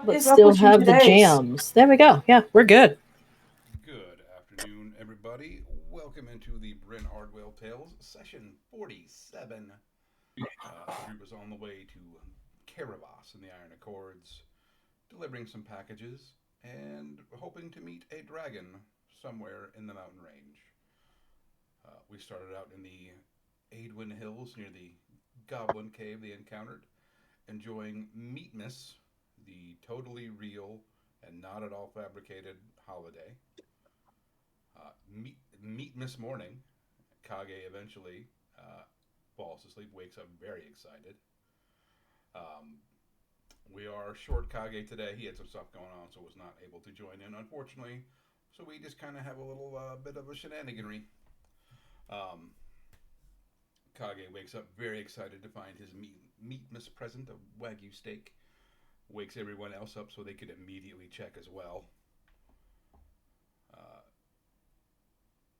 What But is up still with you have the todays? jams. There we go. Yeah, we're good. Good afternoon, everybody. Welcome into the Bryn Ardwell Tales, session 47. The group is on the way to Caravas in the Iron Accords, delivering some packages, and hoping to meet a dragon somewhere in the mountain range. We started out in the Aidwin Hills near the Goblin Cave they encountered, enjoying Meatmas, the totally real and not at all fabricated holiday. Meet Miss Morning. Kage eventually falls asleep, wakes up very excited. Um, we are short Kage today. He had some stuff going on, so was not able to join in, unfortunately. So we just kind of have a little bit of a shenaniganry. Um, Kage wakes up very excited to find his meat miss present, a wagyu steak. Wakes everyone else up so they could immediately check as well. Uh,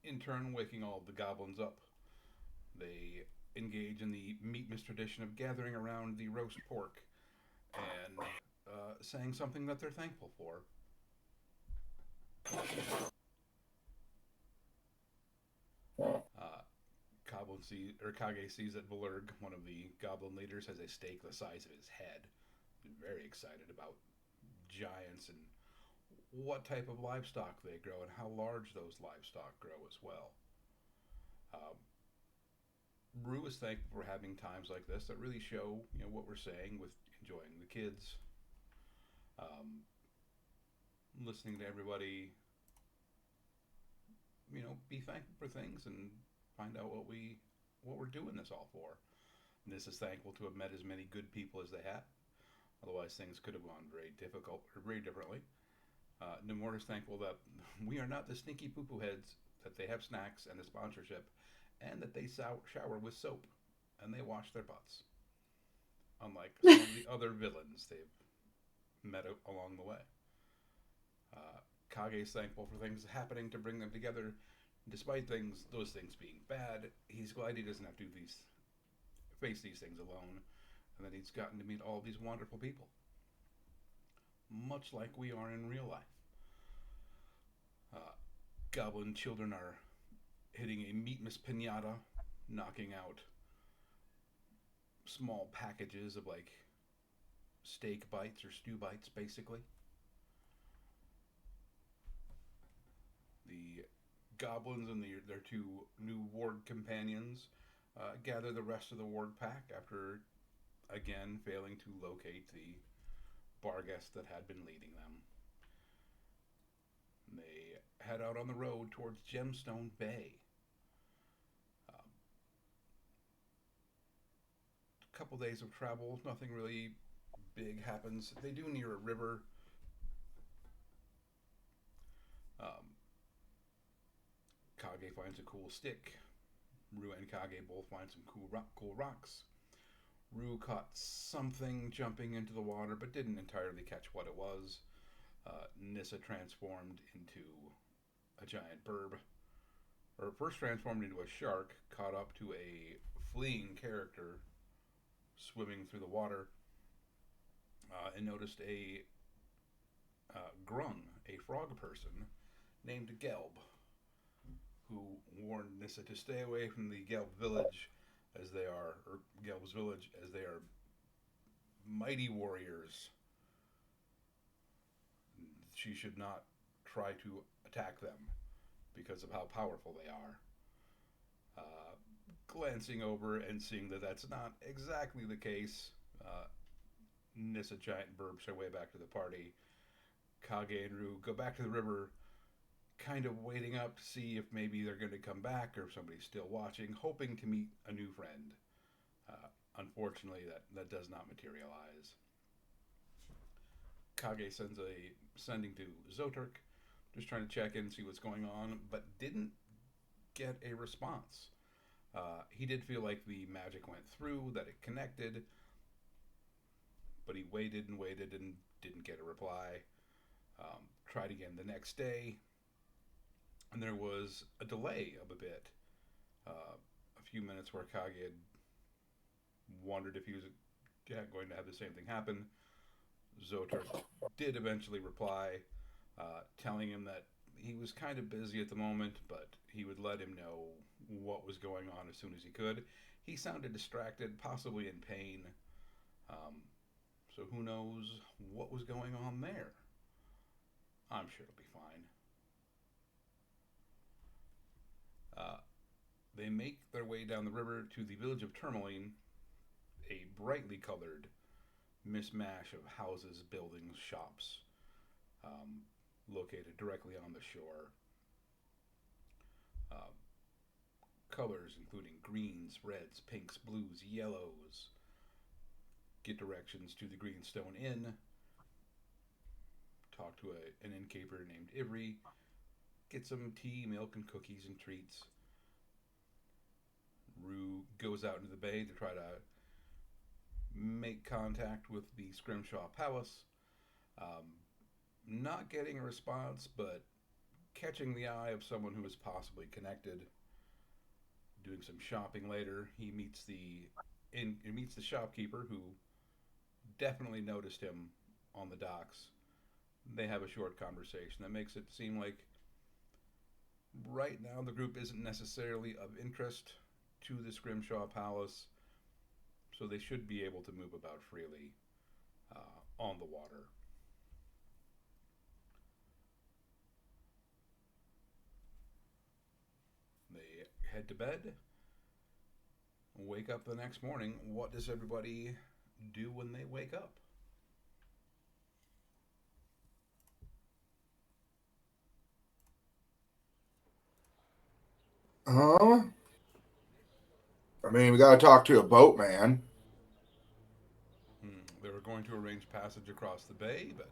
in turn, waking all of the goblins up. They engage in the meat miss tradition of gathering around the roast pork and saying something that they're thankful for. Uh, Kage sees that Valurg, one of the goblin leaders, has a steak the size of his head. He's very excited about giants and what type of livestock they grow and how large those livestock grow as well. Um, Rue is thankful for having times like this that really show what we're saying with enjoying the kids, um, listening to everybody, be thankful for things and find out what we're doing this all for. And this is thankful to have met as many good people as they have. Otherwise, things could have gone very difficult or very differently. Nemort is thankful that we are not the stinky poo poo heads, that they have snacks and a sponsorship, and that they shower with soap and they wash their butts, unlike some of the other villains they've met along the way. Kage is thankful for things happening to bring them together. Despite those things being bad, he's glad he doesn't have to face these things alone, and that he's gotten to meet all these wonderful people, much like we are in real life. Uh, Goblin children are hitting a meat miss pinata, knocking out small packages of like steak bites or stew bites, basically. The goblins and their two new ward companions gather the rest of the ward pack after again failing to locate the Barghest that had been leading them. They head out on the road towards Gemstone Bay. A couple days of travel, nothing really big happens. They do near a river. Um, Kage finds a cool stick. Rue and Kage both find some cool rocks. Rue caught something jumping into the water, but didn't entirely catch what it was. Nissa transformed into a giant burb, or first transformed into a shark, caught up to a fleeing character swimming through the water, and noticed a grung, a frog person named Gelb, who warned Nissa to stay away from the Gelb village or Gelb's village, as they are mighty warriors. She should not try to attack them because of how powerful they are. Uh, Glancing over and seeing that that's not exactly the case, Nissa giant burps her way back to the party. Kage and Rue go back to the river, kind of waiting up to see if maybe they're going to come back or if somebody's still watching, hoping to meet a new friend. Unfortunately, that does not materialize. Kage sending to Zoturk, just trying to check in, see what's going on, but didn't get a response. He did feel like the magic went through, that it connected, but he waited and didn't get a reply. Tried again the next day, and there was a delay of a bit. A few minutes where Kage had wondered if he was going to have the same thing happen. Zotar did eventually reply, telling him that he was kind of busy at the moment, but he would let him know what was going on as soon as he could. He sounded distracted, possibly in pain. So who knows what was going on there? I'm sure it'll be fine. They make their way down the river to the village of Tourmaline, a brightly colored mishmash of houses, buildings, shops, located directly on the shore. Uh, Colors including greens, reds, pinks, blues, yellows. Get directions to the Greenstone Inn. Talk to an innkeeper named Ivry. Get some tea, milk, and cookies and treats. Rue goes out into the bay to try to make contact with the Scrimshaw Palace. Not getting a response, but catching the eye of someone who is possibly connected. Doing some shopping later, he meets the shopkeeper who definitely noticed him on the docks. They have a short conversation that makes it seem like right now the group isn't necessarily of interest to the Scrimshaw Palace, so they should be able to move about freely on the water. They head to bed, wake up the next morning. What does everybody do when they wake up? I mean, we got to talk to a boatman. They were going to arrange passage across the bay, but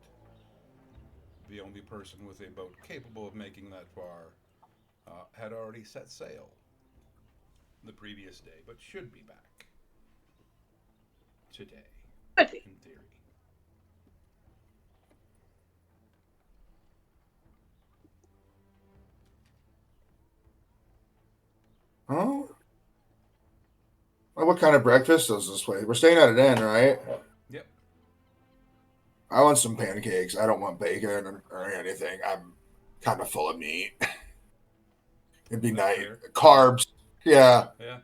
the only person with a boat capable of making that far had already set sail the previous day, but should be back today, in theory. Huh? Well, what kind of breakfast is this way? We're staying at an inn, right? Yep. I want some pancakes. I don't want bacon or anything. I'm kind of full of meat. It'd be That's nice. fair. Carbs. Yeah. Yeah.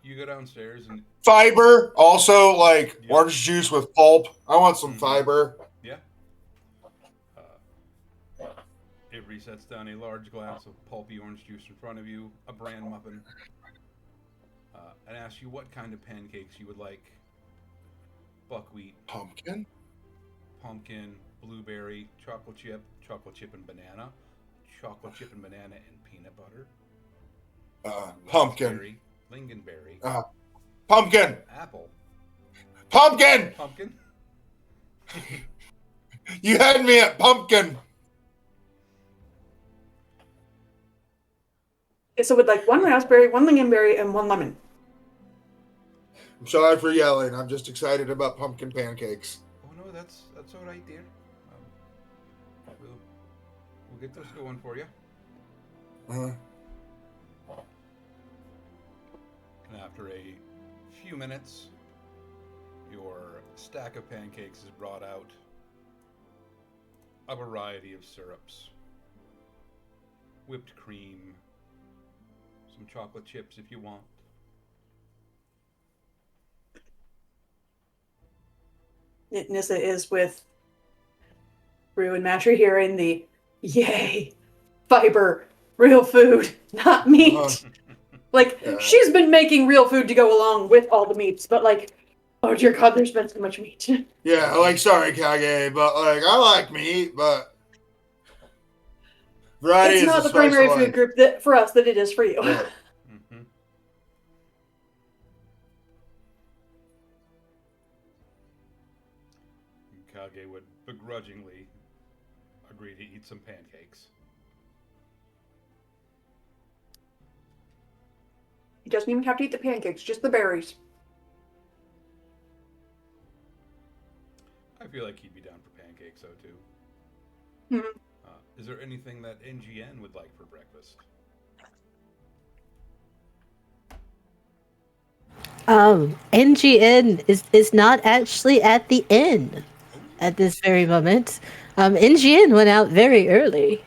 You go downstairs and Fiber. Also, like yep. orange juice with pulp. I want some fiber. Yeah. Avery sets down a large glass of pulpy orange juice in front of you, a bran muffin, and asks you what kind of pancakes you would like. Buckwheat, Pumpkin. blueberry, chocolate chip and banana, chocolate chip and banana and peanut butter. Pumpkin. Raspberry, lingonberry, Pumpkin. apple, Pumpkin. pumpkin. You had me at pumpkin. Okay, so with like one raspberry, one lingonberry, and one lemon. I'm sorry for yelling. I'm just excited about pumpkin pancakes. Oh no, that's all right, dear. We'll get those going for you. Uh-huh. And after a few minutes, your stack of pancakes is brought out. A variety of syrups, whipped cream, some chocolate chips if you want. Nissa is with Rue and Matry hearing the yay, fiber, real food, not meat. She's been making real food to go along with all the meats, but like, oh dear God, there's been so much meat. Yeah, sorry, Kage, but I like meat, but variety it's is not the primary food group that for us that it is for you. Right. Mm-hmm. Kage would begrudgingly agree to eat some pancakes. He doesn't even have to eat the pancakes, just the berries. I feel like he'd be down for pancakes, though, too. Mm-hmm. Is there anything that NGN would like for breakfast? NGN is not actually at the inn Oh, at this very moment. NGN went out very early,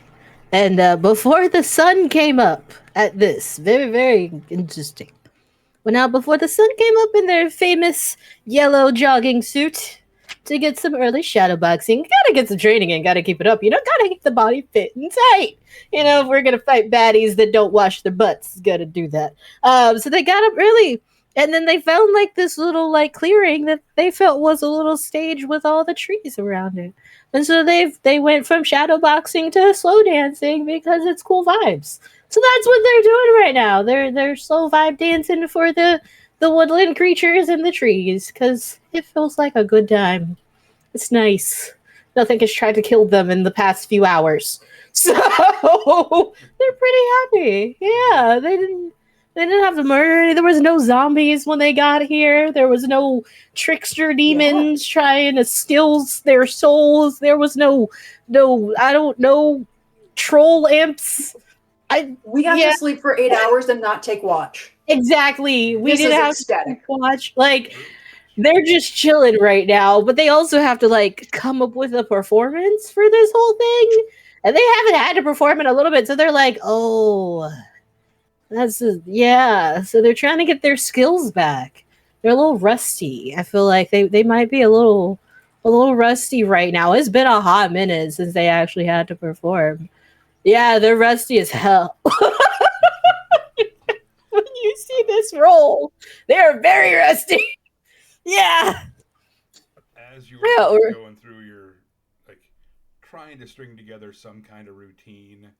and before the sun came up. At this very very interesting. Went out before the sun came up in their famous yellow jogging suit to get some early shadow boxing. Gotta get some training in, gotta keep it up. Gotta keep the body fit and tight. If we're gonna fight baddies that don't wash their butts, gotta do that. So they got up early, and then they found like this little like clearing that they felt was a little stage with all the trees around it. And so they went from shadow boxing to slow dancing because it's cool vibes. So that's what they're doing right now. They're slow vibe dancing for the woodland creatures and the trees because it feels like a good time. It's nice. Nothing has tried to kill them in the past few hours, so they're pretty happy. Yeah, they didn't have to murder any. There was no zombies when they got here. There was no trickster Yeah. demons trying to steal their souls. There was no I don't know troll imps. I We got yeah, to sleep for 8 hours and not take watch. exactly. We This didn't is have to ecstatic. watch. Like true. they're just chilling right now, but they also have to like come up with a performance for this whole thing, and they haven't had to perform in a little bit. So they're like, "Oh, yeah." So they're trying to get their skills back. They're a little rusty. I feel like they might be a little rusty right now. It's been a hot minute since they actually had to perform. Yeah, they're rusty as hell. When you see this roll, they are very rusty. Yeah. As you were Yeah, kind of or going through your, like, trying to string together some kind of routine,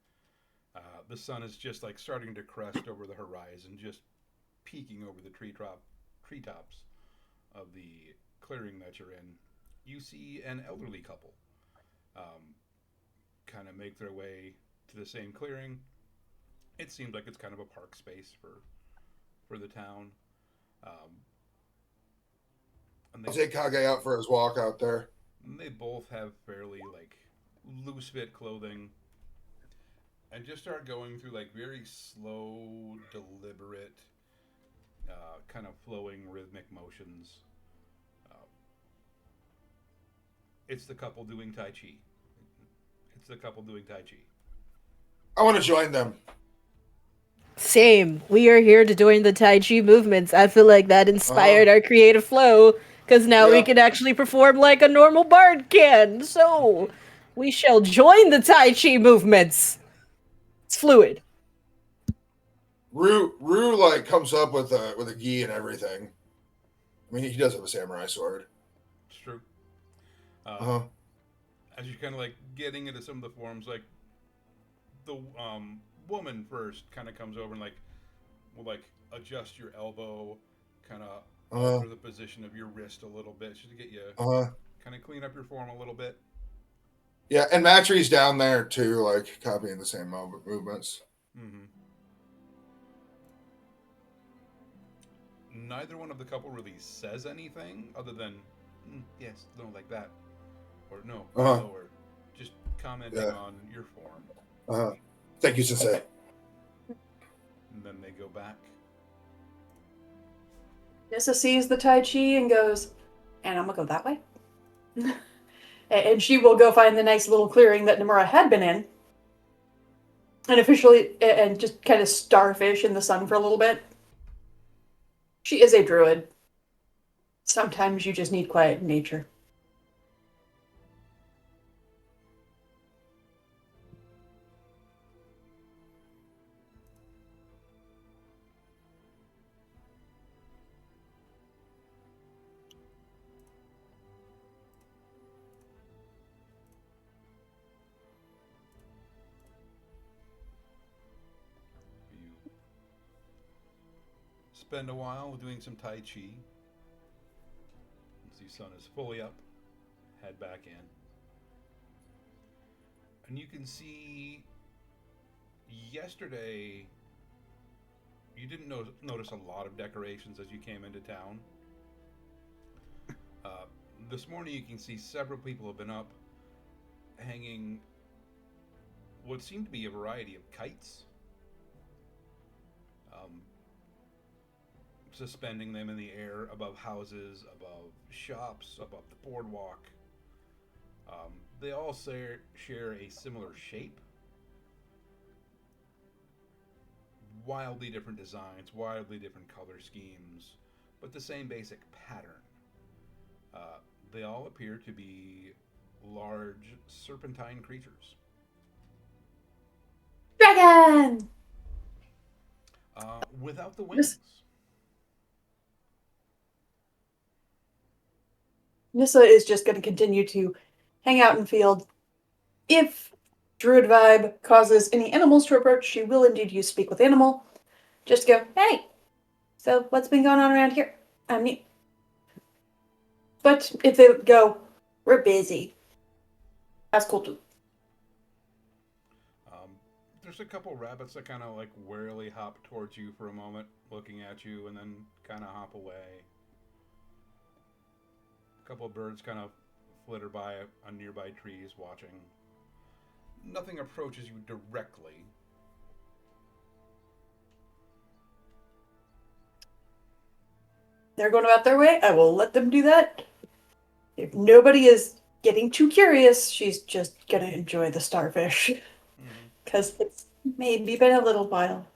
the sun is just like starting to crest over the horizon, just peeking over the treetops of the clearing that you're in. You see an elderly couple um, kind of make their way to the same clearing. It seems like it's kind of a park space for the town. Um, and I'll take Kage out for his walk out there. they both have fairly like loose fit clothing and just start going through like very slow, deliberate, kind of flowing rhythmic motions. Uh, it's the couple doing Tai Chi. It's the couple doing Tai Chi. I want to join them. same. We are here to join the Tai Chi movements. I feel like that Uh inspired our creative flow because now we yeah. can actually perform like a normal bard can. So we shall join the Tai Chi movements. It's fluid. Rue like comes up with a gi and everything. I mean, he does have a samurai sword. It's true. Uh Um, huh. as you're kind of like getting into some of the forms, like the woman first kind of comes over and like will like adjust your elbow, kind of Uh huh. alter the position of your wrist a little bit just to get you Uh huh. kind of clean up your form a little bit. Yeah, and Matry's down there too, like copying the same movements. Mm-hmm. Neither one of the couple really says anything other than yes, no, like that, or no, Uh huh. lower. Just commenting Yeah. on your form, Uh huh. Thank you, Sensei. and then they go back. Nissa sees the Tai Chi and goes, and I'm gonna go that way. And she will go find the nice little clearing that Namura had been in. And officially, and just kind of starfish in the sun for a little bit. She is a druid. Sometimes you just need quiet in nature. You spend a while doing some Tai Chi. Once the sun is fully up, head back in. And you can see yesterday you didn't notice a lot of decorations as you came into town. Uh, this morning you can see several people have been up hanging what seemed to be a variety of kites. Um, suspending them in the air above houses, above shops, above the boardwalk. They all share a similar shape, wildly different designs, wildly different color schemes, but the same basic pattern. They all appear to be large serpentine creatures. Dragon! Without the wings. Nissa is just going to continue to hang out in the field. If Druid Vibe causes any animals to approach, she will indeed use Speak with Animal. Just go, hey, so what's been going on around here? I'm new. But if they go, we're busy, that's cool too. There's a couple rabbits that kind of like warily hop towards you for a moment, looking at you, and then kind of hop away. A couple of birds kind of flitter by on nearby trees, watching. Nothing approaches you directly. They're going about their way. I will let them do that. If nobody is getting too curious, she's just going to enjoy the starfish. Because it's maybe been a little while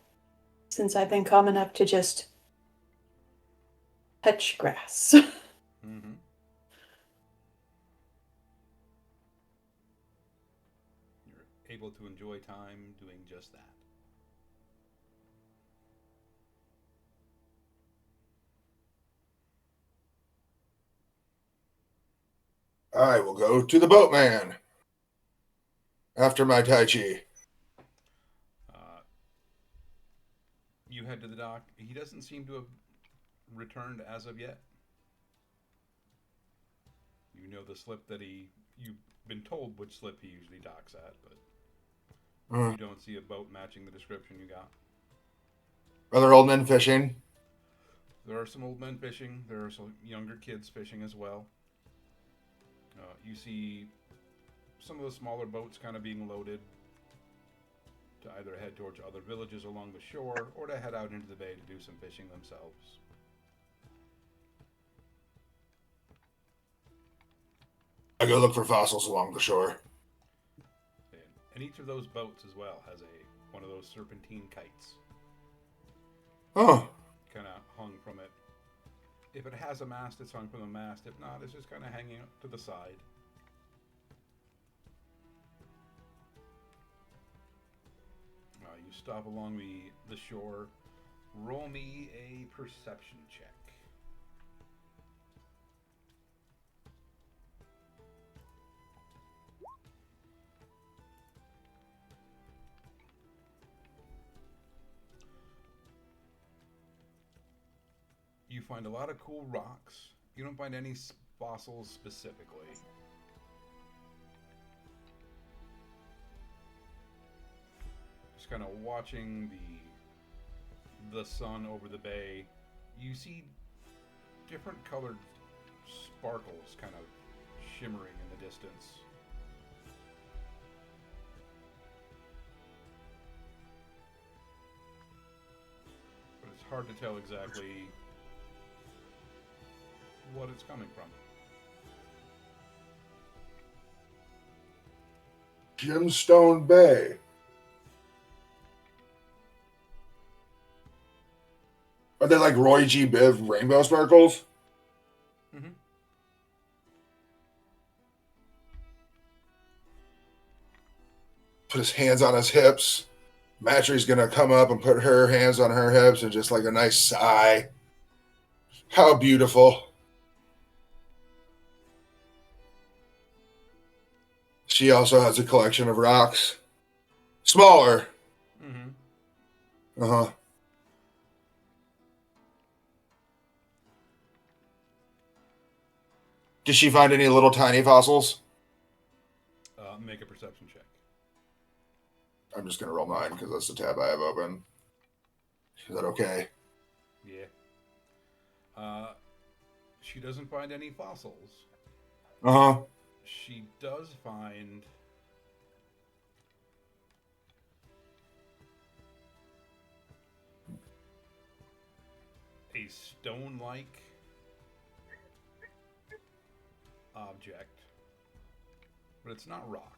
since I've been calm enough to just touch grass. Mm-hmm. You're able to enjoy time doing just that. I will go to the boatman after my Tai Chi. You head to the dock. He doesn't seem to have returned as of yet. You know the slip that you've been told which slip he usually docks at, but you don't see a boat matching the description you got. Are there old men fishing? There are some old men fishing. There are some younger kids fishing as well. You see some of the smaller boats kind of being loaded to either head towards other villages along the shore or to head out into the bay to do some fishing themselves. I go look for fossils along the shore. And each of those boats as well has one of those serpentine kites. Oh. Kind of hung from it. If it has a mast, it's hung from the mast. If not, it's just kind of hanging to the side. You stop along the shore. Roll me a perception check. You find a lot of cool rocks. You don't find any fossils specifically. Just kind of watching the sun over the bay, you see different colored sparkles kind of shimmering in the distance. But it's hard to tell exactly what it's coming from. Gemstone Bay. Are they like Roy G. Biv rainbow sparkles? Mm-hmm. Put his hands on his hips. Matry's gonna come up and put her hands on her hips and just like a nice sigh. How beautiful. She also has a collection of rocks. Smaller. Mm-hmm. Uh-huh. Did she find any little tiny fossils? Make a perception check. I'm just going to roll mine because that's the tab I have open. Is that okay? Yeah. She doesn't find any fossils. Uh-huh. She does find a stone-like object, but it's not rock.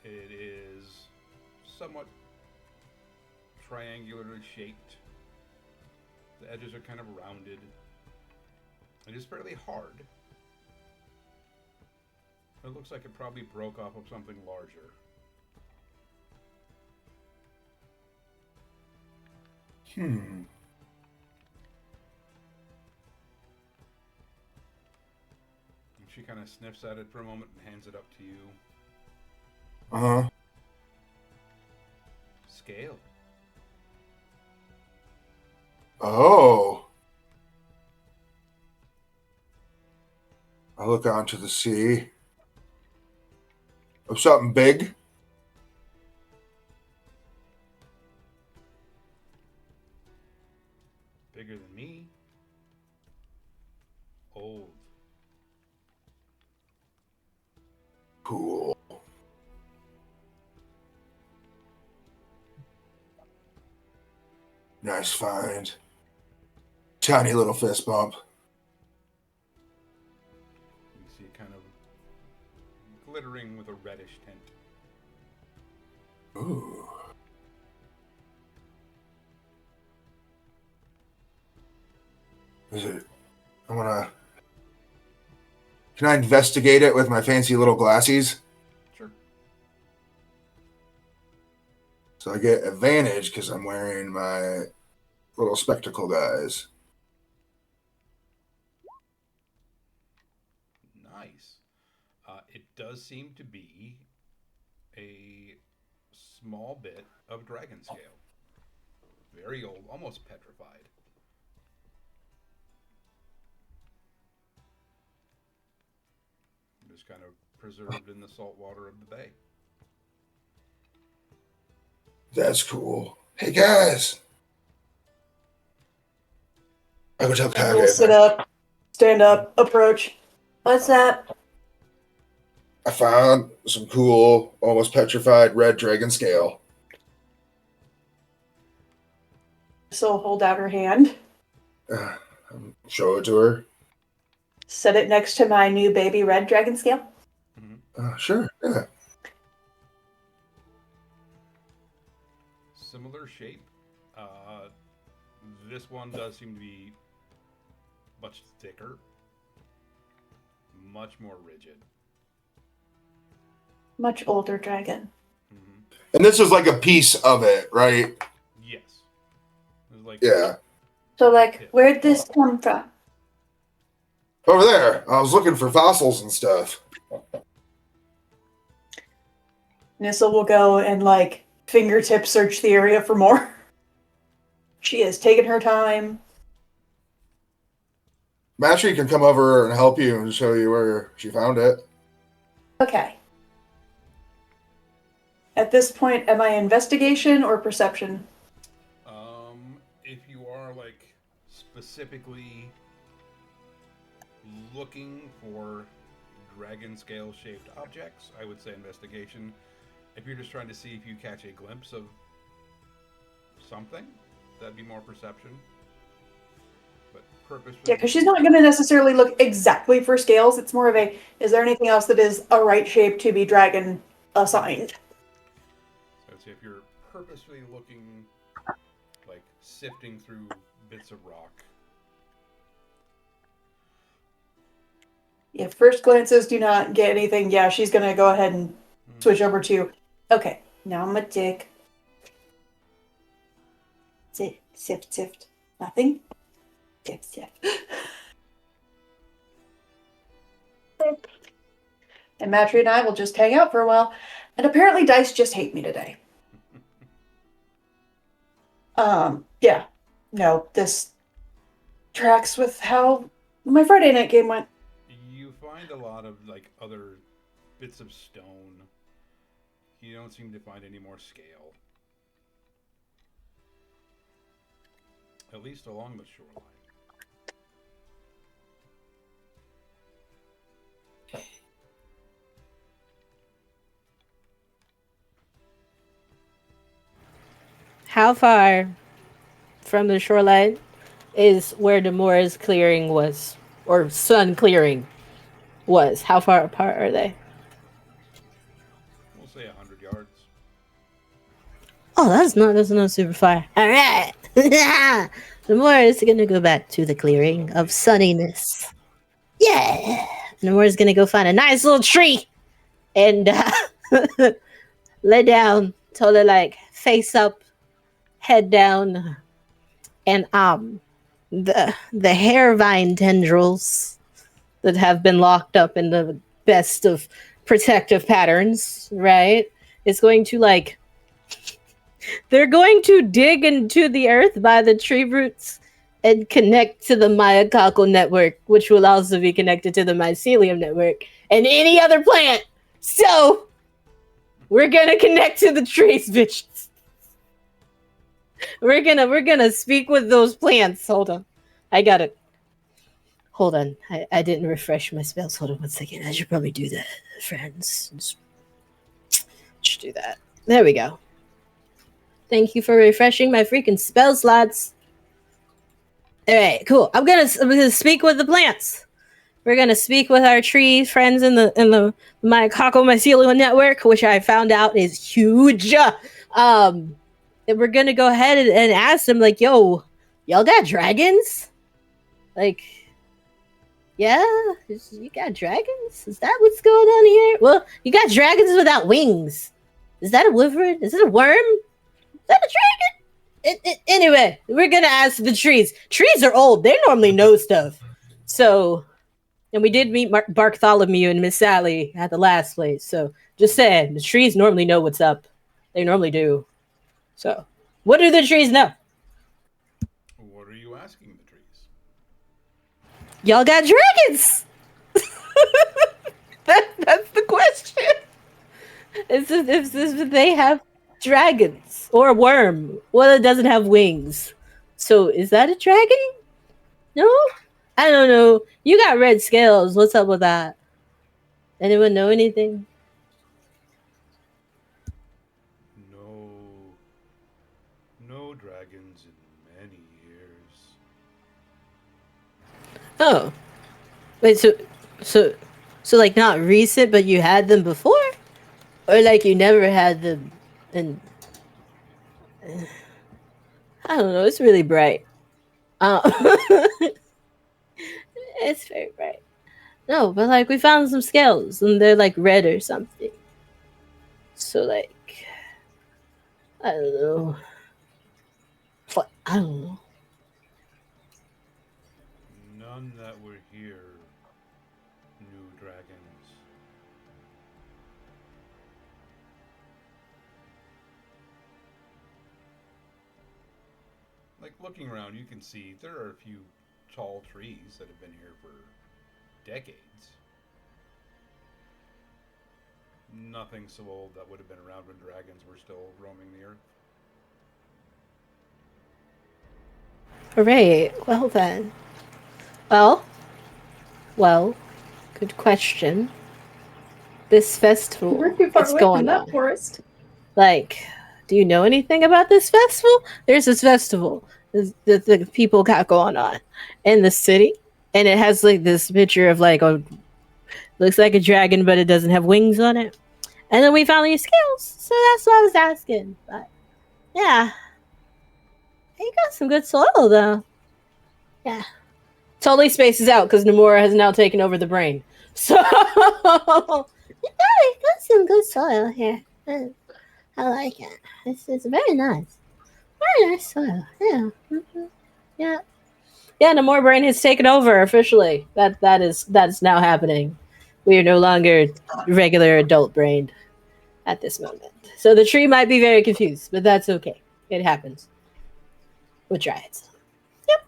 It is somewhat triangularly shaped. The edges are kind of rounded. It is fairly hard. It looks like it probably broke off of something larger. Hmm. She kind of sniffs at it for a moment and hands it up to you. Uh-huh. Scale. Oh. I look out to the sea. Of something big. Bigger than me. Old. Cool. Nice find. Tiny little fist bump. You see it kind of glittering with a reddish tint. Ooh. Is it? Can I investigate it with my fancy little glassies? Sure. So I get advantage because I'm wearing my little spectacle guys. Nice. It does seem to be a small bit of dragon scale. Very old, almost petrified. Just kind of preserved in the salt water of the bay. That's cool. Hey guys. I go tell We'll Kage. sit up, stand up, approach. What's that? I found some cool, almost petrified red dragon scale. So hold out her hand. Show it to her. Set it next to my new baby red dragon scale. Sure. Yeah. Similar shape. This one does seem to be much thicker, much more rigid. Much older dragon. And this is like a piece of it, right? Yes. It was like Yeah. So, like, where'd this come from? Over there. I was looking for fossils and stuff. Nissa will go and, like, fingertip search the area for more. She has taken her time. Matry can come over and help you and show you where she found it. Okay. At this point, am I investigation or perception? If you are like specifically looking for dragon scale shaped objects, I would say investigation. If you're just trying to see if you catch a glimpse of something, that'd be more perception. But purposefully. Yeah, because she's not going to necessarily look exactly for scales. It's more of a, is there anything else that is a right shape to be dragon assigned? So I'd say if you're purposefully looking, like sifting through bits of rock. If first glances do not get anything, yeah, she's going to go ahead and switch over to, okay, now I'm a tick. Sift, sift. Nothing? Sift, sift. And Matry and I will just hang out for a while. And apparently dice just hate me today. Yeah. No, this tracks with how my Friday night game went. You find a lot of like other bits of stone. You don't seem to find any more scale. At least along the shoreline. How far from the shoreline is where Demora's clearing was, or sun clearing was. How far apart are they? We'll say 100 yards. Oh, that's not super far. All right. Demora is gonna go back to the clearing of sunniness. Yeah. Demora's gonna go find a nice little tree and lay down, totally like face up, head down, and the hair vine tendrils that have been locked up in the best of protective patterns, right? It's going to like they're going to dig into the earth by the tree roots and connect to the myococcal network, which will also be connected to the mycelium network and any other plant. So we're gonna connect to the trees, bitches. We're gonna speak with those plants. Hold on. I got it. Hold on. I didn't refresh my spells. Hold on 1 second. I should probably do that, friends. Just do that. There we go. Thank you for refreshing my freaking spell slots. All right, cool. I'm gonna speak with the plants. We're gonna speak with our tree friends in the myococcal mycelium network, which I found out is huge. And we're gonna go ahead and ask them, like, yo, y'all got dragons? Like, yeah, you got dragons? Is that what's going on here? Well, you got dragons without wings. Is that a wyvern? Is it a worm? Is that a dragon? Anyway, we're gonna ask the trees. Trees are old. They normally know stuff. So, and we did meet Bartholomew and Miss Sally at the last place. So, just saying, the trees normally know what's up. They normally do. So, what do the trees know? What are you asking the trees? Y'all got dragons. That's the question. If they have dragons or a worm, well, it doesn't have wings. So is that a dragon? No, I don't know. You got red scales. What's up with that? Anyone know anything? No dragons in many years. Oh, wait. So like not recent, but you had them before, or like you never had them, and I don't know. It's really bright. It's very bright. No, but like we found some scales, and they're like red or something. So like, I don't know. I don't know. None that were here knew dragons. Like looking around, you can see there are a few tall trees that have been here for decades. Nothing so old that would have been around when dragons were still roaming the earth. Hooray. Well then. Well, good question. This festival We're too far is away going from that on. forest. Like, do you know anything about this festival? There's this festival that the people got going on in the city, and it has like this picture of like a looks like a dragon, but it doesn't have wings on it. And then we found these scales, so that's what I was asking. But yeah, you got some good soil though. Yeah, totally spaces out because Nomura has now taken over the brain. So you got some good soil here. I like it. It's very nice. Very nice soil. Yeah. Mm-hmm. Yeah. Yeah, Namor Brain has taken over officially. That is now happening. We are no longer regular adult brained at this moment. So the tree might be very confused, but that's okay. It happens. We'll try it. Yep.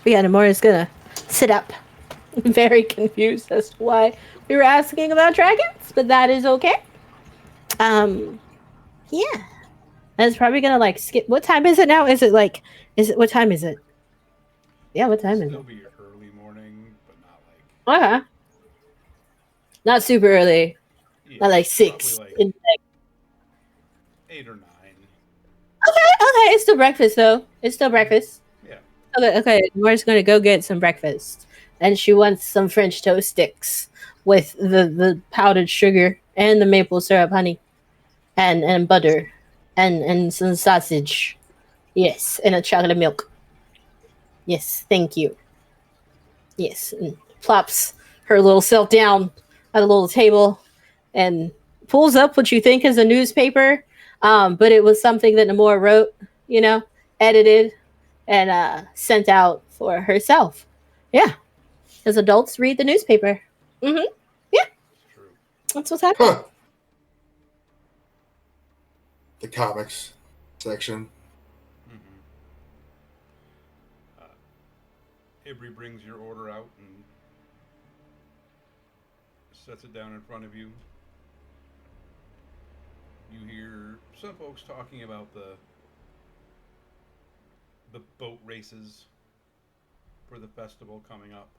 But yeah, Namor is gonna sit up. Very confused as to why we were asking about dragons, but that is okay. Yeah. And it's probably gonna like skip. What time is it now? Is it like? Is it what time is it? Yeah, what time is Still it? be early morning, but not like Okay, not super early. yeah, Not like probably 6. like 8 or 9. Okay, it's still breakfast though. It's still breakfast. Yeah. Okay. Laura's gonna go get some breakfast, and she wants some French toast sticks with the powdered sugar and the maple syrup, honey, and butter, and some sausage. Yes, and a chocolate milk. Yes, thank you. Yes, and plops her little self down at a little table and pulls up what you think is a newspaper, but it was something that Namora wrote, edited and sent out for herself. Yeah, as adults read the newspaper. Mm-hmm. Yeah, It's true. that's what's happening. Huh. The comics section. Mm-hmm. Avery brings your order out and sets it down in front of you. You hear some folks talking about the boat races for the festival coming up.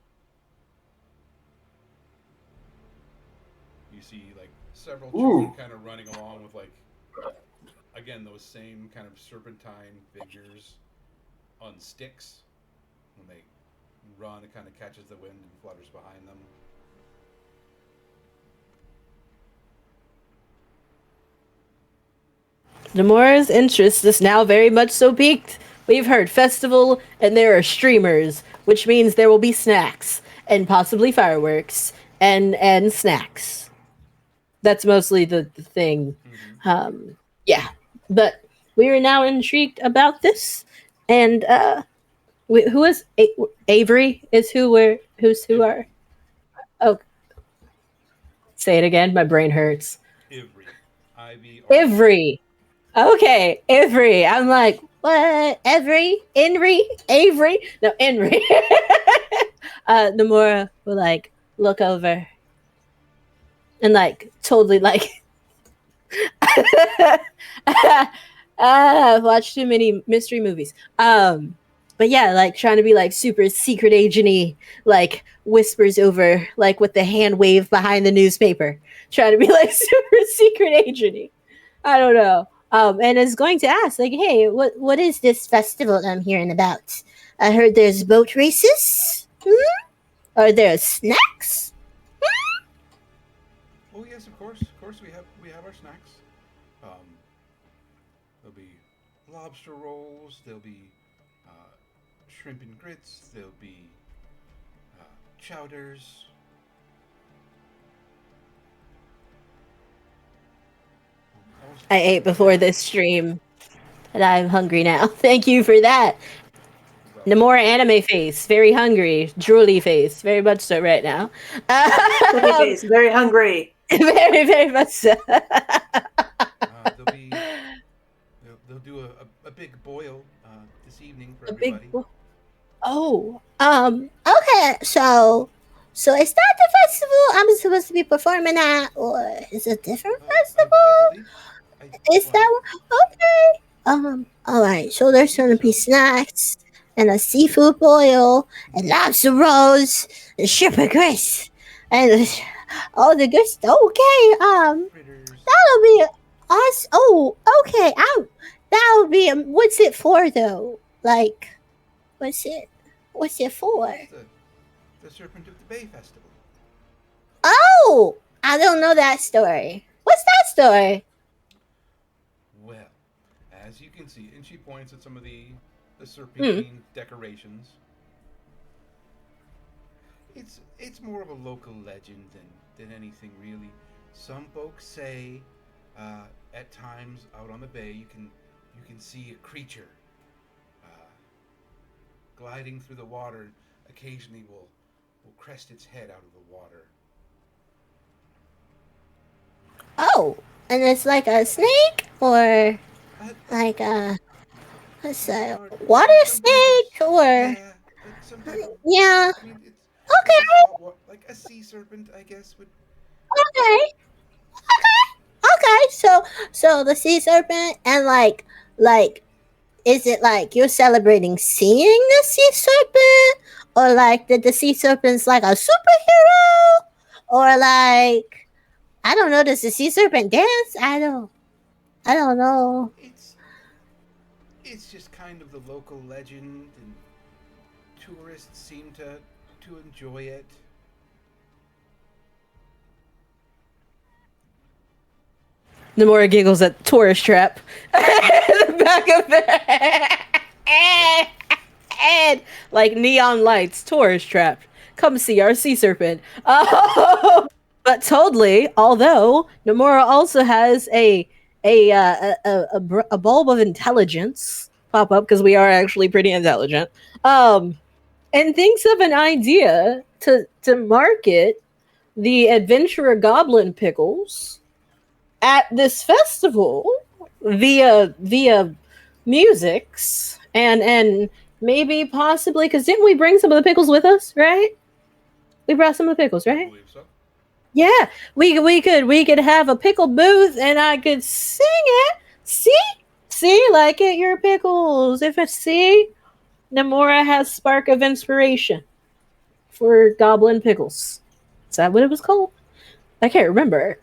You see like several children Ooh. kind of running along with like again those same kind of serpentine figures on sticks. When they run, it kind of catches the wind and flutters behind them. Namora's interest is now very much so piqued. We've heard festival, and there are streamers, which means there will be snacks and possibly fireworks and snacks. That's mostly the thing. Mm-hmm. Yeah, but we are now intrigued about this, and who is Avery? Is who are? Oh, say it again. My brain hurts. Ivry. Ivy. Avery. Okay, Avery. I'm like, what? Avery? No, Henry. Namora will like look over and like totally like I've watched too many mystery movies. But yeah, like trying to be like super secret agenty, like whispers over, like with the hand wave behind the newspaper, trying to be like super secret agenty. I don't know. And is going to ask, like, hey, what is this festival I'm hearing about? I heard there's boat races. Are there snacks? Oh yes, of course. Of course, we have our snacks. There'll be lobster rolls. There'll be shrimp and grits. There'll be chowders. I ate before this stream, and I'm hungry now. Thank you for that. Namora anime face, very hungry, drooly face, very much so right now. Face, very hungry. Very, very much so. They'll do a big boil this evening for A everybody. big. Oh, okay. So is that the festival I'm supposed to be performing at, or is it a different festival? Is that one? Okay? All right. So there's gonna be snacks and a seafood boil and lobster rolls and shrimp and grits and all the good stuff. Okay. Fritters. That'll be us. Oh, okay. That'll be. What's it for though? Like, what's it? What's it for? It's the Serpent of the Bay Festival. Oh, I don't know that story. What's that story? Well, as you can see, and she points at some of the serpentine decorations. It's more of a local legend than anything really. Some folks say at times out on the bay you can see a creature gliding through the water. And occasionally will crest its head out of the water. Oh, and it's like a snake or like a water snake or Yeah, some type of, yeah. I mean, it's Okay, like a sea serpent, I guess would. okay, okay. so the sea serpent and like is it like you're celebrating seeing the sea serpent, or like that the sea serpent's like a superhero, or like I don't know, does the sea serpent dance? I don't know. It's just kind of the local legend, and tourists seem to enjoy it. Namora giggles at tourist trap in the back of their head. Like neon lights, tourist trap. Come see our sea serpent. But totally, although Namora also has a bulb of intelligence pop up because we are actually pretty intelligent. And thinks of an idea to market the adventurer goblin pickles at this festival via musics and maybe possibly because didn't we bring some of the pickles with us, right? We brought some of the pickles, I right? believe so. Yeah, we could have a pickle booth and I could sing it. See, like it your pickles. If it's see, Namora has spark of inspiration for goblin pickles. Is that what it was called? I can't remember.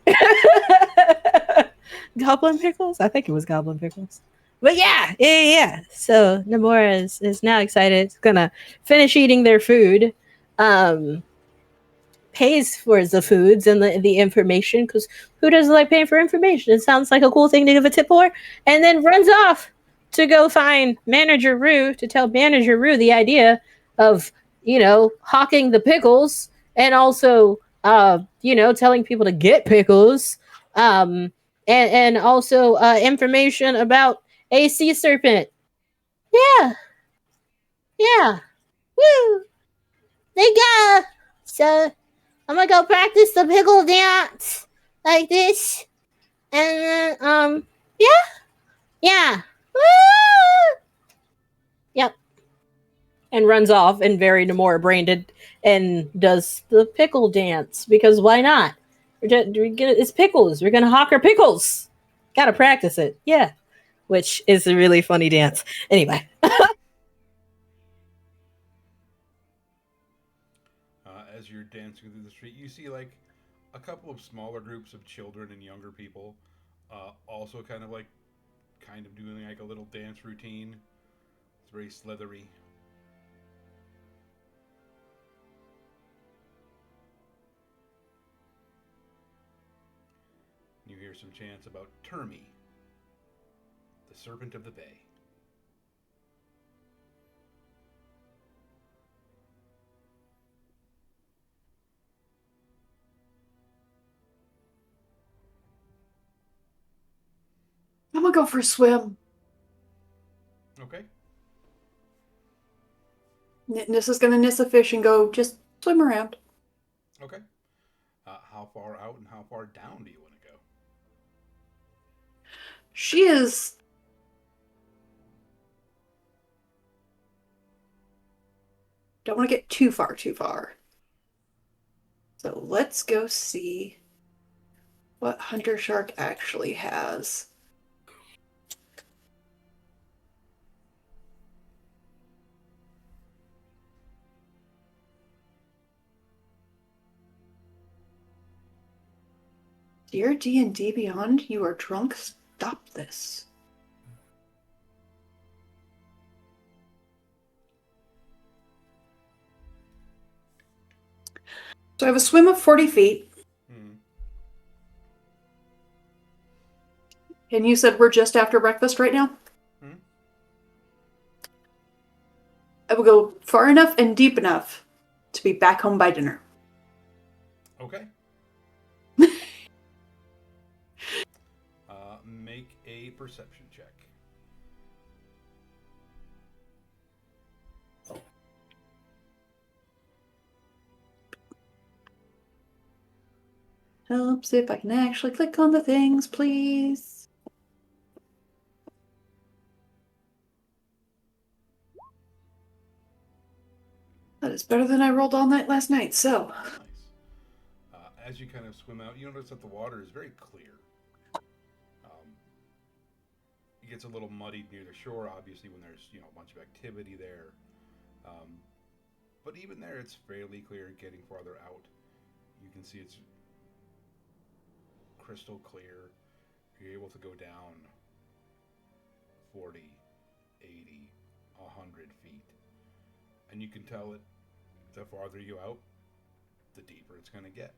Goblin pickles? I think it was goblin pickles. But yeah. So Namora is now excited. It's gonna finish eating their food. Pays for the foods and the information because who doesn't like paying for information? It sounds like a cool thing to give a tip for, and then runs off to go find Manager Rue to tell Manager Rue the idea of hawking the pickles and also telling people to get pickles, and also information about a sea serpent. Yeah, yeah, woo! They got so. I'm gonna go practice the pickle dance like this, and then yeah, woo! Yep, and runs off and very Namora branded and does the pickle dance because why not? It's pickles. We're gonna hawk our pickles. Gotta practice it. Yeah, which is a really funny dance. Anyway. As you're dancing through the street, you see like a couple of smaller groups of children and younger people, also kind of doing like a little dance routine. It's very slithery. You hear some chants about Termy, the serpent of the bay. I'm gonna go for a swim. Okay. Nissa's gonna Nissa fish and go just swim around. Okay. How far out and how far down do you want to go? She is. Don't want to get too far. So let's go see what Hunter Shark actually has. Dear D&D Beyond, you are drunk. Stop this. So I have a swim of 40 feet. And you said we're just after breakfast right now? I will go far enough and deep enough to be back home by dinner. Okay. Make a perception check. Helps if I can actually click on the things, please. That is better than I rolled all night last night, so. Nice. As you kind of swim out, you notice that the water is very clear. it gets a little muddied near the shore, obviously, when there's a bunch of activity there. But even there, it's fairly clear. Getting farther out, you can see it's crystal clear. You're able to go down 40, 80, 100 feet. And you can tell it, the farther you out, the deeper it's going to get.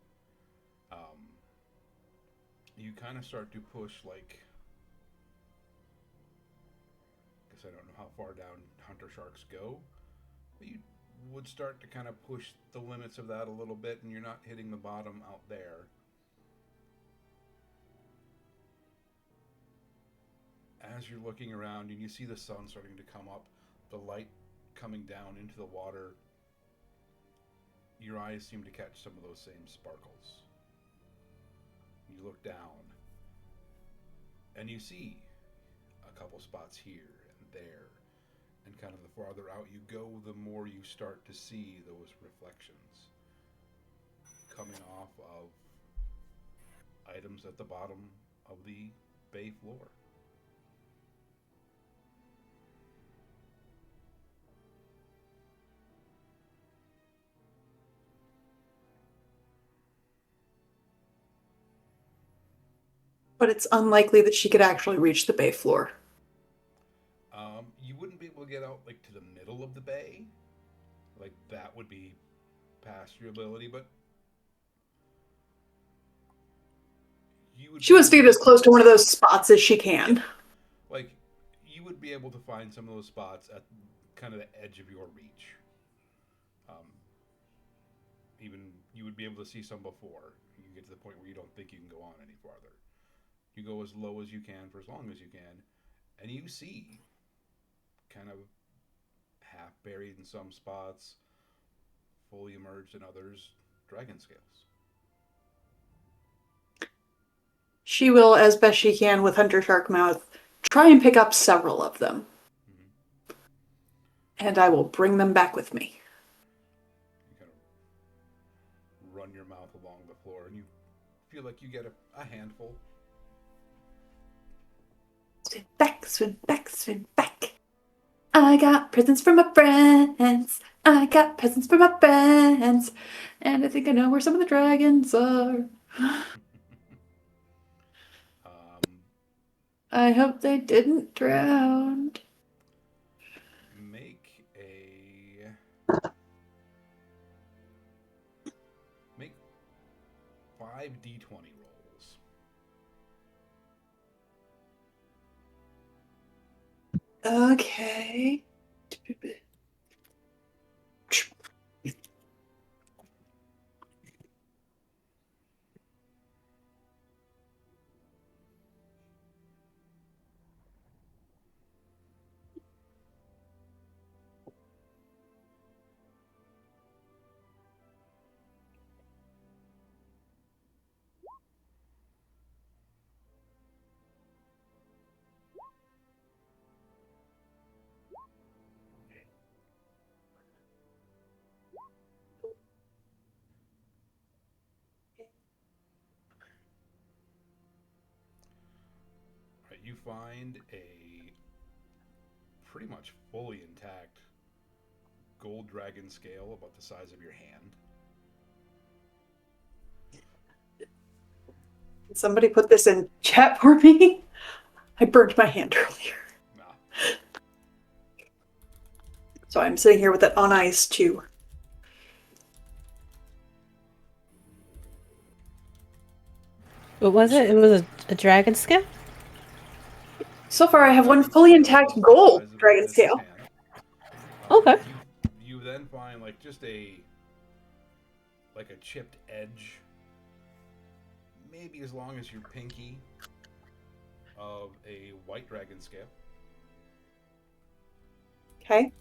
You kind of start to push, like, I guess I don't know how far down hunter sharks go, but you would start to kind of push the limits of that a little bit, and you're not hitting the bottom out there. As you're looking around and you see the sun starting to come up, the light coming down into the water, your eyes seem to catch some of those same sparkles. You look down and you see a couple spots here and there, and kind of the farther out you go, the more you start to see those reflections coming off of items at the bottom of the bay floor. But it's unlikely that she could actually reach the bay floor. You wouldn't be able to get out like to the middle of the bay. Like that would be past your ability, but She wants to get as close to one of those spots as she can. Like you would be able to find some of those spots at kind of the edge of your reach. Even you would be able to see some before you get to the point where you don't think you can go on any farther. You go as low as you can for as long as you can, and you see kind of half buried in some spots, fully emerged in others, dragon scales. She will, as best she can with Hunter Shark Mouth, try and pick up several of them. Mm-hmm. And I will bring them back with me. You kind of run your mouth along the floor, and you feel like you get a handful. Swim back, swim back, swim back. I got presents for my friends. I got presents for my friends. And I think I know where some of the dragons are. I hope they didn't drown. Make 5 d20 rolls. Okay. You find a pretty much fully intact gold dragon scale about the size of your hand. Did somebody put this in chat for me? I burned my hand earlier. Nah. So I'm sitting here with it on ice too. What was it? It was a dragon scale? So far, I have one fully intact gold dragon scale. Okay. You then find like just a chipped edge, maybe as long as your pinky, of a white dragon scale. Okay.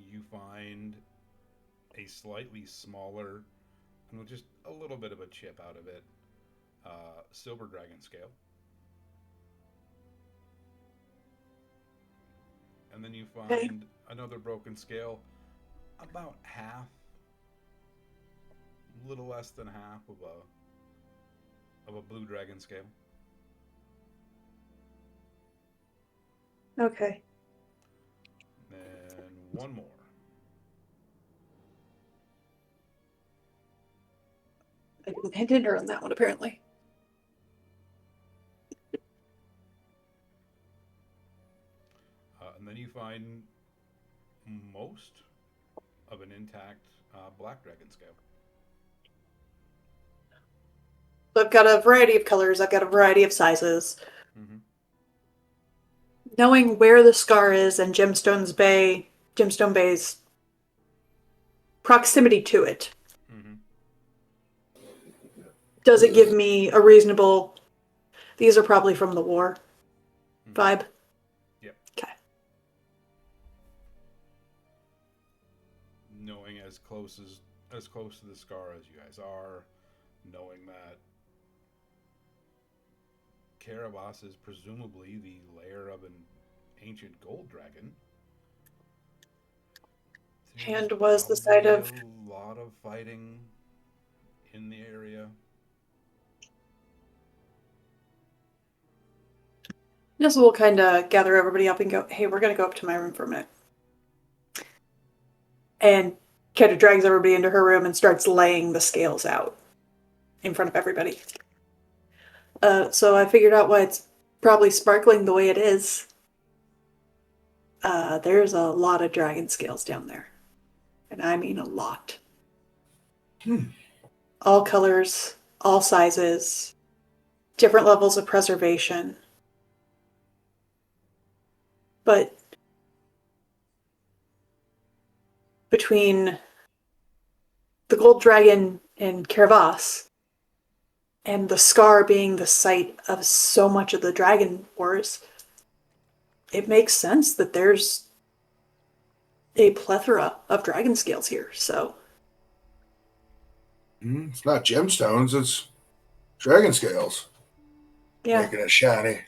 You find a slightly smaller, and with just a little bit of a chip out of it, silver dragon scale. And then you find another broken scale, about half, little less than half of a blue dragon scale. Okay. And one more. I didn't earn that one, apparently. And then you find most of an intact black dragon scale. So I've got a variety of colors. I've got a variety of sizes. Mm-hmm. Knowing where the scar is and Gemstone Bay's proximity to it, Mm-hmm. does it give me a reasonable, these are probably from the war vibe? Yep. Okay. Knowing as close to the scar as you guys are, knowing that Carabas is presumably the lair of an ancient gold dragon. And was the site of a lot of fighting in the area. this will kind of gather everybody up and go, hey, we're going to go up to my room for a minute. And kind of drags everybody into her room and starts laying the scales out in front of everybody. So I figured out why it's probably sparkling the way it is. There's a lot of dragon scales down there. And I mean a lot. All colors, all sizes, different levels of preservation. But between the gold dragon in Caravas and the scar being the site of so much of the dragon wars, it makes sense that there's a plethora of dragon scales here. So It's not gemstones, it's dragon scales. yeah. Making it shiny.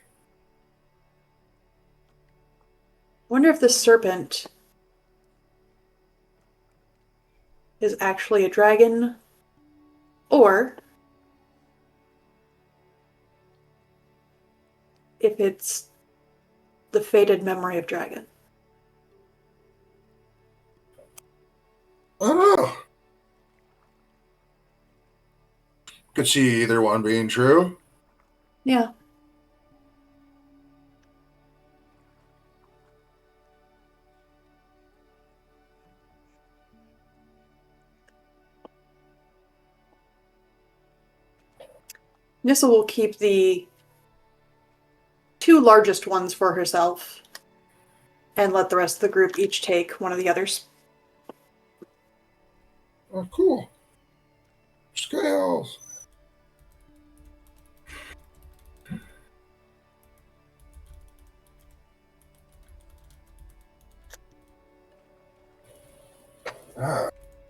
Wonder if this serpent is actually a dragon, or if it's the faded memory of dragon. I don't know. Could see either one being true. Yeah. Nissa will keep the two largest ones for herself and let the rest of the group each take one of the others. Oh, cool. Scales.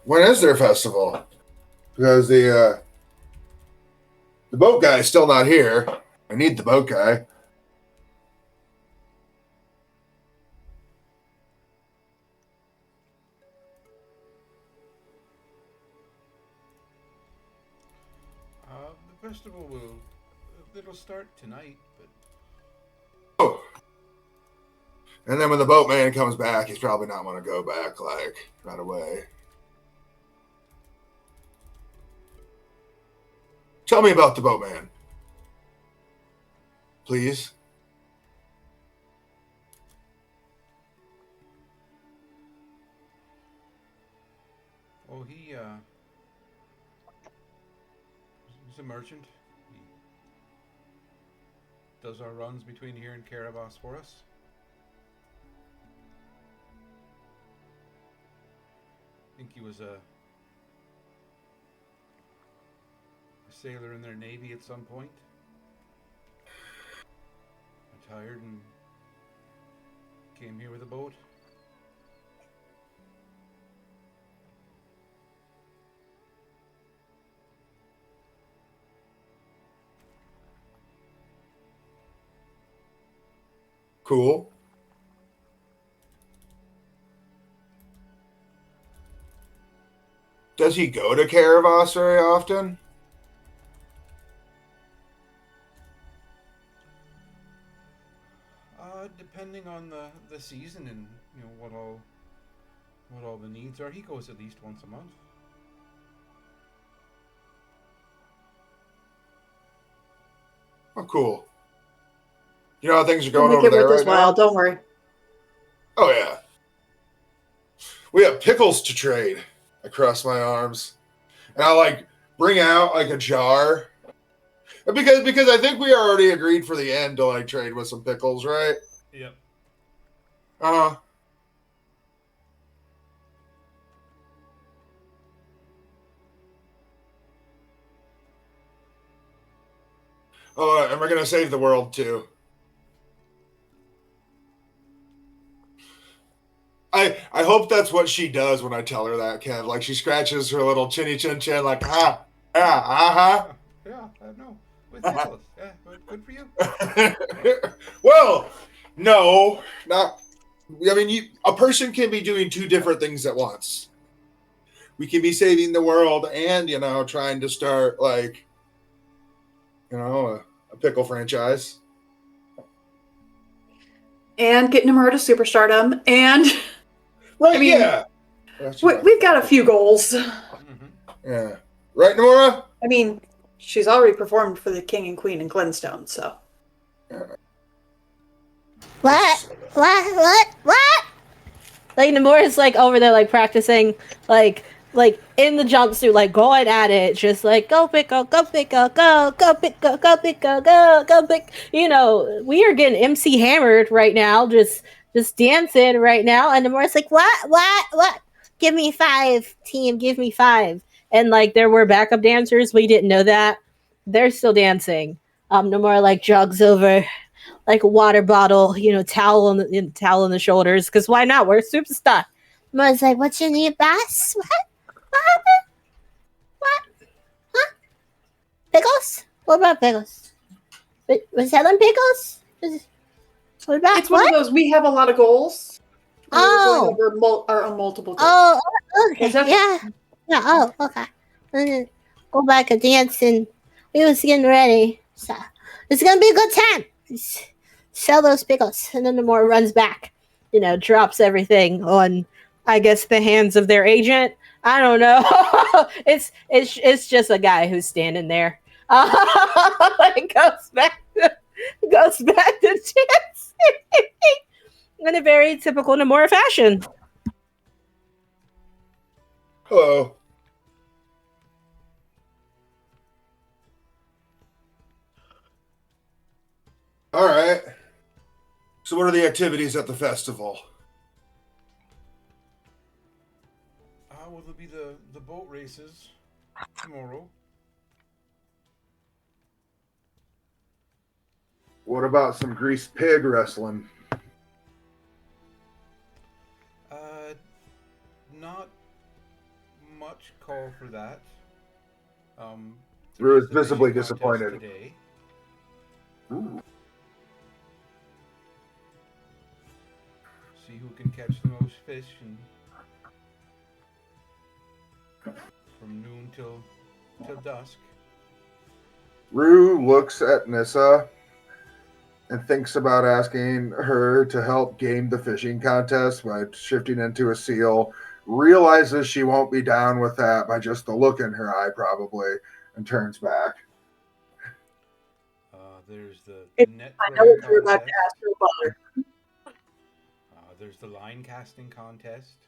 When is their festival? Because the boat guy is still not here. I need the boat guy. The festival it'll start tonight, but Oh. And then when the boatman comes back, he's probably not want to go back like right away. Tell me about the boatman. Please. oh, he's a merchant. He does our runs between here and Carabas for us. I think he was a sailor in their navy at some point. Retired and came here with a boat. Cool. Does he go to Caravas very often? Depending on the season and what all the needs are, he goes at least once a month. Oh, cool. You know how things are We'll going make over it there worth right his while. now? Don't worry. Oh, yeah. We have pickles to trade. I cross my arms. And I bring out a jar. Because I think we already agreed for the end to trade with some pickles, right? Yep. Uh-huh. Oh, and we're gonna save the world too. I hope that's what she does when I tell her that, Kev. She scratches her little chinny chin chin, Yeah, I know. With pickles. Yeah, but good for you. Well, no, not. I mean, a person can be doing two different things at once. We can be saving the world and trying to start a pickle franchise. And getting Namura to superstardom. And Right? I mean, yeah. we've got a few goals. Mm-hmm. Yeah. Right, Namura? I mean, she's already performed for the king and queen in Glenstone, so. What? Like Namura's over there practicing in the jumpsuit, going at it, just go pickle, go pickle, go pickle, go pickle, go pick. We are getting MC hammered right now, just dancing right now, and Namura's what? Give me 5, team, give me 5. And there were backup dancers, we didn't know that. They're still dancing. Namura jogs over, a water bottle, towel on the shoulders, because why not? We're a superstar. Namura's what's your name, boss? What happened? What? Huh? Pickles? What about pickles? Was Helen pickles? What about It's one of those, we have a lot of goals. Oh. We're going over our multiple goals. Oh, okay. Yeah. Oh, okay. Go back and dance, and we was getting ready. So it's gonna be a good time. Sell those pickles, and then the more runs back, drops everything on, I guess, the hands of their agent. I don't know. it's just a guy who's standing there. Goes back to dancing in a very typical Namora fashion. Hello. All right. So what are the activities at the festival? Well, there'll be the boat races tomorrow. What about some greased pig wrestling? Not much call for that. Drew is the visibly fishing contest disappointed. Today. Ooh. See who can catch the most fish, and from noon till dusk. Rue looks at Nissa and thinks about asking her to help game the fishing contest by shifting into a seal, realizes she won't be down with that by just the look in her eye, probably, and turns back. There's the I net know what throwing you're about to contest. ask your father. There's the line casting contest.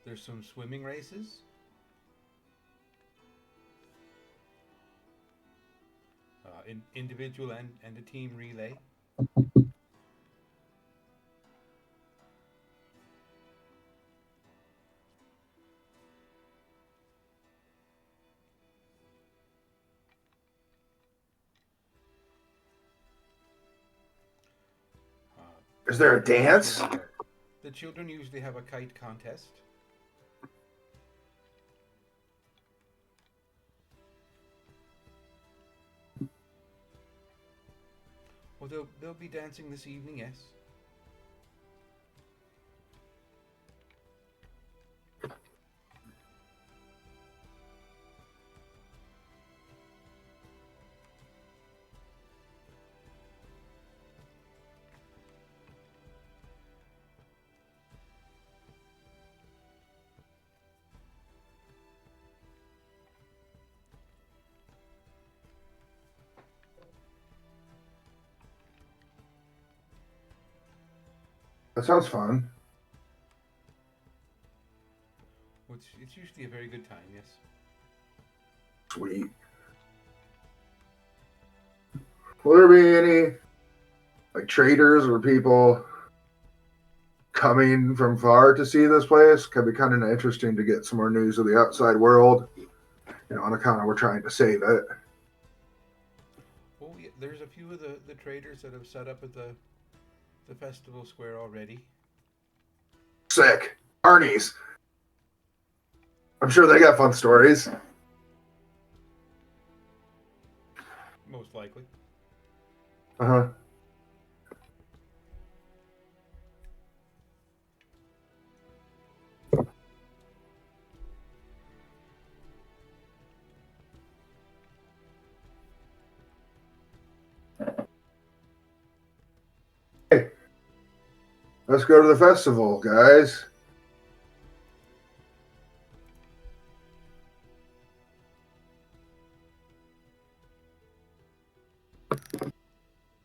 There's some swimming races. Individual and a team relay. Is there a dance? The children usually have a kite contest. they'll be dancing this evening, yes. That sounds fun. Well, it's usually a very good time, yes. Sweet. Will there be any like traders or people coming from far to see this place? Could be kind of interesting to get some more news of the outside world. On account of we're trying to save it. Well, there's a few of the traders that have set up at the festival square already. Sick. Arnie's. I'm sure they got fun stories. Most likely. Uh-huh. Hey, let's go to the festival, guys.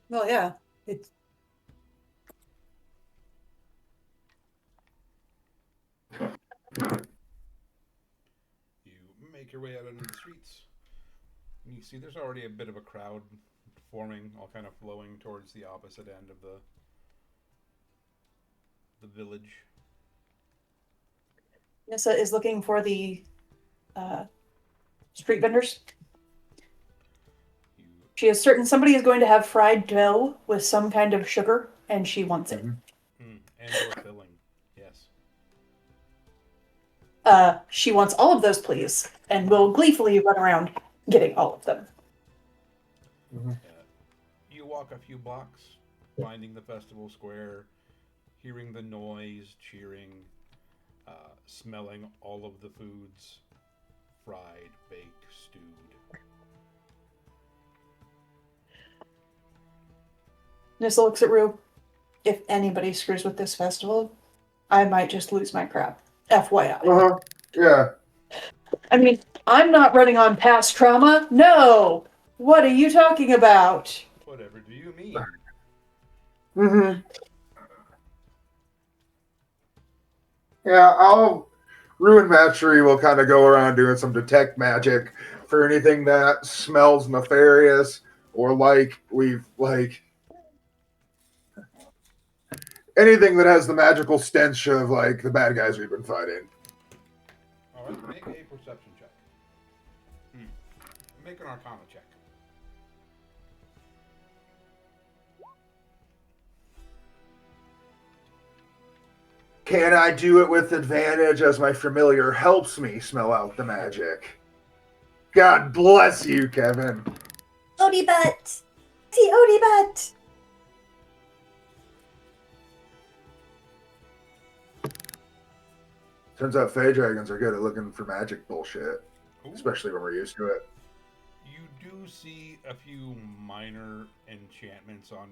Well, yeah. It's You make your way out into the streets. And you see there's already a bit of a crowd forming, all kind of flowing towards the opposite end of the village. Nissa is looking for the street vendors. She is certain somebody is going to have fried dough with some kind of sugar, and she wants it. And or filling, yes. She wants all of those, please, and will gleefully run around getting all of them. You walk a few blocks, finding the festival square, hearing the noise, cheering, smelling all of the foods, fried, baked, stewed. Nissa looks at Rue. If anybody screws with this festival, I might just lose my crap. FYI. Uh-huh. Yeah. I mean, I'm not running on past trauma. No! What are you talking about? Whatever do you mean? Mm-hmm. Yeah, Ruin Matchery will kind of go around doing some detect magic for anything that smells nefarious or anything that has the magical stench of like the bad guys we've been fighting. All right, make a perception check. Make an Arcana check. Can I do it with advantage as my familiar helps me smell out the magic? God bless you, Kevin. Odie butt! See Odie butt! Turns out Fey Dragons are good at looking for magic bullshit. Ooh. Especially when we're used to it. You do see a few minor enchantments on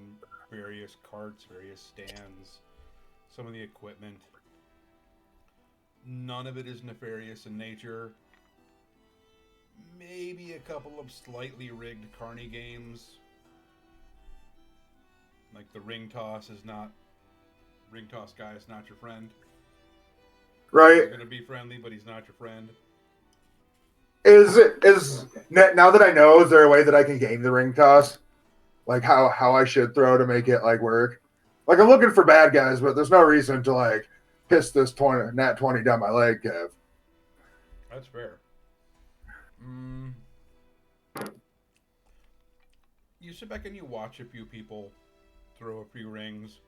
various carts, various stands, some of the equipment. None of it is nefarious in nature. Maybe a couple of slightly rigged carny games. Like the ring toss guy is not your friend. Right. He's gonna be friendly, but he's not your friend. Now that I know, is there a way that I can game the ring toss? Like how I should throw to make it like work? Like I'm looking for bad guys, but there's no reason to like piss this nat 20 down my leg, Kev. That's fair. You sit back and you watch a few people throw a few rings.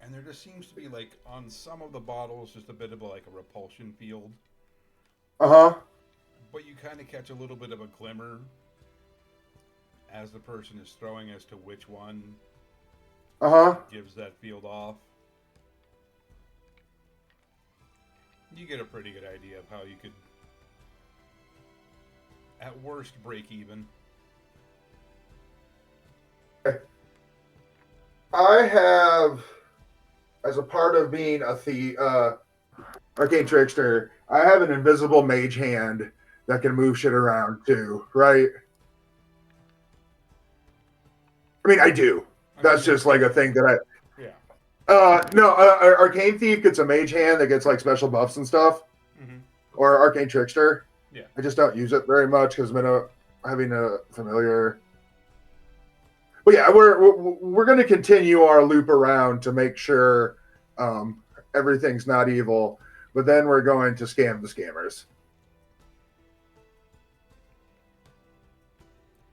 And there just seems to be, like, on some of the bottles, just a bit of, like, a repulsion field. Uh-huh. But you kind of catch a little bit of a glimmer as the person is throwing as to which one gives that field off, you get a pretty good idea of how you could, at worst, break even. I have, as a part of being a thief, arcane trickster, I have an invisible mage hand that can move shit around too, right? I mean, I do. That's just like a thing that I. No, arcane thief gets a mage hand that gets like special buffs and stuff, or arcane trickster. Yeah. I just don't use it very much because I'm having a familiar. But yeah, we're going to continue our loop around to make sure everything's not evil, but then we're going to scam the scammers.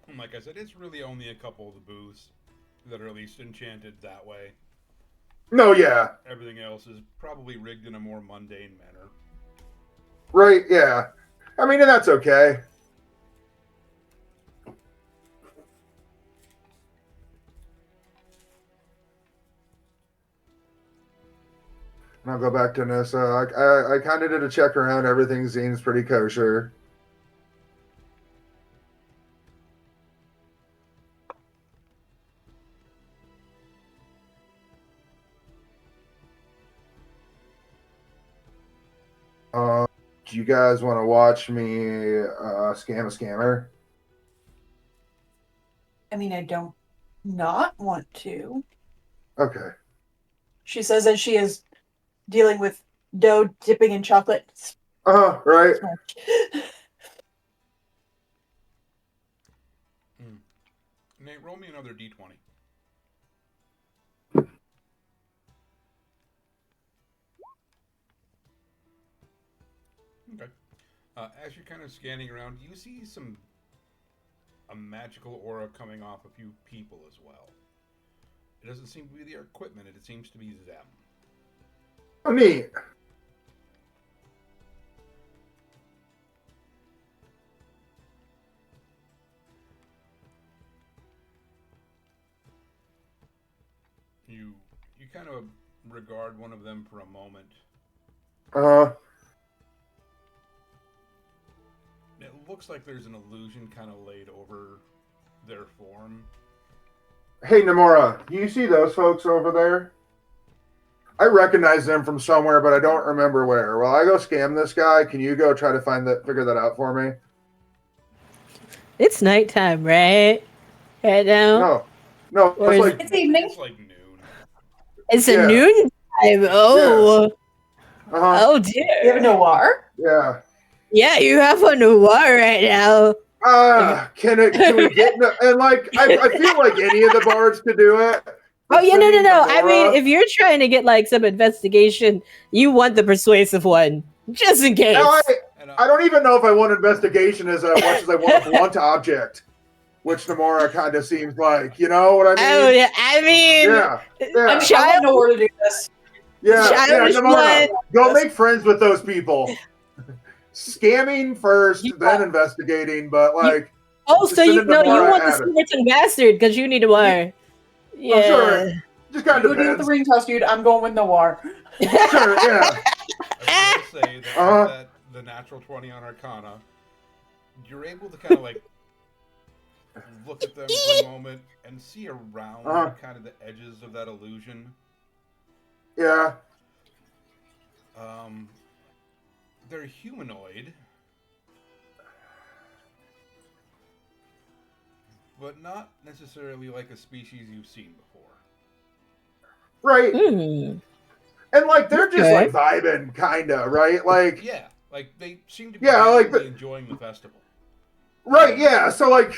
And like I said, it's really only a couple of the booths that are at least enchanted that way. No, yeah. Everything else is probably rigged in a more mundane manner. Right, yeah. I mean, and that's okay. And I'll go back to Nissa. I kind of did a check around. Everything seems pretty kosher. Do you guys want to watch me scam a scammer? I mean, I don't not want to. Okay. She says that she is dealing with dough dipping in chocolate. Right. Nate, roll me another d20. Okay. As you're kind of scanning around, you see a magical aura coming off a few people as well. It doesn't seem to be their equipment, it seems to be them. Oh, neat. You kind of regard one of them for a moment. It looks like there's an illusion kind of laid over their form. Hey, Namora, do you see those folks over there? I recognize them from somewhere, but I don't remember where. Well, I go scam this guy. Can you go try to figure that out for me? It's nighttime, right? Right now? No, it's evening. It's like noon. It's a noon time. Oh. Yeah. Oh, dear. You have a noir? Yeah. Yeah, you have a noir right now. Can we get and like I feel like any of the bards could do it. Oh yeah, no. I mean, if you're trying to get like some investigation, you want the persuasive one, just in case. No, I don't even know if I want investigation as much as I want a blunt object, which Namora kind of seems like. You know what I mean? Oh yeah, I mean, yeah. I don't know where to do this. Yeah, Namora, go make friends with those people. Scamming first, then investigating, but like. So you want the Silverton bastard because you need a wire. Yeah. Sure. Just kind of go deal with the ring toss, dude. I'm going with Noir. Sure, yeah. I will say that the natural 20 on Arcana, you're able to kind of like look at them for a moment and see around kind of the edges of that illusion. Yeah. They're humanoid, but not necessarily like a species you've seen before. Right. And like they're just like vibing, kinda, right? Like like they seem to be really enjoying the festival. Right, yeah. So like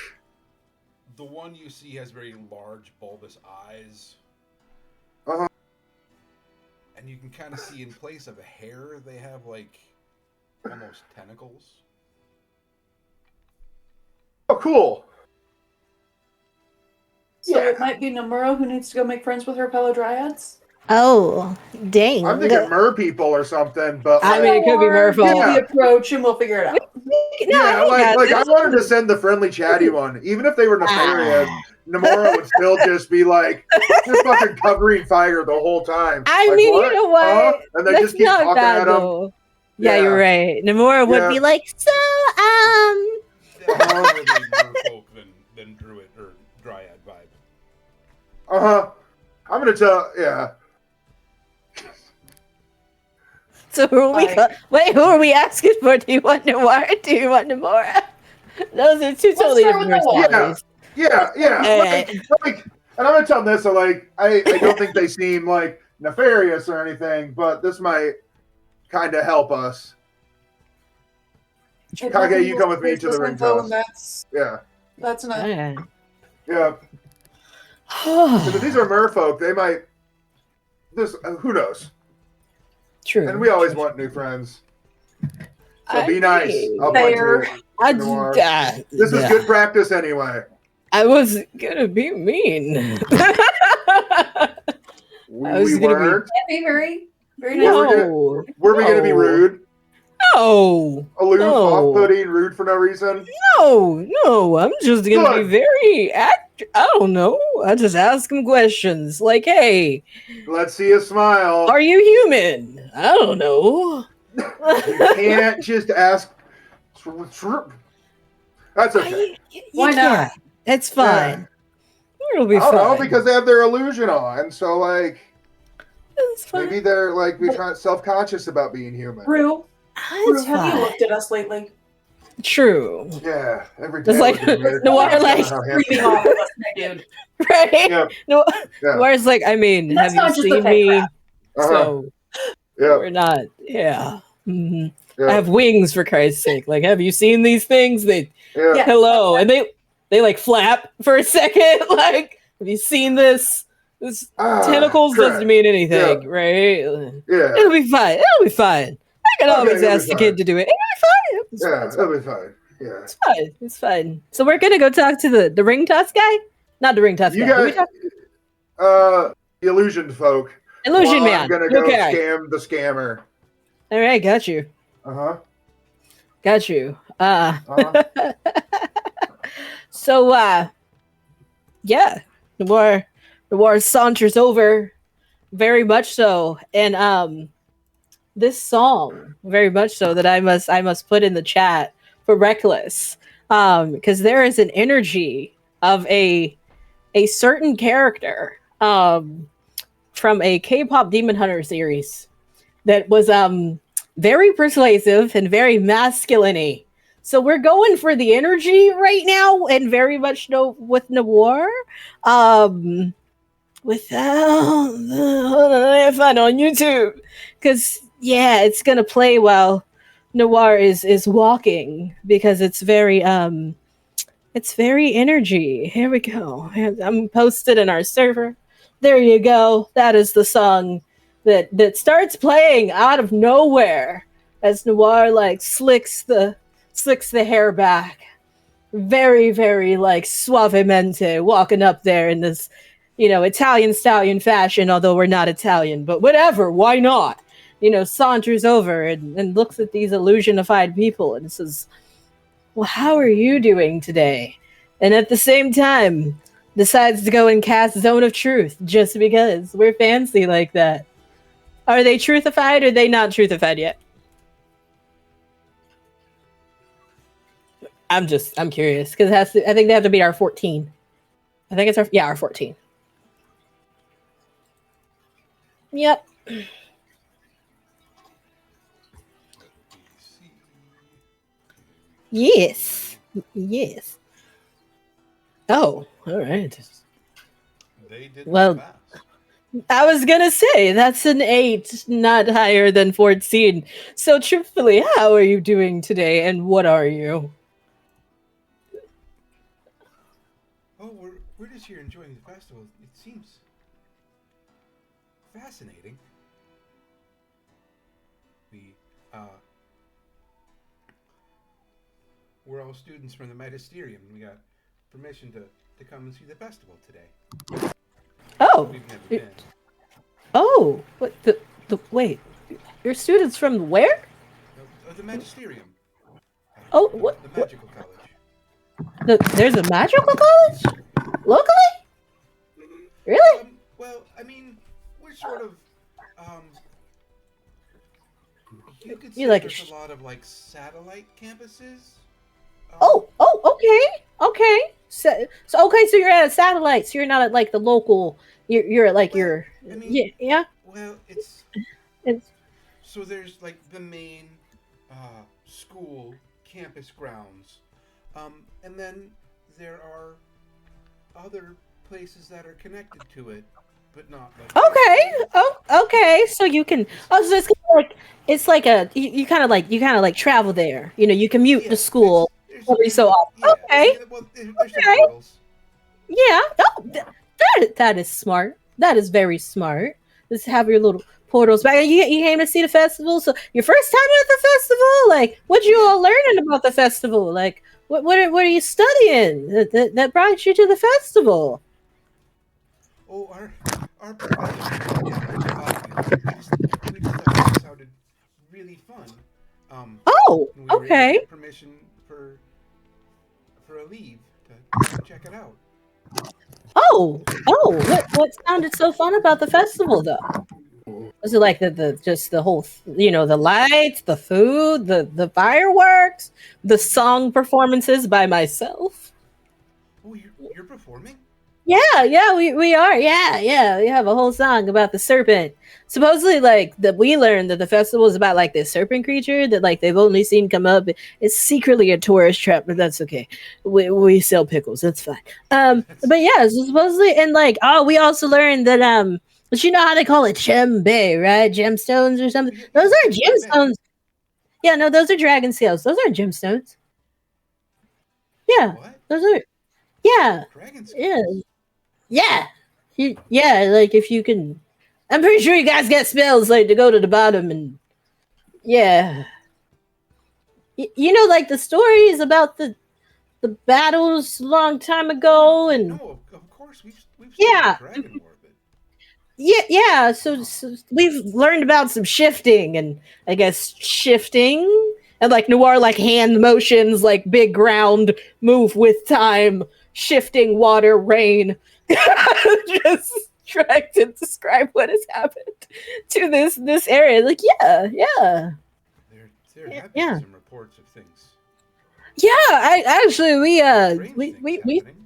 the one you see has very large bulbous eyes. And you can kind of see in place of a hair, they have like almost tentacles. Oh, cool. So it might be Nomura who needs to go make friends with her fellow dryads? Oh, dang. I'm thinking mer people or something, but I mean, it could be Or merfolk. do the approach and we'll figure it out. No, yeah, I like I got wanted to this. send the friendly chatty one. Even if they were nefarious, Ah. Namora would still just be like, just fucking covering fire the whole time. I Like, mean, what? you know what? Huh? And they That's just keep not talking bad, at him. though. Yeah, you're right. Namora would Yeah. be like, so, Definitely merfolk than druid or dryad vibe. I'm gonna tell. Yeah. So who are we? Wait, who are we asking for? Do you want Noir? Do you want Namora? Those are two totally start with different Noir. personalities. Yeah. Alright. Like, and I'm gonna tell Nissa, like, I don't think they seem like nefarious or anything, but this might kind of help us. Kage, you come with me to the ring toss. That's enough. Alright. Yeah. Because if these are merfolk, they might. Who knows? True. And we always want new friends. So be nice. I'll point to it. Noir. This is good practice anyway. I was gonna be mean. We weren't. Can't be very nice. No. Were we gonna be rude? No. Aloof, No. off-putting, rude for no reason? No. I'm just gonna be very I don't know. I just ask him questions like, "Hey, let's see a smile. Are you human?" I don't know. You can't just ask. That's okay. Why not? It's fine. It'll be fine. I don't know, because they have their illusion on, so like maybe they're like self-conscious about being human. Rue, have you looked at us lately? True. Yeah, every day. It's like Noir, like creeping off of us, dude. Right? Yeah. Noir's like, I mean, have you seen me? So we're not. Yeah. Mm-hmm. I have wings, for Christ's sake. Like, have you seen these things? Hello, and they like flap for a second. Like, have you seen this? This tentacles doesn't mean anything, right? Yeah, it'll be fine. I can always ask the kid to do it. It'll be fine. Yeah, it's fine. So we're gonna go talk to the ring toss guy, not the ring toss guy. The illusion folk. Illusion man. I'm gonna go scam the scammer. All right, got you. Got you. So yeah, Noir saunters over, very much so, and this song, very much so, that I must put in the chat for Reckless, because there is an energy of a certain character from a K-pop Demon Hunter series that was very persuasive and very masculine-y. So we're going for the energy right now, and very much with Noir. Without I find on YouTube, because it's gonna play while Noir is walking, because it's very energy. Here we go. I'm posted in our server. There you go. That is the song that starts playing out of nowhere as Noir like slicks the hair back, very, very like suavemente, walking up there in this, Italian stallion fashion, although we're not Italian, but whatever, why not? Saunters over and looks at these illusionified people and says, well, how are you doing today? And at the same time, decides to go and cast Zone of Truth, just because we're fancy like that. Are they truthified or are they not truthified yet? I'm curious, because I think they have to beat our 14. I think it's our 14. Yep. Yes. Oh, all right. They did well, I was gonna say that's an 8, not higher than 14. So truthfully, how are you doing today, and what are you? Oh, we're just here enjoying the festival. It seems fascinating. We're all students from the Magisterium, and we got permission to come and see the festival today. Oh. We've never been. Oh, what the wait? Your students from where? The magisterium. Oh, The, what? the What? magical college. There's a magical college locally? Really? Well, I mean, we're sort of, um, you could say You like? there's a lot of like satellite campuses. Okay, okay. So okay, so you're at a satellite. So you're not at like the local. You're at like Well, your I mean, yeah. well, It's so there's like the main school campus grounds, and then there are other places that are connected to it, but not like. okay. Oh, okay. So you can. Oh, so it's kinda like it's like a you kind of like travel there. You know, you commute Yeah, to school every so often. yeah. Okay, Well, there's some okay. portals. Yeah. Oh, that is smart. That is very smart. Just have your little portals back. You came to see the festival, so your first time at the festival. Like, what you all learning about the festival? Like, what are you studying that brought you to the festival? Oh, our professor. We just thought it sounded really fun. Oh, And we were able to okay. get permission for a leave to come check it out. What sounded so fun about the festival though? Was it like the just the whole the lights, the food, the fireworks, the song performances by myself? Oh, you're performing? Yeah, we are. Yeah. We have a whole song about the serpent. Supposedly, like that we learned that the festival is about like this serpent creature that like they've only seen come up. It's secretly a tourist trap, but that's okay. We sell pickles. That's fine. But yeah, so supposedly and like we also learned that but you know how they call it gem bay, right? Gemstones or something. Those are gemstones. Yeah, no, those are dragon scales. Those aren't gemstones. Yeah, What? those are. Yeah, Dragon yeah. scales? Yeah. Yeah, like if you can I'm pretty sure you guys get spells like to go to the bottom and yeah. You know like the stories about the battles a long time ago and No, of course we've studied yeah. Dragon War, but Yeah, so we've learned about some shifting and I guess shifting and like noir like hand motions like big ground move with time shifting water rain just trying to describe what has happened to this area like yeah there have been yeah some reports of things, yeah I actually strange things we happening.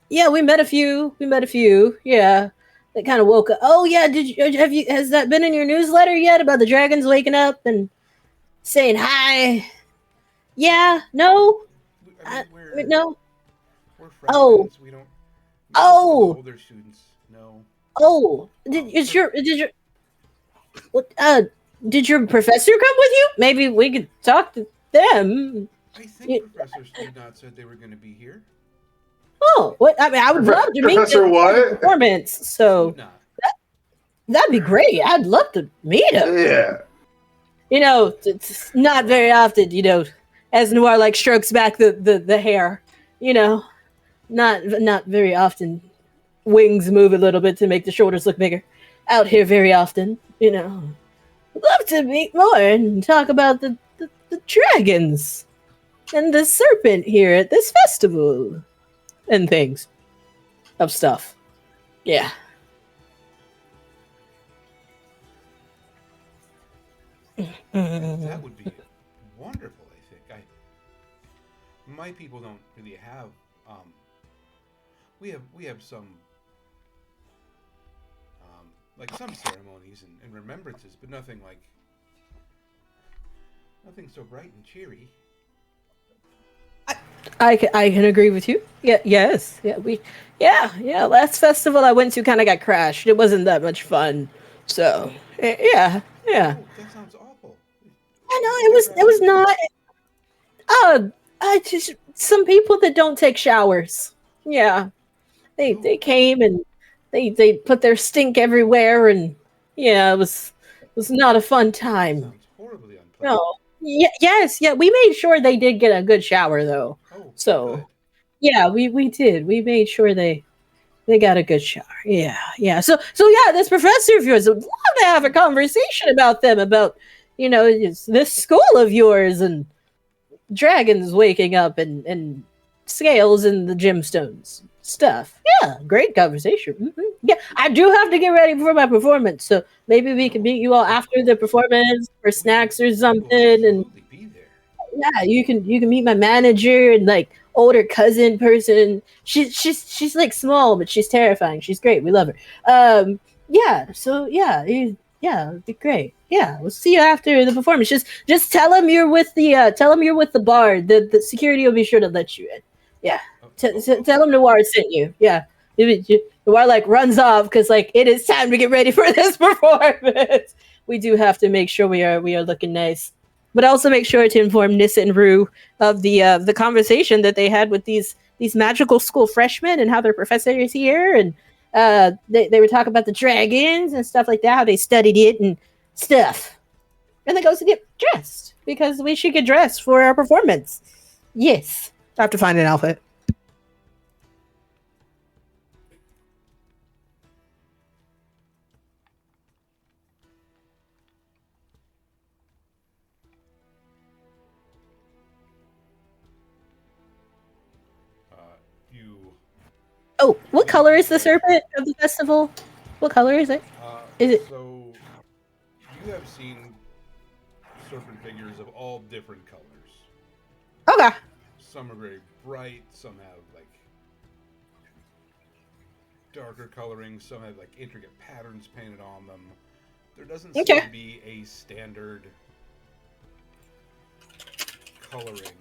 yeah we met a few yeah that kind of woke up. Oh yeah, has that been in your newsletter yet about the dragons waking up and saying hi? Yeah, no, I mean, no. we're Oh, freshmen. We don't. For the oh, older students, no. oh. For, What, did your professor come with you? Maybe we could talk to them. I think You- Professor Studnot said they were going to be here. Oh, what? I mean, I would love to meet Professor them what? performance. So Studnot. that'd be great. I'd love to meet him. Yeah. It's not very often, as Noir like strokes back the hair, not very often. Wings move a little bit to make the shoulders look bigger. Out here very often, love to meet more and talk about the dragons and the serpent here at this festival and things of stuff. Yeah. That would be wonderful. I think my people don't really have. We have some like some ceremonies and remembrances, but nothing so bright and cheery. I can agree with you. Yeah, yes, yeah. Last festival I went to kind of got crashed. It wasn't that much fun. So yeah. Oh, that sounds awful. I know it was not. I just some people that don't take showers. Yeah, they came and they put their stink everywhere and yeah, it was not a fun time. Sounds horribly unpleasant. No. Yes, yeah. We made sure they did get a good shower though. Oh, So good. yeah, we did. We made sure they They got a good shower. Yeah. So yeah, this professor of yours would love to have a conversation about them, about this school of yours and dragons waking up and scales in the gemstones stuff. Yeah, great conversation. Yeah, I do have to get ready for my performance, so maybe we can meet you all after the performance for snacks or We will something. And absolutely be there. yeah, you can meet my manager and like older cousin person. She's like small, but she's terrifying. She's great. We love her. Yeah. So yeah, it'd be great. Yeah, we'll see you after the performance. Just tell him you're with the bard. The security will be sure to let you in. Yeah. Tell him Noir sent you. Yeah. Noir like runs off because like it is time to get ready for this performance. We do have to make sure we are looking nice. But also make sure to inform Nissa and Rue of the conversation that they had with these magical school freshmen and how their professor is here, and they were talking about the dragons and stuff like that, how they studied it and stuff. And then goes to get dressed because we should get dressed for our performance. Yes, I have to find an outfit. Oh, what color is the serpent of the festival? What color is it? Is it? So, you have seen serpent figures of all different colors. Okay. Some are very bright, some have like darker coloring, some have like intricate patterns painted on them. There doesn't seem to be a standard coloring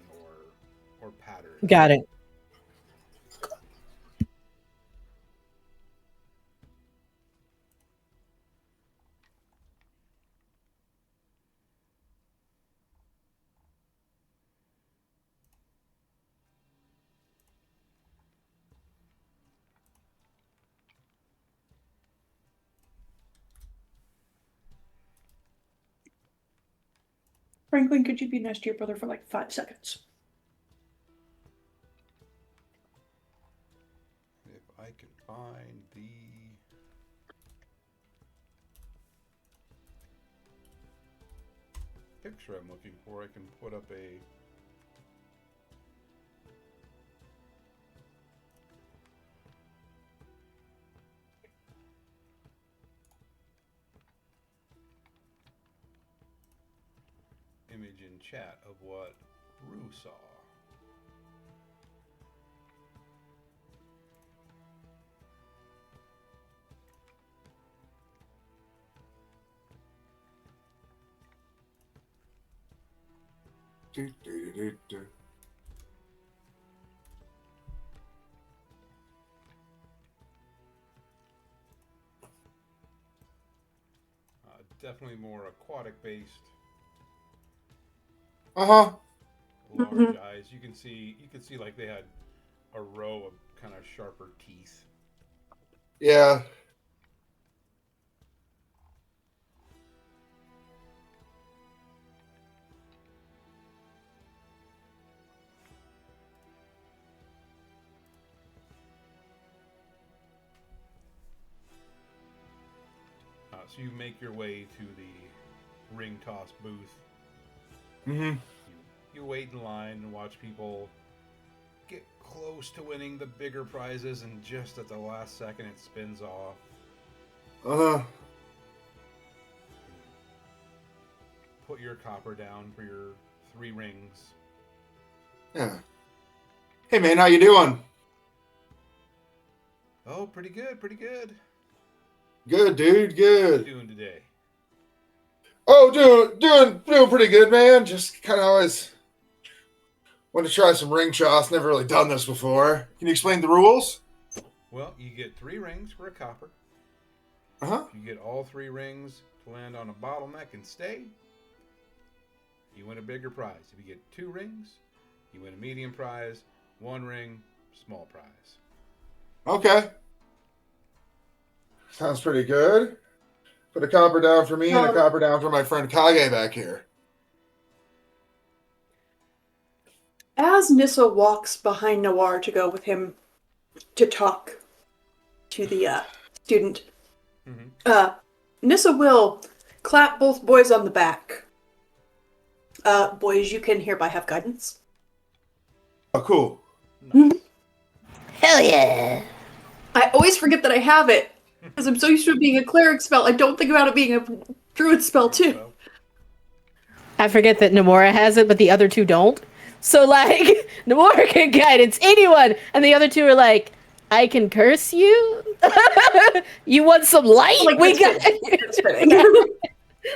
or pattern. Got it. Franklin, could you be nice to your brother for like 5 seconds? If I can find the picture I'm looking for, I can put up a image in chat of what Rue saw. Definitely more aquatic based. Large eyes. You can see like they had a row of kind of sharper teeth. Yeah. So you make your way to the ring toss booth. Mm-hmm. You wait in line and watch people get close to winning the bigger prizes, and just at the last second it spins off. Put your copper down for your 3 rings. Yeah. Hey man, how you doing? Oh, pretty good, pretty good. Good, dude. Good. What are you doing today? Oh, doing pretty good, man. Just kind of always want to try some ring toss. Never really done this before. Can you explain the rules? Well, you get 3 rings for a copper. Uh-huh. If you get all 3 rings to land on a bottleneck and stay, you win a bigger prize. If you get 2 rings, you win a medium prize. 1 ring, small prize. Okay. Sounds pretty good. Put a copper down for me and a copper down for my friend Kage back here. As Nissa walks behind Noir to go with him to talk, to the student. Mm-hmm. Nissa will clap both boys on the back. Boys, you can hereby have guidance. Oh, cool. Nice. Hell yeah. I always forget that I have it because I'm so used to it being a cleric spell. I don't think about it being a druid spell too. Well, I forget that Namora has it, but the other two don't. So, like, Namora can guidance anyone, and the other two are like, I can curse you? You want some light? Like, We got that's fitting.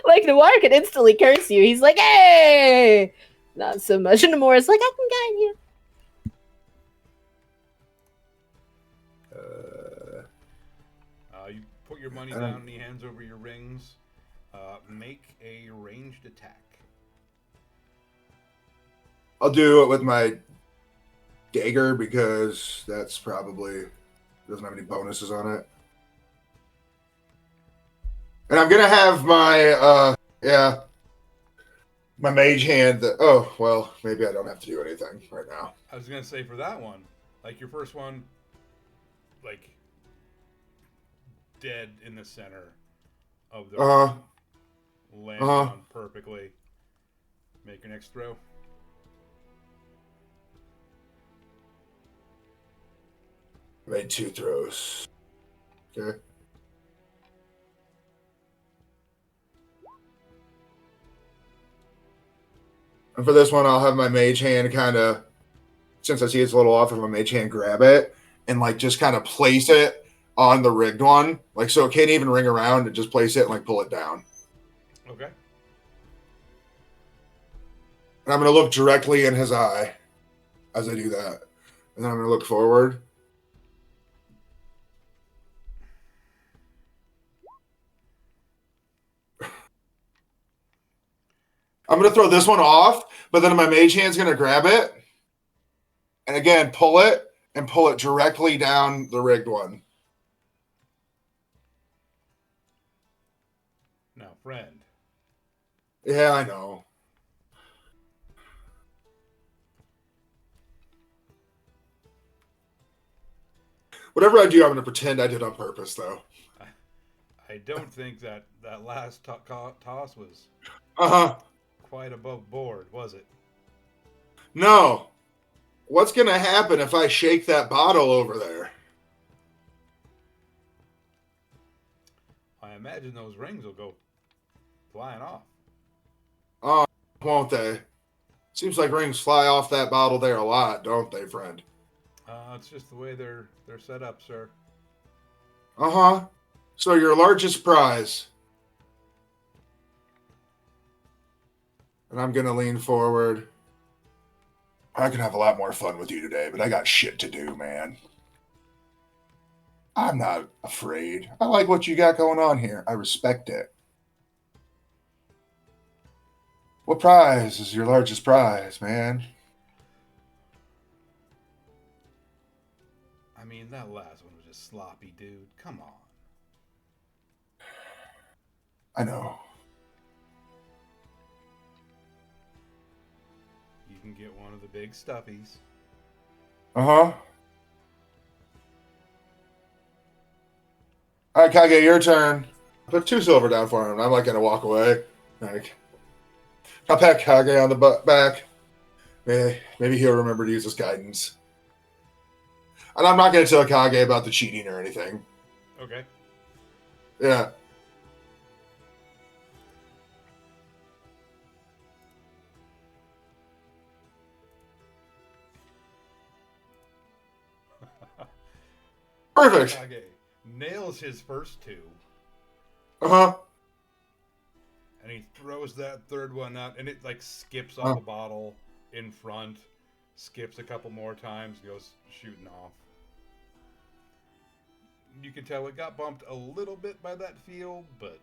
Like, Namora can instantly curse you. He's like, hey! Not so much. And Namora's like, I can guide you. you put your money down and he hands over your rings. Make a ranged attack. I'll do it with my dagger because that's probably doesn't have any bonuses on it. And I'm gonna have my my mage hand. Oh well, maybe I don't have to do anything right now. I was gonna say for that one, like your first one, like dead in the center of the ring, lands on perfectly. Make your next throw. Made 2 throws. Okay. And for this one, I'll have my mage hand kind of, since I see it's a little off, of my mage hand grab it and like just kind of place it on the rigged one, like so it can't even ring around, and just place it and like pull it down. Okay. And I'm going to look directly in his eye as I do that. And then I'm going to look forward. I'm going to throw this one off, but then my mage hand's going to grab it. And again, pull it and pull it directly down the rigged one. Now, friend. Yeah, I know. Whatever I do, I'm going to pretend I did on purpose, though. I don't think that last toss was quite above board, was it? No. What's going to happen if I shake that bottle over there? I imagine those rings will go flying off. Oh, won't they? Seems like rings fly off that bottle there a lot, don't they, friend? It's just the way they're set up, sir. So your largest prize. And I'm going to lean forward. I can have a lot more fun with you today, but I got shit to do, man. I'm not afraid. I like what you got going on here. I respect it. What prize is your largest prize, man? I mean, that last one was just sloppy, dude. Come on. I know. You can get one of the big stuffies. All right, Kage, your turn. Put 2 silver down for him. I'm like gonna walk away. Like, I'll pat Kage on the back. Maybe he'll remember to use his guidance. And I'm not gonna tell Kage about the cheating or anything. Okay. Yeah. Perfect. Kage nails his first 2. And he throws that third one out, and it like skips off a bottle in front, skips a couple more times, goes shooting off. You can tell it got bumped a little bit by that field, but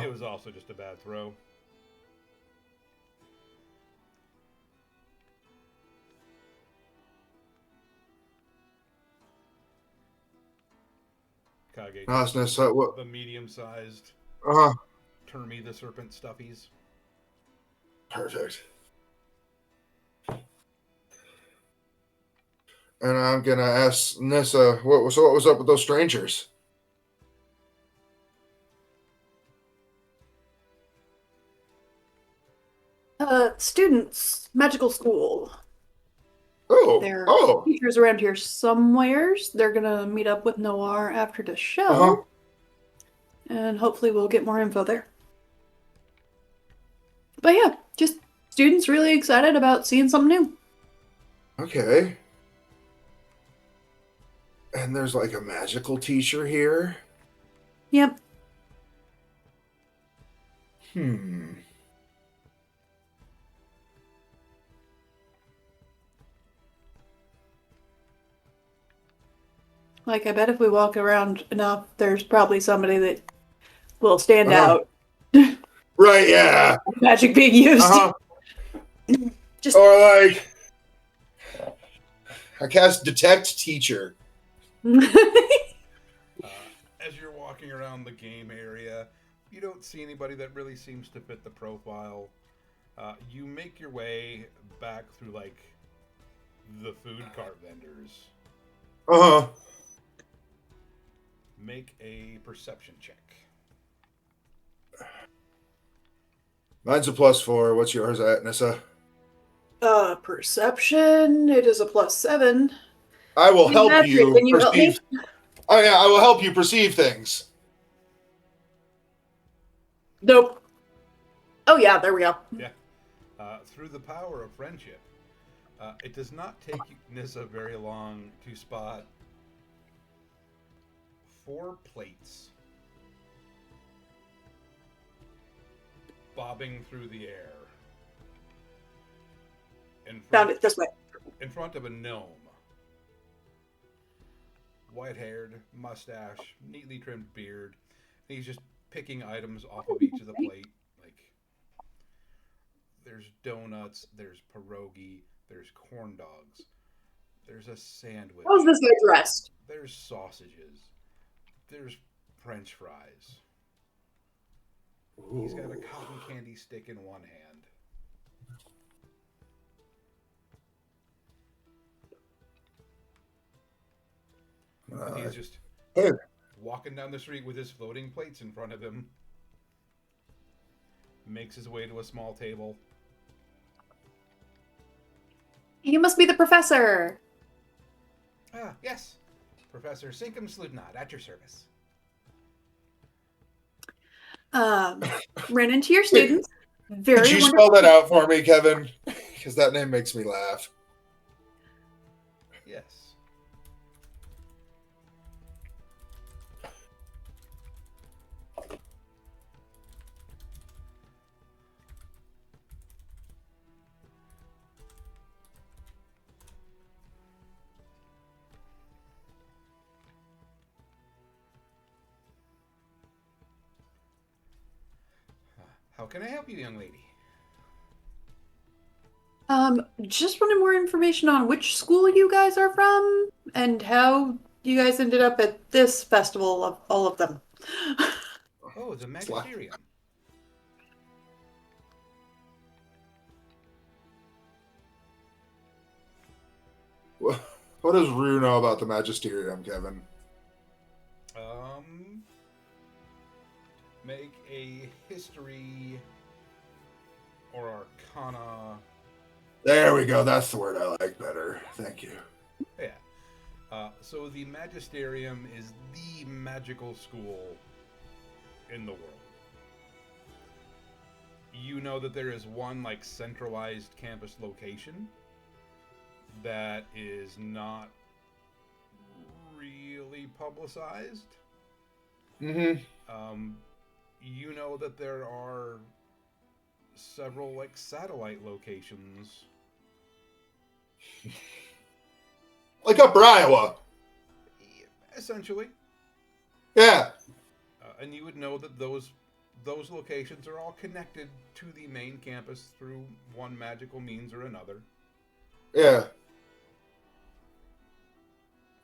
it was also just a bad throw. Kage, the medium-sized Termy the Serpent stuffies. Perfect. and I'm gonna ask Nissa what was up with those strangers. Students, magical school. There are Oh, teachers around here somewheres. They're gonna meet up with Noir after the show, uh-huh. and hopefully we'll get more info there. But yeah, just students really excited about seeing something new. Okay. And there's like a magical teacher here. Yep. Like, I bet if we walk around enough, there's probably somebody that will stand out. Right, yeah. Magic being used. Just Or like, I cast Detect Teacher. As you're walking around the game area, you don't see anybody that really seems to fit the profile. You make your way back through, like, the food cart vendors. Uh-huh. Make a perception check. Mine's a +4. What's yours at, Nissa? Perception. It is a +7. I will help Magic, you can you help me? perceive. Oh yeah, I will help you perceive things. Nope. Oh yeah, there we go. Yeah. Through the power of friendship, it does not take Nissa very long to spot 4 plates bobbing through the air. Found it this way. In front of a gnome. White-haired, mustache, neatly trimmed beard. And he's just picking items off of each of the plate. Like, there's donuts, there's pierogi, there's corn dogs, there's a sandwich. How's this guy dressed? There's sausages. There's French fries. He's got a cotton candy stick in one hand. He's just walking down the street with his floating plates in front of him. Makes his way to a small table. You must be the professor. Ah, yes. Professor Sinkum Sludnod, at your service. Ran into your students. Very Could you wonderful. spell that out for me, Kevin? Because that name makes me laugh. Yes. How can I help you, young lady? Just wanted more information on which school you guys are from and how you guys ended up at this festival of all of them. Oh, the Magisterium. What does Rue know about the Magisterium, Kevin? Make a history or arcana. There we go. That's the word I like better. Thank you. Yeah. So the Magisterium is the magical school in the world. You know that there is one, like, centralized campus location that is not really publicized. Mm-hmm. You know that there are several, like, satellite locations. Like Upper Iowa. Essentially. Yeah. And you would know that those locations are all connected to the main campus through one magical means or another. Yeah.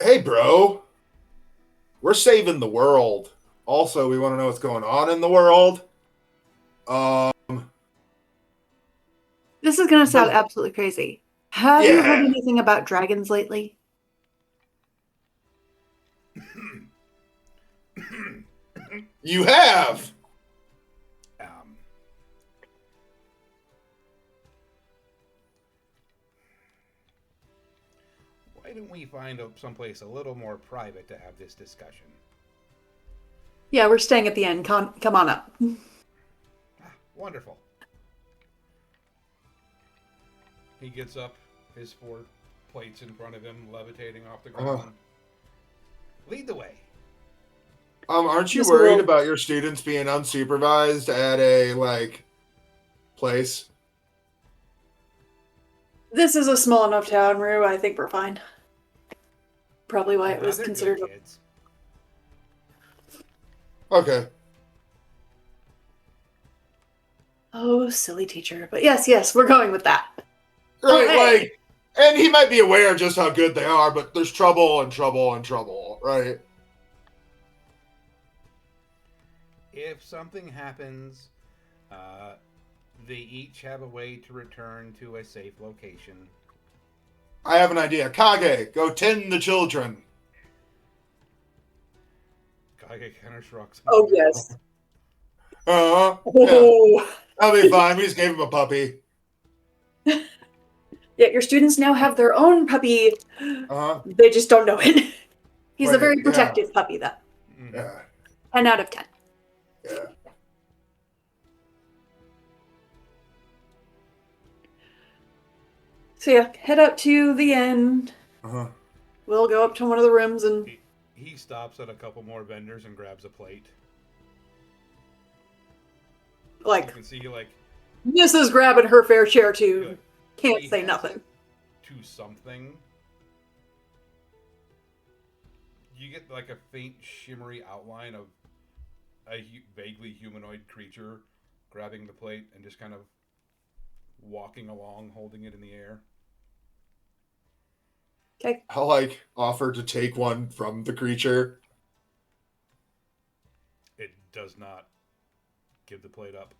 Hey, bro. We're saving the world. Also, we want to know what's going on in the world. This is gonna sound absolutely crazy. Have you heard Yeah. anything about dragons lately? You have. Why don't we find someplace a little more private to have this discussion? Yeah, we're staying at the inn. Come on up. Wonderful. He gets up, his 4 plates in front of him, levitating off the ground. Lead the way. Aren't you worried about your students being unsupervised at a, place? This is a small enough town, Rue. I think we're fine. Probably why it was considered. Kids. Okay. Oh, silly teacher. But yes, we're going with that. Right, and he might be aware just how good they are, but there's trouble and trouble and trouble, right? If something happens, they each have a way to return to a safe location. I have an idea. Kage, go tend the children. Kage kind of shrugs. Oh, yes. Yeah. Oh. That'll be fine. We just gave him a puppy. Yeah, your students now have their own puppy. They just don't know it. He's a very protective puppy, though. Yeah. 10 out of 10. Yeah. So yeah, head up to the inn. Uh-huh. We'll go up to one of the rooms and... He stops at a couple more vendors and grabs a plate. You can see, Nissa's grabbing her fair share, too. Can't say nothing. To something. You get, a faint, shimmery outline of a vaguely humanoid creature grabbing the plate and just kind of walking along, holding it in the air. Okay. I'll, offer to take one from the creature. It does not give the plate up.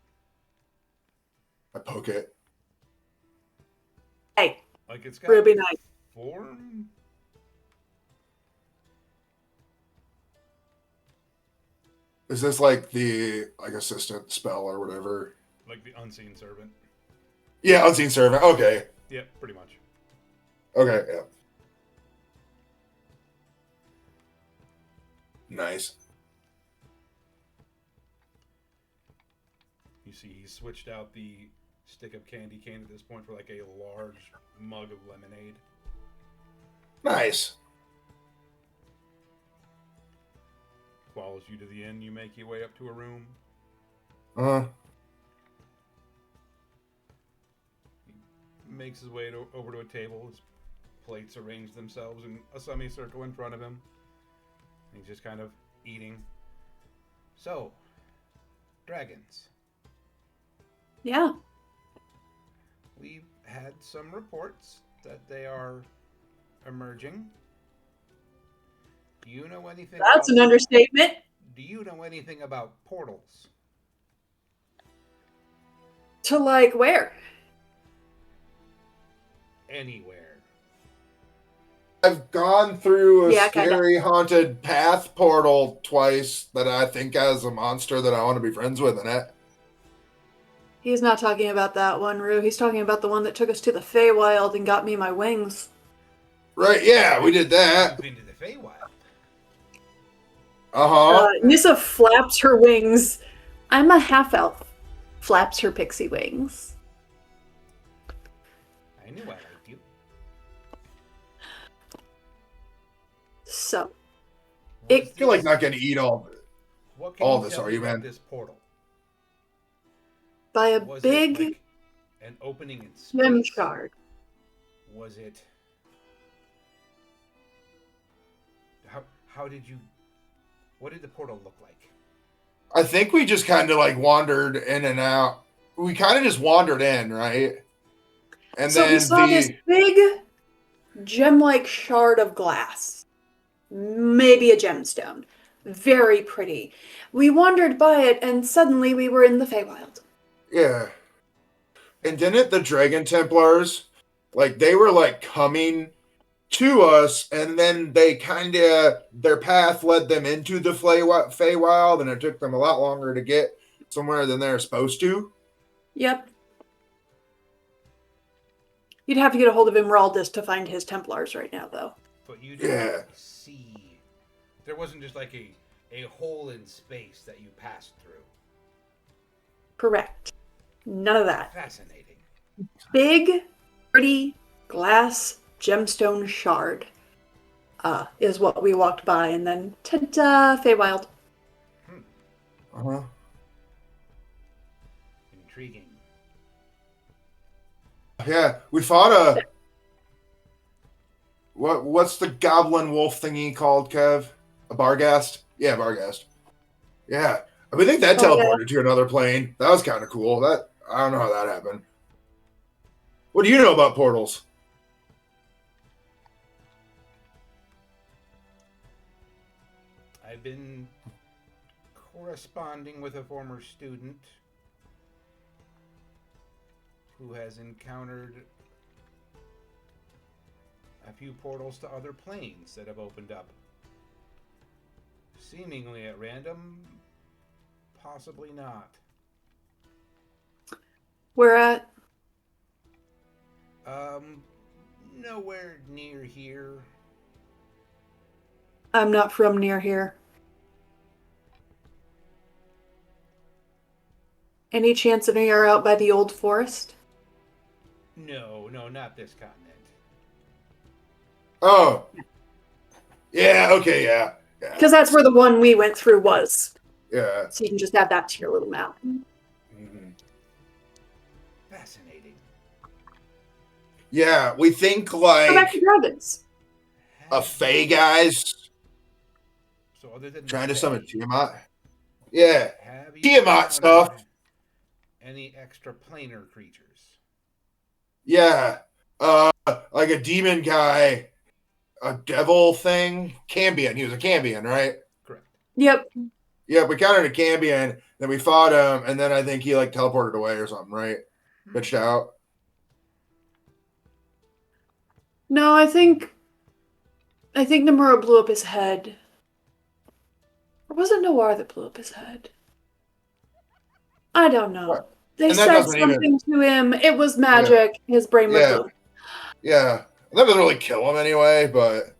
I poke it. Hey. It's got Ruby Knight. Form? Is this the assistant spell or whatever? Like the unseen servant. Yeah, unseen servant. Okay. Yeah, pretty much. Okay, yeah. Nice. You see he switched out the stick of candy cane at this point for a large mug of lemonade. Nice. Follows you to the inn, you make your way up to a room. He makes his way over to a table. His plates arrange themselves in a semicircle in front of him. He's just kind of eating. So, dragons. Yeah. We've had some reports that they are emerging. Do you know anything That's an understatement. Do you know anything about portals? To where? Anywhere. I've gone through a kinda. scary haunted path portal twice that I think has a monster that I want to be friends with in it. He's not talking about that one, Rue. He's talking about the one that took us to the Feywild and got me my wings. Right, yeah, we did that. You've been to the Feywild. Nissa flaps her wings. I'm a half-elf. Flaps her pixie wings. I knew I liked you. So, I feel like not going to eat all this, are you, man? This portal. By a Was big it an opening in space? gem shard. Was it? How did you? What did the portal look like? I think we just kind of wandered in and out. We kind of just wandered in, right? And so then we saw this big gem-like shard of glass. Maybe a gemstone. Very pretty. We wandered by it and suddenly we were in the Feywild. Yeah. And didn't the Dragon Templars, they were coming to us, and then they their path led them into the Feywild, and it took them a lot longer to get somewhere than they're supposed to. Yep. You'd have to get a hold of Emeraldus to find his Templars right now, though. But you didn't see. There wasn't just like a hole in space that you passed through. Correct. None of that. Fascinating. Big, pretty glass gemstone shard is what we walked by, and then ta-da, Feywild. Uh-huh. Intriguing. Yeah, we fought a... What's the goblin wolf thingy called, Kev? A Barghast? Yeah, Barghast. Yeah. I think that teleported to another plane. That was kind of cool. I don't know how that happened. What do you know about portals? I've been corresponding with a former student who has encountered a few portals to other planes that have opened up. Seemingly at random, possibly not. Where at? Nowhere near here. I'm not from near here. Any chance of you're out by the old forest? No, not this continent. Oh. Yeah, okay, yeah. Because that's where the one we went through was. Yeah. So you can just add that to your little map. Mm-hmm. Fascinating. Yeah, we think Go back to like dragons. a Fey guys So other than trying to Fey, summon Tiamat. Yeah. have you Tiamat encountered stuff. Any extra planar creatures? Yeah. Like a demon guy, a devil thing. Cambion. He was a Cambion, right? Correct. Yep. Yeah, we countered a Cambion, then we fought him, and then I think he like teleported away or something, right? Bitched out. No, I think Nomura blew up his head. Or was it Noir that blew up his head? I don't know. What? They And that said doesn't something to him. It was magic. His brain was blue. Yeah. That doesn't really kill him anyway, but at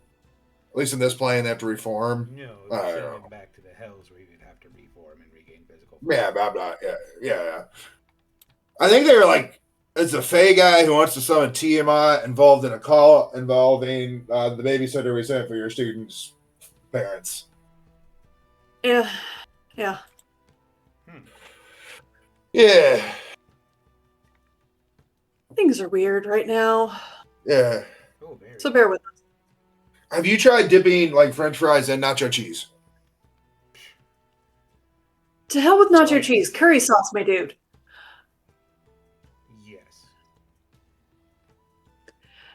least in this plane they have to reform. No, I they don't send know. him back to the hells where he'd have to reform and regain physical form. Yeah, blah blah. Yeah. I think they were like, it's a Fey guy who wants to summon Tiamat involved in a call involving the babysitter we sent for your students' parents. Yeah. Yeah. Things are weird right now. Yeah. Oh, very. So bear with us. Have you tried dipping like French fries in nacho cheese? To hell with nacho Sorry. cheese. Curry sauce, my dude. Yes.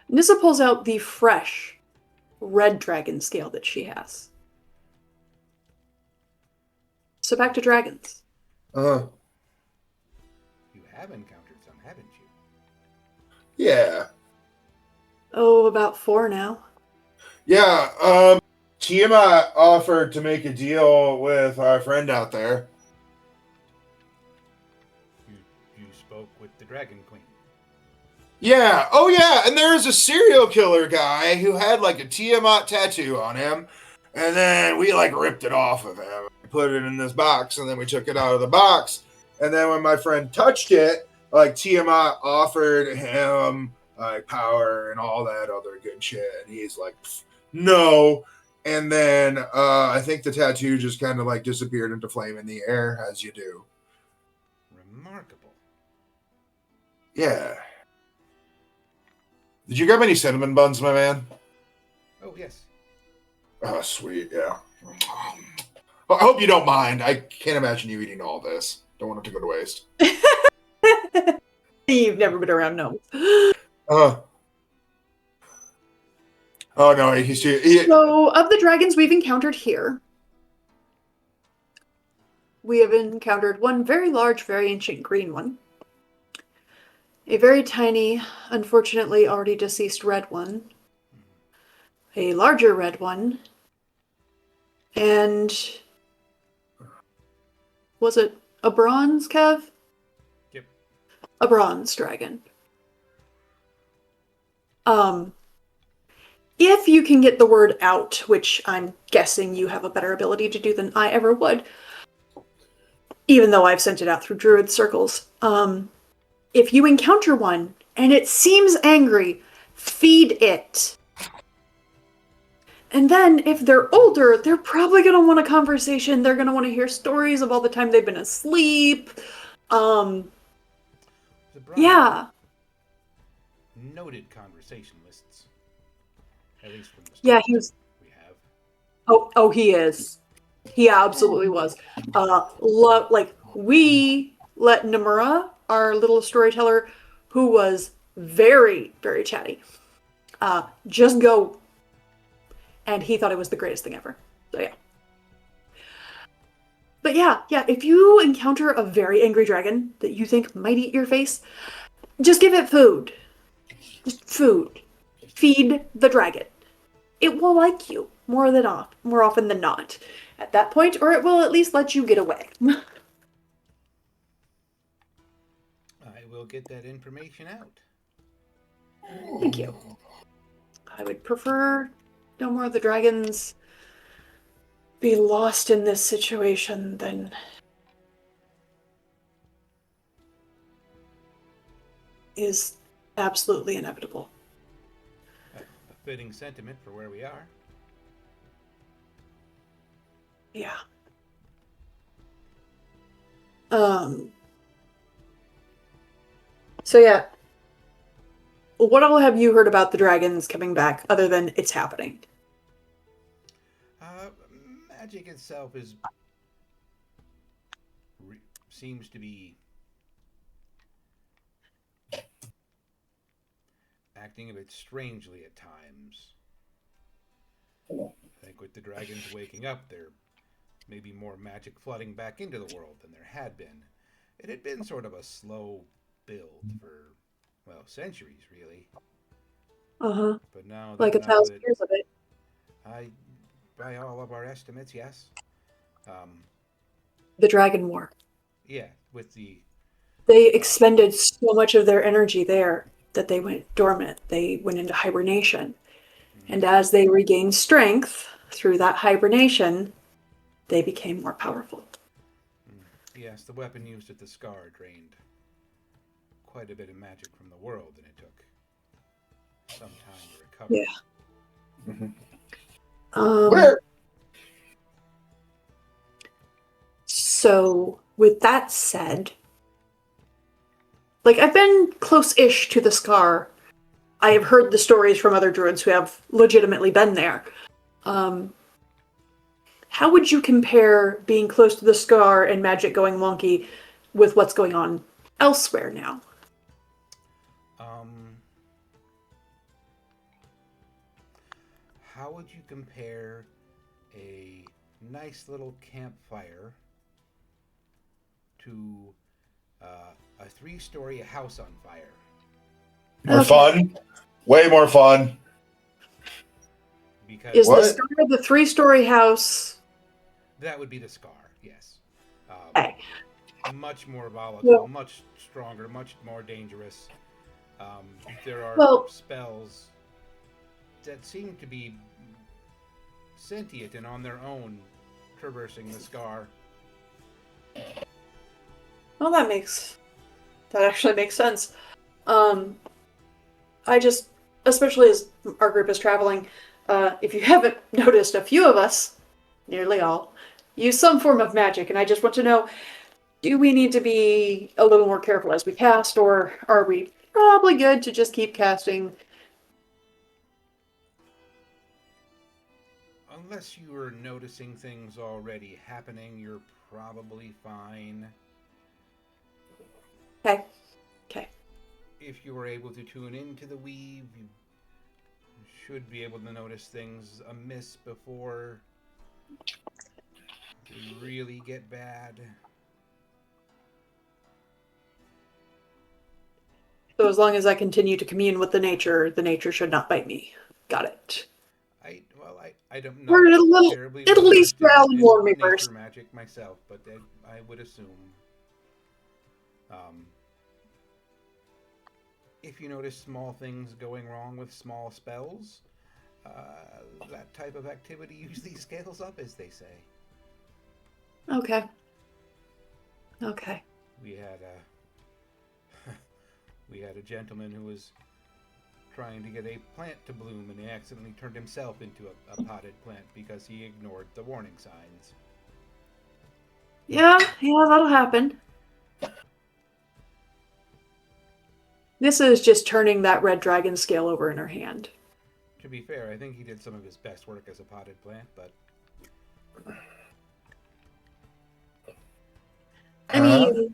Nissa pulls out the fresh red dragon scale that she has. So back to dragons. Uh-huh. You have encountered some, haven't you? Yeah. Oh, about 4 now. Yeah. Tiamat offered to make a deal with our friend out there. You spoke with the Dragon Queen. Yeah. Oh, yeah. And there was a serial killer guy who had like a Tiamat tattoo on him. And then we like ripped it off of him. Put it in this box. And then we took it out of the box. And then when my friend touched it, like Tiamat offered him like power and all that other good shit. And he's like, no. And then I think the tattoo just kind of like disappeared into flame in the air, as you do. Remarkable. Yeah. Did you grab any cinnamon buns, my man? Oh, yes. Oh, sweet, yeah. I hope you don't mind. I can't imagine you eating all this. Don't want it to go to waste. You've never been around gnomes. Oh no, he's too. So, of the dragons we've encountered here, we have encountered one very large, very ancient green one. A very tiny, unfortunately already deceased red one. a larger red one, and was it a bronze, Kev? Yep. A bronze dragon. If you can get the word out, which I'm guessing you have a better ability to do than I ever would, even though I've sent it out through druid circles, if you encounter one and it seems angry, feed it. And then if they're older, they're probably going to want a conversation. They're going to want to hear stories of all the time they've been asleep. Yeah. Noted conversation lists. At least from the Yeah, he was. We have. Oh, he is. He absolutely was. We let Namura, our little storyteller, who was very, very chatty, just go. And he thought it was the greatest thing ever. So yeah. But yeah, if you encounter a very angry dragon that you think might eat your face, just give it food. Just food. Feed the dragon. It will like you more often than not at that point, or it will at least let you get away. I will get that information out. Thank you. I would prefer no more of the dragons be lost in this situation than is absolutely inevitable. A fitting sentiment for where we are. Yeah. So yeah. What all have you heard about the dragons coming back, other than it's happening? Magic itself seems to be acting a bit strangely at times. I think with the dragons waking up, there may be more magic flooding back into the world than there had been. It had been sort of a slow build for, well, centuries, really. Uh-huh. But now, like 1,000 years of it. By all of our estimates, yes. The Dragon War. Yeah, with the... They expended so much of their energy there that they went dormant. They went into hibernation. Mm-hmm. And as they regained strength through that hibernation, they became more powerful. Yes, the weapon used at the Scar drained quite a bit of magic from the world, and it took some time to recover. Yeah. Mm-hmm. Where? So, with that said, like, I've been close-ish to the Scar. I have heard the stories from other druids who have legitimately been there. How would you compare being close to the Scar and magic going wonky with what's going on elsewhere now? How would you compare a nice little campfire to a 3-story house on fire? More fun. Way more fun. Because is the Scar the 3-story house? That would be the Scar, yes. Okay. Much more volatile, much stronger, much more dangerous. There are spells that seem to be sentient and on their own traversing the Scar. Well, that actually makes sense. I just, especially as our group is traveling, if you haven't noticed, a few of us, nearly all, use some form of magic, and I just want to know, do we need to be a little more careful as we cast, or are we probably good to just keep casting? Unless you are noticing things already happening, you're probably fine. Okay. If you were able to tune into the weave, you should be able to notice things amiss before they really get bad. So as long as I continue to commune with the nature should not bite me. Got it. I Well, I don't know. Or at least Alan warned me nature first. magic myself, but I would assume if you notice small things going wrong with small spells, that type of activity usually scales up, as they say. Okay. Okay. We had a gentleman who was trying to get a plant to bloom, and he accidentally turned himself into a potted plant because he ignored the warning signs. Yeah, that'll happen. This is just turning that red dragon scale over in her hand. To be fair, I think he did some of his best work as a potted plant, but... I mean,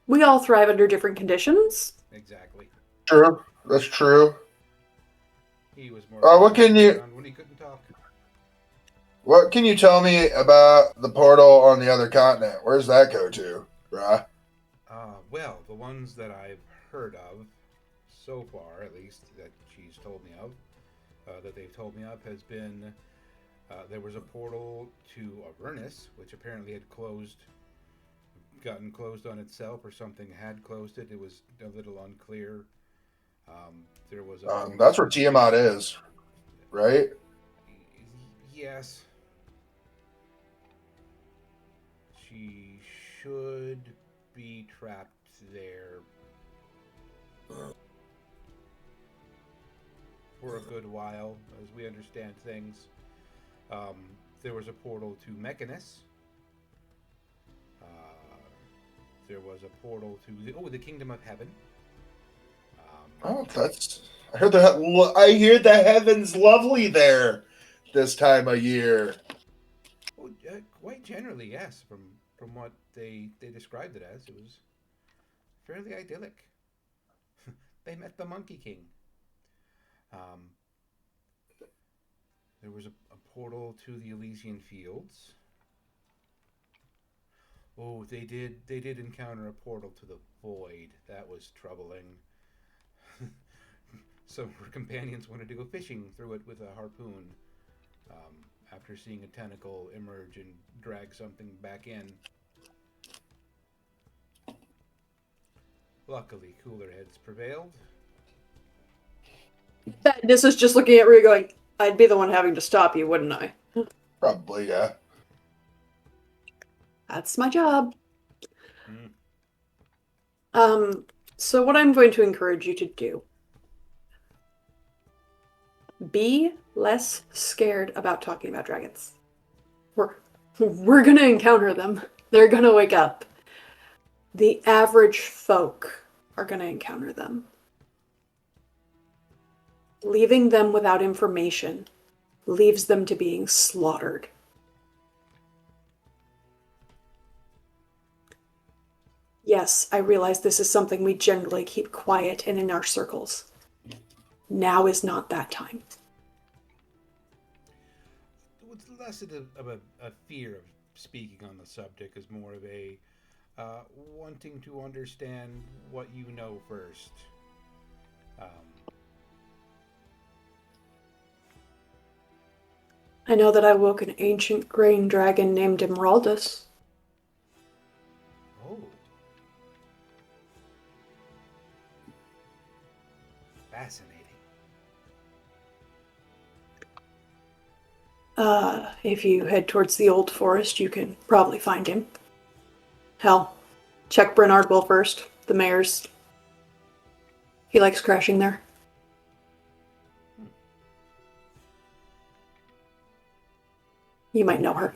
we all thrive under different conditions. Exactly. True. That's true. He was more what can you when he couldn't talk. What can you tell me about the portal on the other continent? Where's that go to, right? Well, the ones that I've heard of so far, at least that she's told me of, that they've told me of, has been there was a portal to Avernus, which apparently had gotten closed on itself, or something had closed it. It was a little unclear. There was that's where Tiamat is, right? Yes. She should be trapped there for a good while, as we understand things. There was a portal to Mechanus. There was a portal to the Kingdom of Heaven. I hear the heavens lovely there this time of year. Oh, quite generally, yes. From what they described it as, it was fairly idyllic. They met the Monkey King. There was a portal to the Elysian Fields. Oh, they did encounter a portal to the Void. That was troubling. Some of her companions wanted to go fishing through it with a harpoon after seeing a tentacle emerge and drag something back in. Luckily, cooler heads prevailed. This is just looking at Rhea going, I'd be the one having to stop you, wouldn't I? Probably, yeah. That's my job. Mm. So what I'm going to encourage you to do, be less scared about talking about dragons. We're gonna encounter them. They're gonna wake up. The average folk are gonna encounter them. Leaving them without information leaves them to being slaughtered. Yes, I realize this is something we generally keep quiet and in our circles. Now is not that time. It's less of a fear of speaking on the subject, is more of a wanting to understand what you know first. I know that I woke an ancient grain dragon named Emeraldus. Oh. Fascinating. If you head towards the old forest, you can probably find him. Hell, check Bryn Ardwell first. The mayor's. He likes crashing there. You might know her.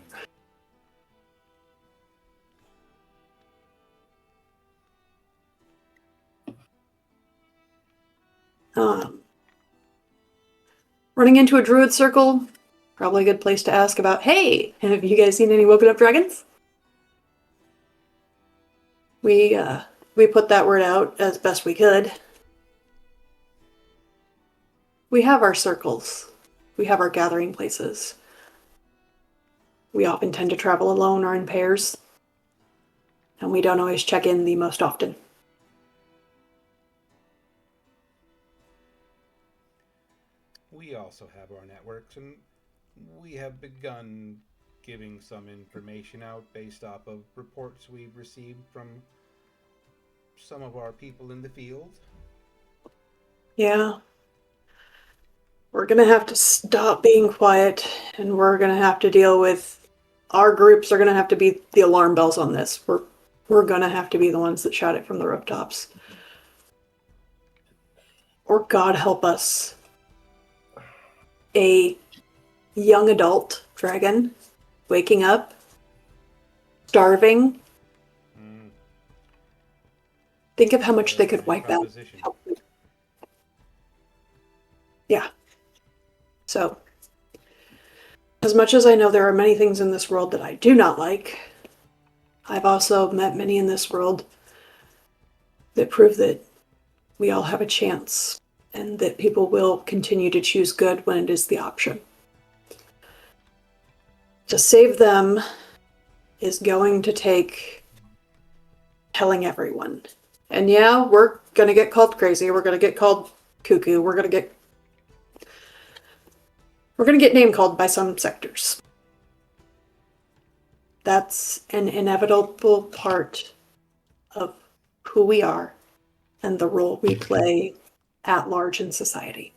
Running into a druid circle, probably a good place to ask about, hey, have you guys seen any woken up dragons? We put that word out as best we could. We have our circles. We have our gathering places. We often tend to travel alone or in pairs. And we don't always check in the most often. We also have our networks, and we have begun giving some information out based off of reports we've received from some of our people in the field. Yeah. We're gonna have to stop being quiet, and we're gonna have to deal with... Our groups are gonna have to be the alarm bells on this. We're gonna have to be the ones that shout it from the rooftops. Or God help us, a young adult dragon waking up, starving. Think of how much they could wipe out. Yeah. So, as much as I know there are many things in this world that I do not like, I've also met many in this world that prove that we all have a chance and that people will continue to choose good when it is the option. To save them is going to take telling everyone. And yeah, we're gonna get called crazy, we're gonna get called cuckoo, we're gonna get name called by some sectors. That's an inevitable part of who we are and the role we play at large in society.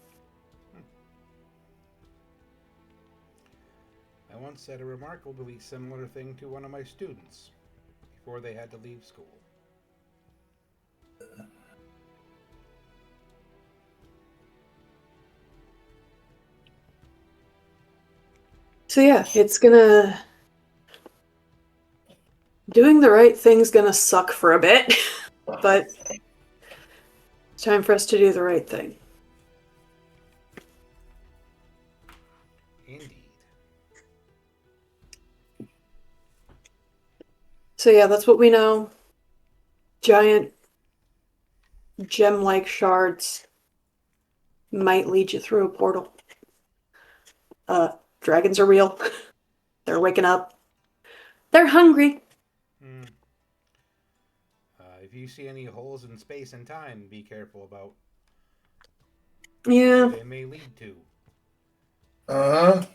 I once said a remarkably similar thing to one of my students before they had to leave school. So yeah, it's gonna... Doing the right thing's gonna suck for a bit, but it's time for us to do the right thing. Indeed. So yeah, that's what we know. Giant gem-like shards might lead you through a portal. Dragons are real. They're waking up. They're hungry. If you see any holes in space and time, be careful about Yeah. what they may lead to. Uh-huh.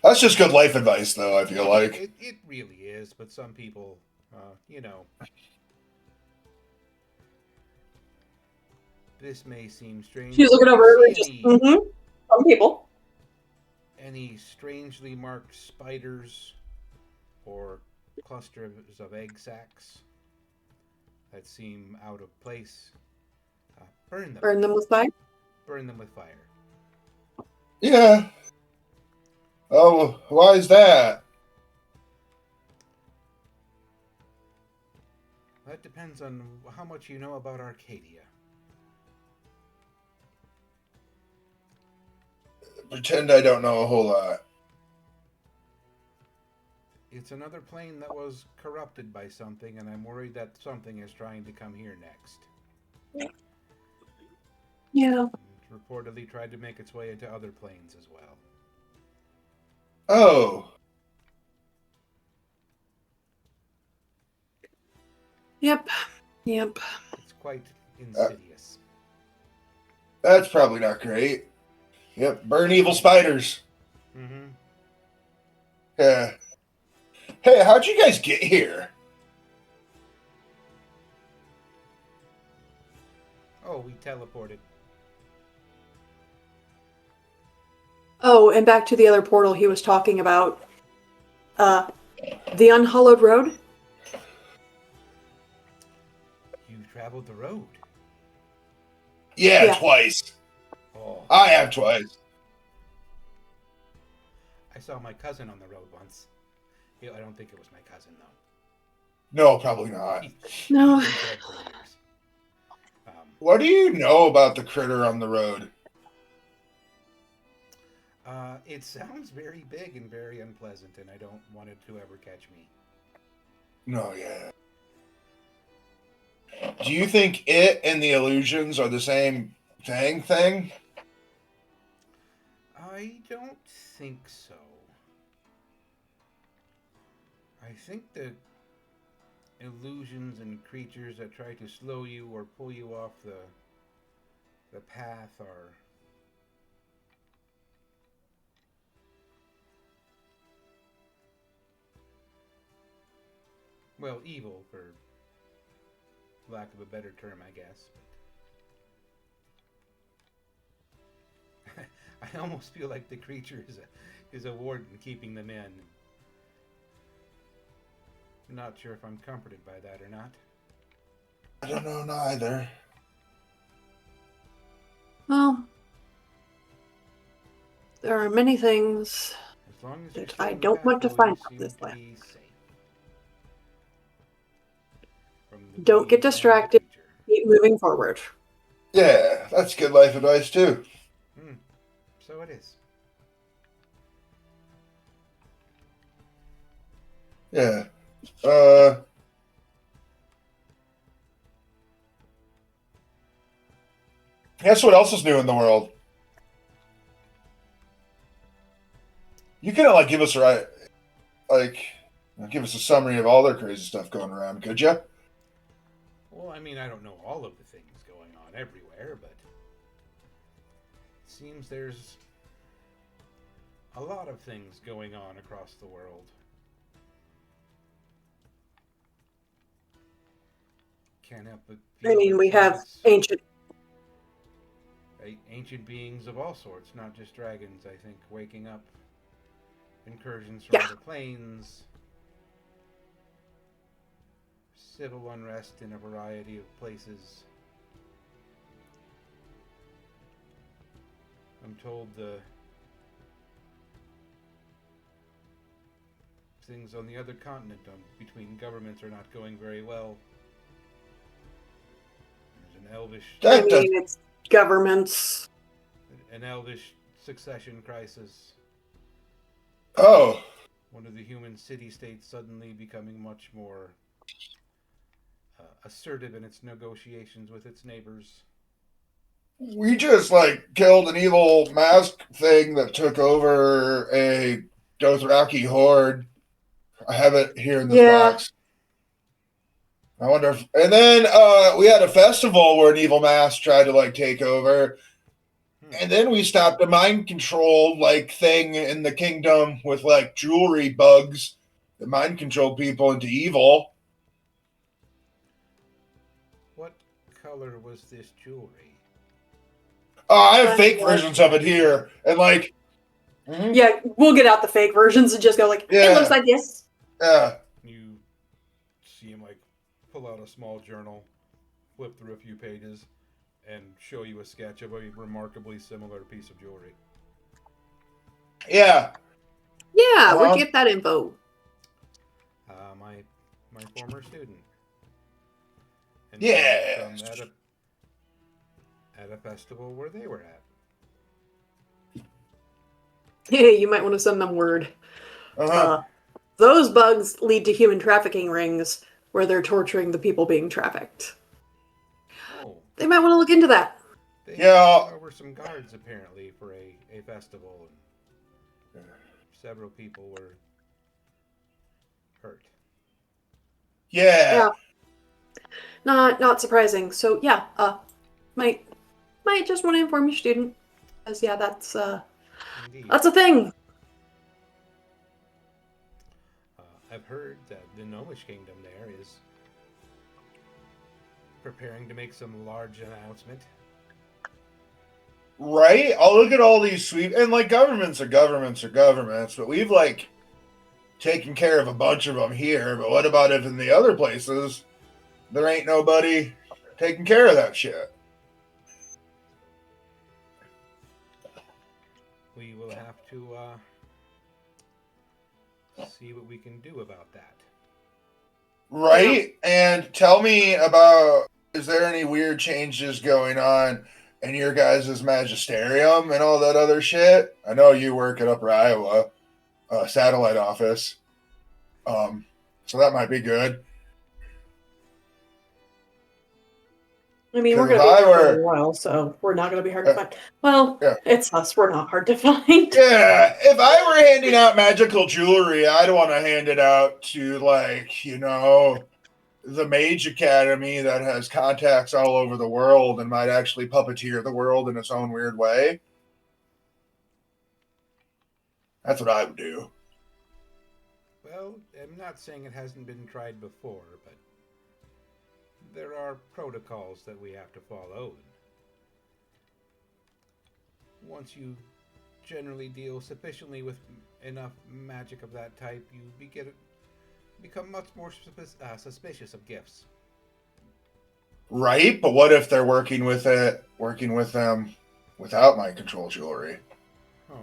That's just good life advice, though, I feel like. It really is, but some people, you know... This may seem strange. She's looking over it just, Some people. Any strangely marked spiders or clusters of egg sacs that seem out of place, burn them. Burn them with fire? Burn them with fire. Yeah. Oh, why is that? That depends on how much you know about Arcadia. Pretend I don't know a whole lot. It's another plane that was corrupted by something, and I'm worried that something is trying to come here next. Yeah. It reportedly tried to make its way into other planes as well. Oh. Yep. It's quite insidious. That's probably not great. Yep, burn evil spiders. Mm-hmm. Yeah. Hey, how'd you guys get here? Oh, we teleported. Oh, and back to the other portal he was talking about. The unhollowed road? You traveled the road? Yeah, twice. Oh. I have twice. I saw my cousin on the road once. I don't think it was my cousin, though. No, probably not. No. He's been dead for years. What do you know about the critter on the road? It sounds very big and very unpleasant, and I don't want it to ever catch me. No, yeah. Do you think it and the illusions are the same thing? I don't think so. I think the illusions and creatures that try to slow you or pull you off the path are Well, evil, for lack of a better term, I guess. I almost feel like the creature is a warden keeping them in. I'm not sure if I'm comforted by that or not. I don't know neither. Well, there are many things As long as you're that still I in the don't want to capital, find you out seem this to land. be safe. From the Don't get being and the distracted. creature. Keep moving forward. Yeah, that's good life advice too. So it is. Yeah. Guess what else is new in the world? You can give us give us a summary of all their crazy stuff going around, could you? Well, I mean, I don't know all of the things going on everywhere, but it seems there's a lot of things going on across the world. Can't help but feel I mean, like we some of have it's ancient. beings of all sorts, not just dragons, I think, waking up. Incursions from Yeah. other planes. Civil unrest in a variety of places. I'm told the things on the other continent between governments are not going very well. There's I mean, it's governments. an elvish succession crisis. Oh, One of the human city-states suddenly becoming much more assertive in its negotiations with its neighbors. we just killed an evil mask thing that took over a Dothraki horde. I have it here in this box. I wonder if, and then we had a festival where an evil mask tried to take over. And then we stopped a mind control thing in the kingdom with jewelry bugs that mind control people into evil. What color was this jewelry? I have fake versions of it here, and Yeah, we'll get out the fake versions and just go it looks like this. Yeah. You see him pull out a small journal, flip through a few pages, and show you a sketch of a remarkably similar piece of jewelry. Yeah. Yeah, where'd you get that info? My former student. And Yeah. at a festival where they were at. Hey, you might want to send them word. Those bugs lead to human trafficking rings where they're torturing the people being trafficked. Oh. They might want to look into that. There were some guards apparently for a festival, and several people were hurt. Yeah. Not surprising. So yeah, might just want to inform your student, because that's a thing. I've heard that the Gnomish Kingdom there is preparing to make some large announcement. Right? I'll look at all these sweet and governments are governments, but we've taken care of a bunch of them here. But what about if in the other places there ain't nobody taking care of that shit? We will have to see what we can do about that. Right? And tell me about, is there any weird changes going on in your guys' magisterium and all that other shit? I know you work at Upper Iowa satellite office. So that might be good. I mean, we're going to be here for a while, so we're not going to be hard to find. Well, it's us. We're not hard to find. Yeah, if I were handing out magical jewelry, I'd want to hand it out to, the Mage Academy that has contacts all over the world and might actually puppeteer the world in its own weird way. That's what I would do. Well, I'm not saying it hasn't been tried before, but there are protocols that we have to follow. And once you generally deal sufficiently with enough magic of that type, you become much more suspicious of gifts. Right? But what if they're working with them without mind control jewelry? Oh.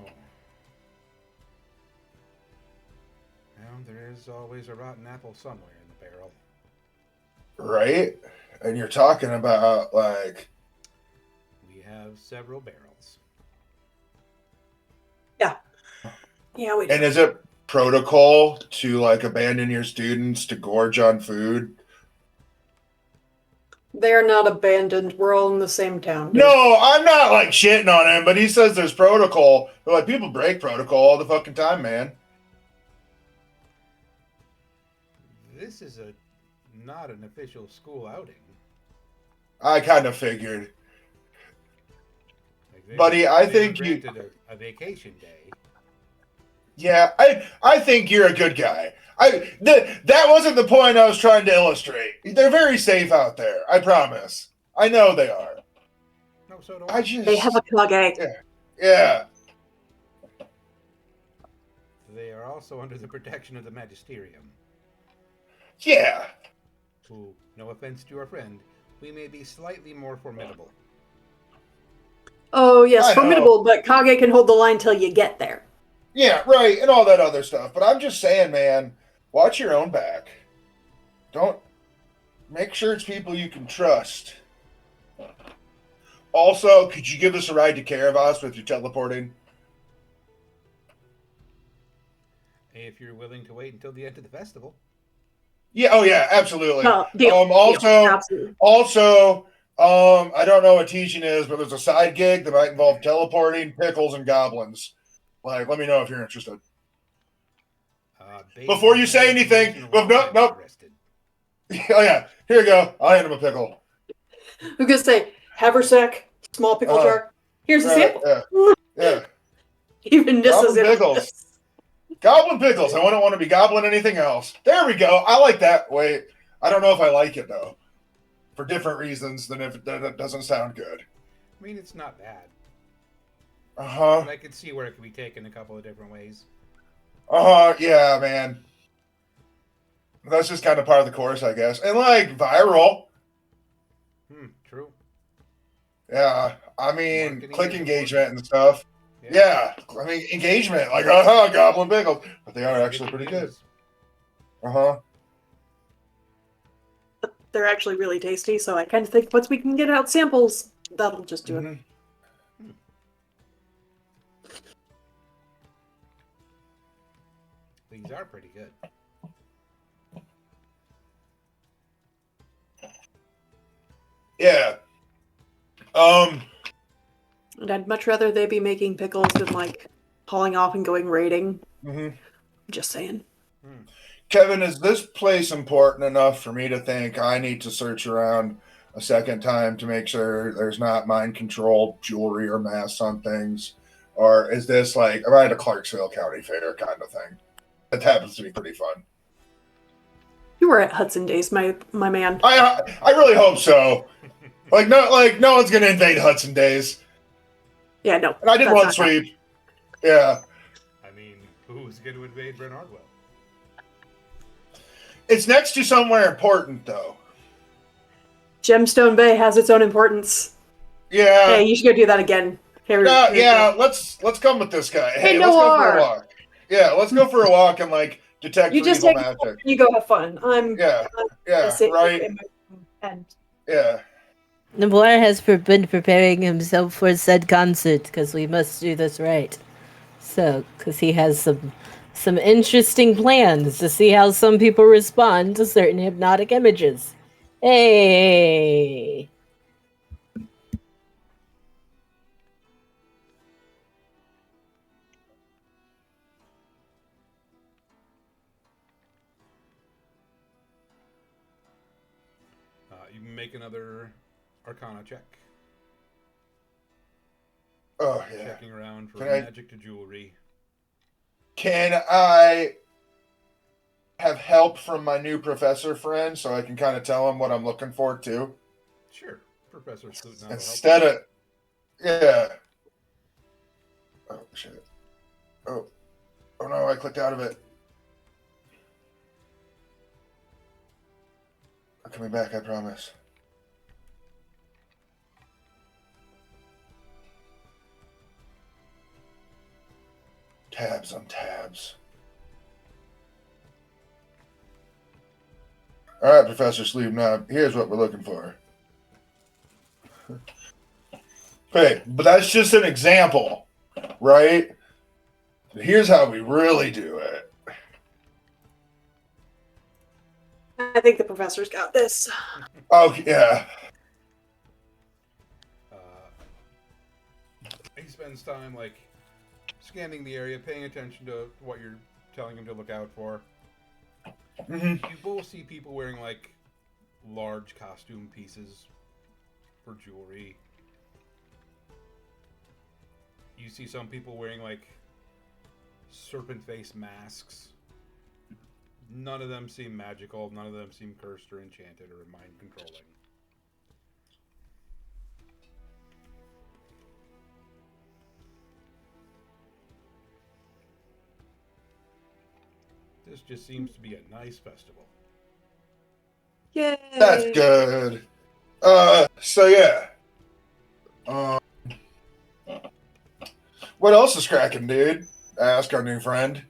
Well, there is always a rotten apple somewhere in the barrel. Right? And you're talking about, like... We have several barrels. Yeah. Yeah, we do. And is it protocol to, like, abandon your students to gorge on food? They're not abandoned. We're all in the same town. Dude. No, I'm not, like, shitting on him, but he says there's protocol. But, like, people break protocol all the fucking time, man. This is not an official school outing. I kind of figured. Like Buddy, I think were you... granted a vacation day. Yeah, I think you're a good guy. That wasn't the point I was trying to illustrate. They're very safe out there. I promise. I know they are. No, so do I just... They have a Kage. Yeah. They are also under the protection of the Magisterium. Yeah. Who, no offense to your friend, we may be slightly more formidable. Oh, yes, I know. formidable, but Kage can hold the line till you get there. Yeah, right, and all that other stuff. But I'm just saying, man, watch your own back. Don't... Make sure it's people you can trust. Also, could you give us a ride to Caravas with your teleporting? If you're willing to wait until the end of the festival. Yeah, oh yeah, absolutely. No, deal. Absolutely. Also, I don't know what teaching is, but there's a side gig that might involve teleporting, pickles, and goblins. Like, let me know if you're interested. Before you say anything, nope. Oh yeah, here you go. I'll hand him a pickle. I was gonna say haversack, small pickle jar. Here's a sample. Yeah. Even this is Goblin pickles. Goblin pickles. I wouldn't want to be goblin anything else. There we go. I like that. Wait, I don't know if I like it though, for different reasons than if it doesn't sound good. I mean, it's not bad. But I could see where it could be taken a couple of different ways. Yeah, man. That's just kind of part of the course, I guess. And like viral. True. Yeah, I mean, Marketing click is engagement important. and stuff. Yeah. I mean, engagement. Like, goblin pickles. But they are actually pretty good. But they're actually really tasty, so I kind of think once we can get out samples, that'll just do it. These are pretty good. Yeah. And I'd much rather they be making pickles than like hauling off and going raiding. Just saying. Kevin, is this place important enough for me to think I need to search around a second time to make sure there's not mind-controlled jewelry or masks on things? Or is this like, I'm at a Clarksville County Fair kind of thing? That happens to be pretty fun. You were at Hudson Days, my man. I really hope so. No one's gonna invade Hudson Days. Yeah, no. And I did one sweep. Yeah. I mean, who's going to invade Bryn Ardwell? It's next to somewhere important, though. Gemstone Bay has its own importance. Yeah. Hey, you should go do that again. Let's come with this guy. Hey, let's go for a walk. Yeah, let's go for a walk and like detect you just evil take magic. You go have fun. Yeah, right. And yeah. Navarre has been preparing himself for said concert because we must do this right. So, because he has some interesting plans to see how some people respond to certain hypnotic images. Hey. You can make another Arcana check. Oh, yeah. Checking around for magic to jewelry. Can I have help from my new professor friend so I can kind of tell him what I'm looking for too? Sure, Professor Sleuth. Instead of, yeah. Oh shit. Oh no! I clicked out of it. I'm coming back. I promise. Tabs on tabs. All right, Professor Sleep. Now, here's what we're looking for. Okay, but that's just an example, right? Here's how we really do it. I think the professor's got this. Oh, yeah. He spends time, like, scanning the area, paying attention to what you're telling him to look out for. Mm-hmm. You both see people wearing, like, large costume pieces for jewelry. You see some people wearing, like, serpent face masks. None of them seem magical. None of them seem cursed or enchanted or mind controlling. This just seems to be a nice festival. Yay! That's good. So yeah. What else is cracking, dude? Ask our new friend.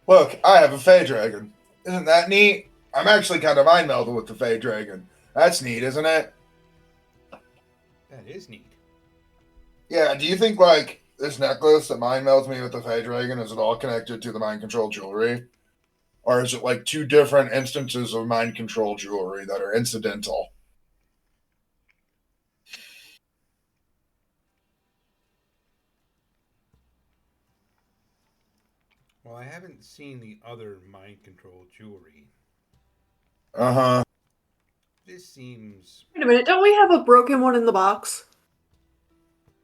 Look, I have a Fey Dragon. Isn't that neat? I'm actually kind of mind melded with the Fey Dragon. That's neat, isn't it? That is neat. Yeah, do you think, like, this necklace that mind melds me with the Fey Dragon, is it all connected to the mind control jewelry? Or is it like two different instances of mind control jewelry that are incidental? Well, I haven't seen the other mind control jewelry. Uh-huh. This seems... Wait a minute, don't we have a broken one in the box?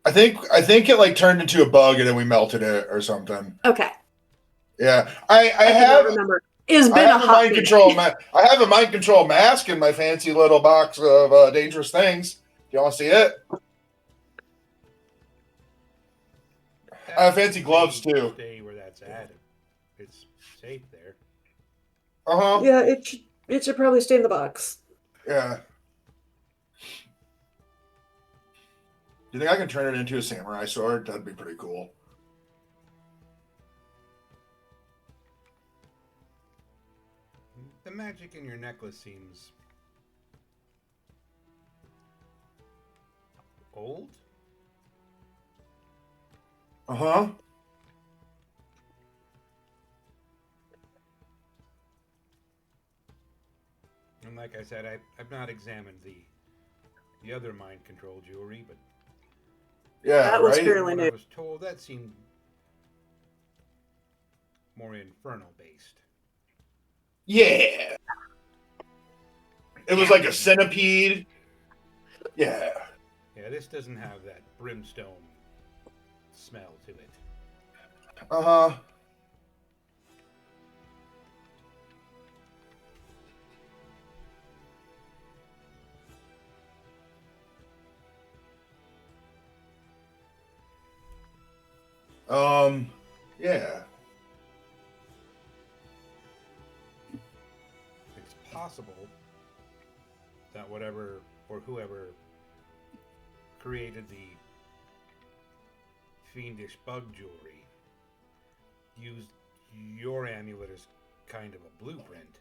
I think it like turned into a bug and then we melted it or something. Okay. Yeah. I cannot remember. It's been a hot minute. I have a mind control mask in my fancy little box of dangerous things. Do you want to see it? I have fancy gloves too. Stay where that's at. It's safe there. Uh-huh. Yeah, it should probably stay in the box. Yeah. Do you think I can turn it into a samurai sword? That'd be pretty cool. The magic in your necklace seems... old? Uh-huh. And like I said, I've not examined the other mind control jewelry, but Yeah, that was right? fairly what new. I was told, that seemed more infernal based. Yeah. It was like a centipede. Yeah. Yeah, this doesn't have that brimstone smell to it. Uh-huh. Yeah. It's possible that whatever or whoever created the fiendish bug jewelry used your amulet as kind of a blueprint.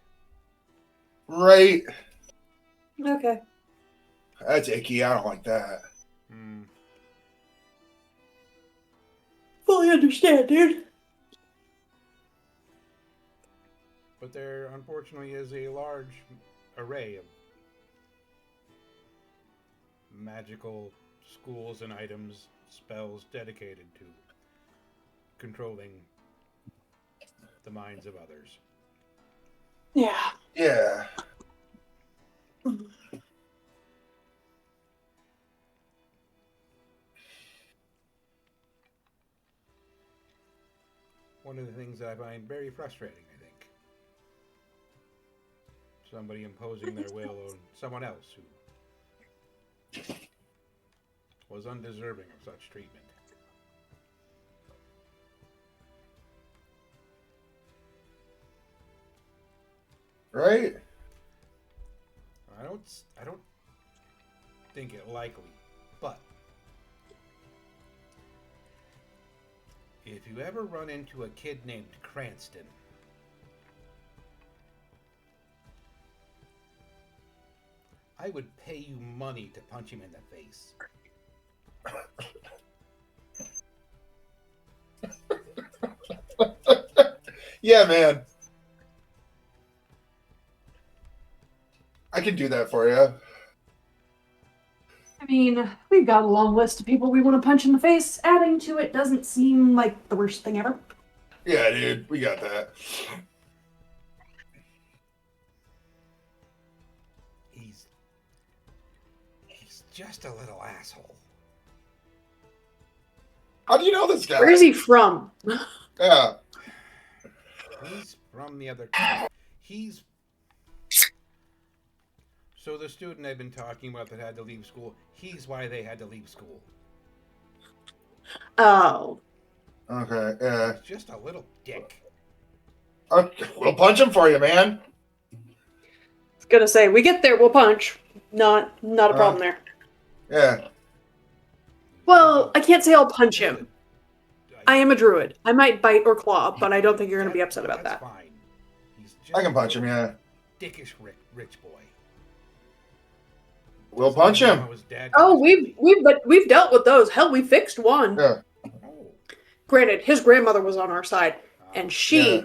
Right. Okay. That's icky. I don't like that. Hmm. Fully understand, dude. But there, unfortunately, is a large array of magical schools and items, spells dedicated to controlling the minds of others. Yeah. Yeah. One of the things that I find very frustrating, I think. Somebody imposing their will on someone else who was undeserving of such treatment. Right? I don't think it likely, but if you ever run into a kid named Cranston, I would pay you money to punch him in the face. Yeah, man. I can do that for you. I mean, we've got a long list of people we want to punch in the face. Adding to it doesn't seem like the worst thing ever. Yeah, dude, we got that. He's just a little asshole. How do you know this guy? Where is he from? Yeah. He's from the other. He's. So the student I've been talking about that had to leave school, he's why they had to leave school. Oh. Okay, yeah. He's just a little dick. Okay, we'll punch him for you, man. I was gonna say, we get there, we'll punch. Not a problem there. Yeah. Well, I can't say I'll punch him. I am a druid. I might bite or claw, but I don't think you're gonna be upset about that. Fine. He's just I can punch him, yeah. Dickish rich boy. We'll punch him. Oh, we've dealt with those. Hell, we fixed one. Yeah. Oh. Granted, his grandmother was on our side, and she. Yeah.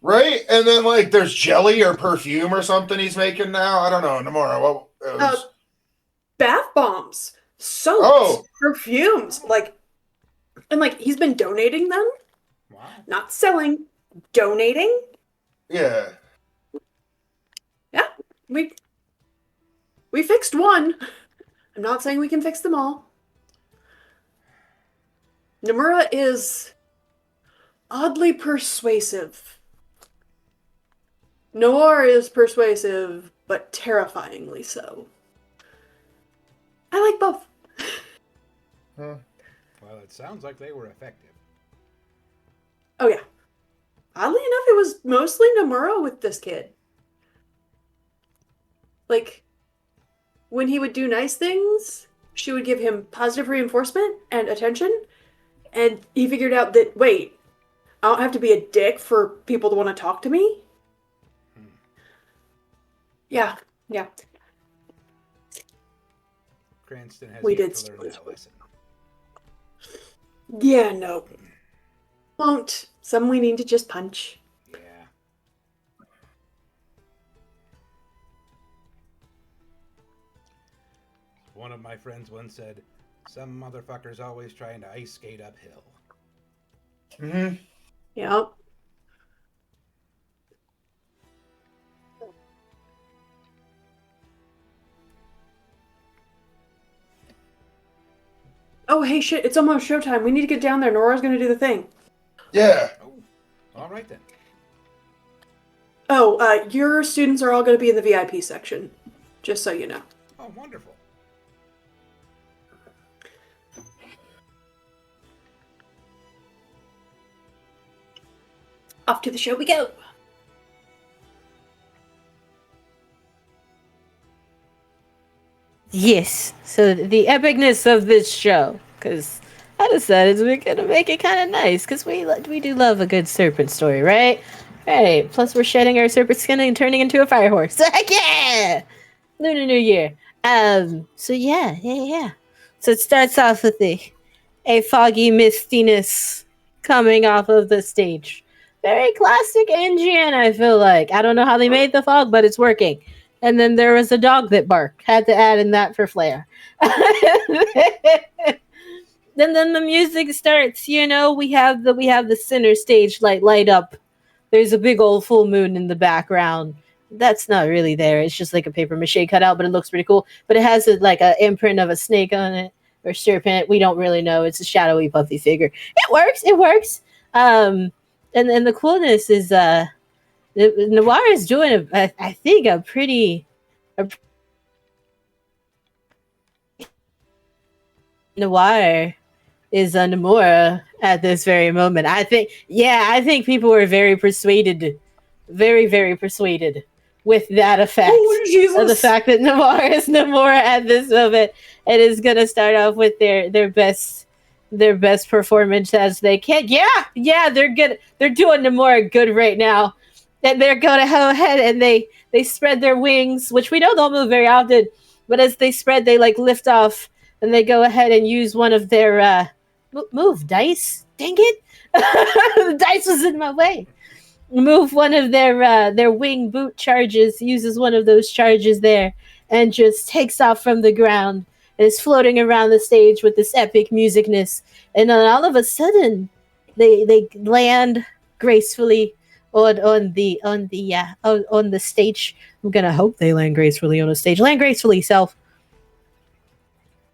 Right? And then, like, there's jelly or perfume or something he's making now. I don't know. Namora, what? Bath bombs, soaps, Oh. perfumes, and he's been donating them. Wow. Not selling, donating. Yeah. Yeah, we fixed one. I'm not saying we can fix them all. Nomura is oddly persuasive. Noir is persuasive, but terrifyingly so. I like both. Huh. Well, it sounds like they were effective. Oh yeah. Oddly enough, it was mostly Nomura with this kid. Like, when he would do nice things, she would give him positive reinforcement and attention, and he figured out that, wait, I don't have to be a dick for people to want to talk to me? Yeah. Cranston has We yet did to learn that lesson. Yeah, no. Won't. Some we need to just punch. Yeah. One of my friends once said, "Some motherfucker's always trying to ice skate uphill." Mm-hmm. Yep. Oh, hey, shit, it's almost showtime. We need to get down there. Nora's gonna do the thing. Yeah. Oh, all right then. Oh, your students are all gonna be in the VIP section. Just so you know. Oh, wonderful. Off to the show we go. Yes. So the epicness of this show, because I decided we're gonna make it kind of nice, because we do love a good serpent story, right? Right. Plus, we're shedding our serpent skin and turning into a fire horse. Heck yeah! Lunar New Year. So yeah. So it starts off with a foggy mistiness coming off of the stage. Very classic NGN, I feel like. I don't know how they made the fog, but it's working. And then there was a dog that barked. Had to add in that for flair. Then the music starts. You know, we have the center stage light up. There's a big old full moon in the background. That's not really there. It's just like a paper mache cutout, but it looks pretty cool. But it has a imprint of a snake on it or serpent. We don't really know. It's a shadowy, puffy figure. It works. And the coolness is Noir is doing I think a pretty Noir is Nomura at this very moment. I think people were very persuaded, very persuaded with that effect Oh, of the Jesus. fact that Noir is Nomura at this moment and is gonna start off with their best performance as they can. Yeah, they're good. They're doing Nomura good right now. And they're gonna go ahead and they spread their wings, which we don't move very often, but as they spread, they like lift off and they go ahead and use one of their move dice. Dang it! The dice was in my way. Move one of their wing boot charges. Uses one of those charges there, and just takes off from the ground and is floating around the stage with this epic musicness. And then all of a sudden, they land gracefully on the stage. I'm gonna hope they land gracefully on the stage. Land gracefully, self.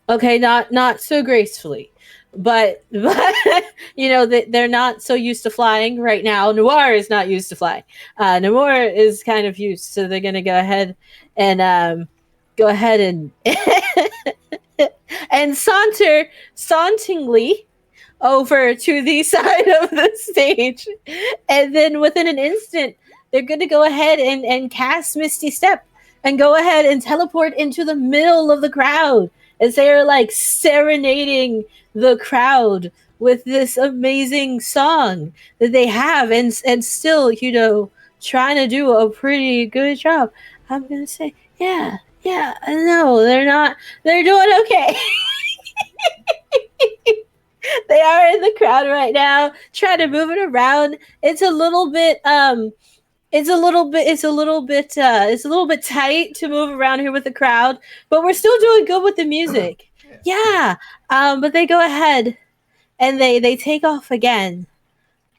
Okay, not so gracefully, but they're not so used to flying right now. Noir is not used to flying. Noir is kind of used, so they're gonna go ahead and and saunter sauntingly over to the side of the stage, and then within an instant, they're gonna go ahead and cast Misty Step and go ahead and teleport into the middle of the crowd as they are like serenading the crowd with this amazing song that they have and still, trying to do a pretty good job. I'm gonna say, yeah, no, they're doing okay. They are in the crowd right now, trying to move it around. It's a little bit it's a little bit tight to move around here with the crowd, but we're still doing good with the music. Yeah. But they go ahead and they take off again.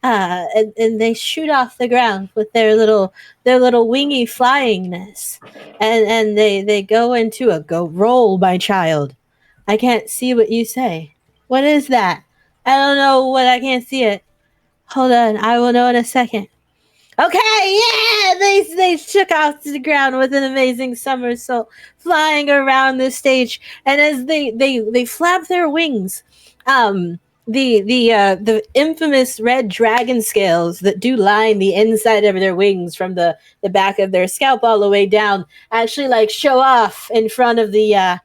And they shoot off the ground with their little wingy flyingness. And they go into a go roll, my child. I can't see what you say. What is that? I don't know what I can't see it. Hold on, I will know in a second. Okay, yeah, they shook off to the ground with an amazing somersault, flying around the stage, and as they flap their wings, the infamous red dragon scales that do line the inside of their wings from the back of their scalp all the way down actually like show off in front of the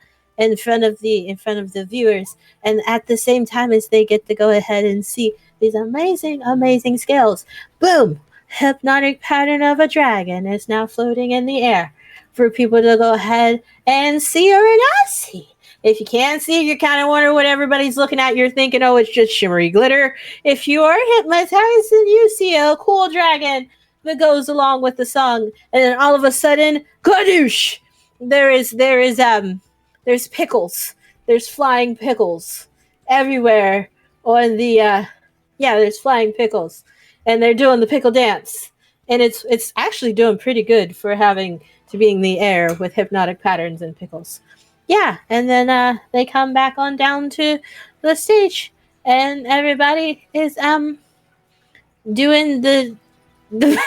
viewers, and at the same time as they get to go ahead and see these amazing scales, boom. Hypnotic pattern of a dragon is now floating in the air for people to go ahead and see or not see. If you can't see, you kind of wonder what everybody's looking at. You're thinking, oh, it's just shimmery glitter. If you are hypnotized and you see a cool dragon that goes along with the song, and then all of a sudden, kadoosh! There's pickles. There's flying pickles everywhere on the there's flying pickles. And they're doing the pickle dance, and it's actually doing pretty good for having to be in the air with hypnotic patterns and pickles. Yeah, and then they come back on down to the stage, and everybody is doing the the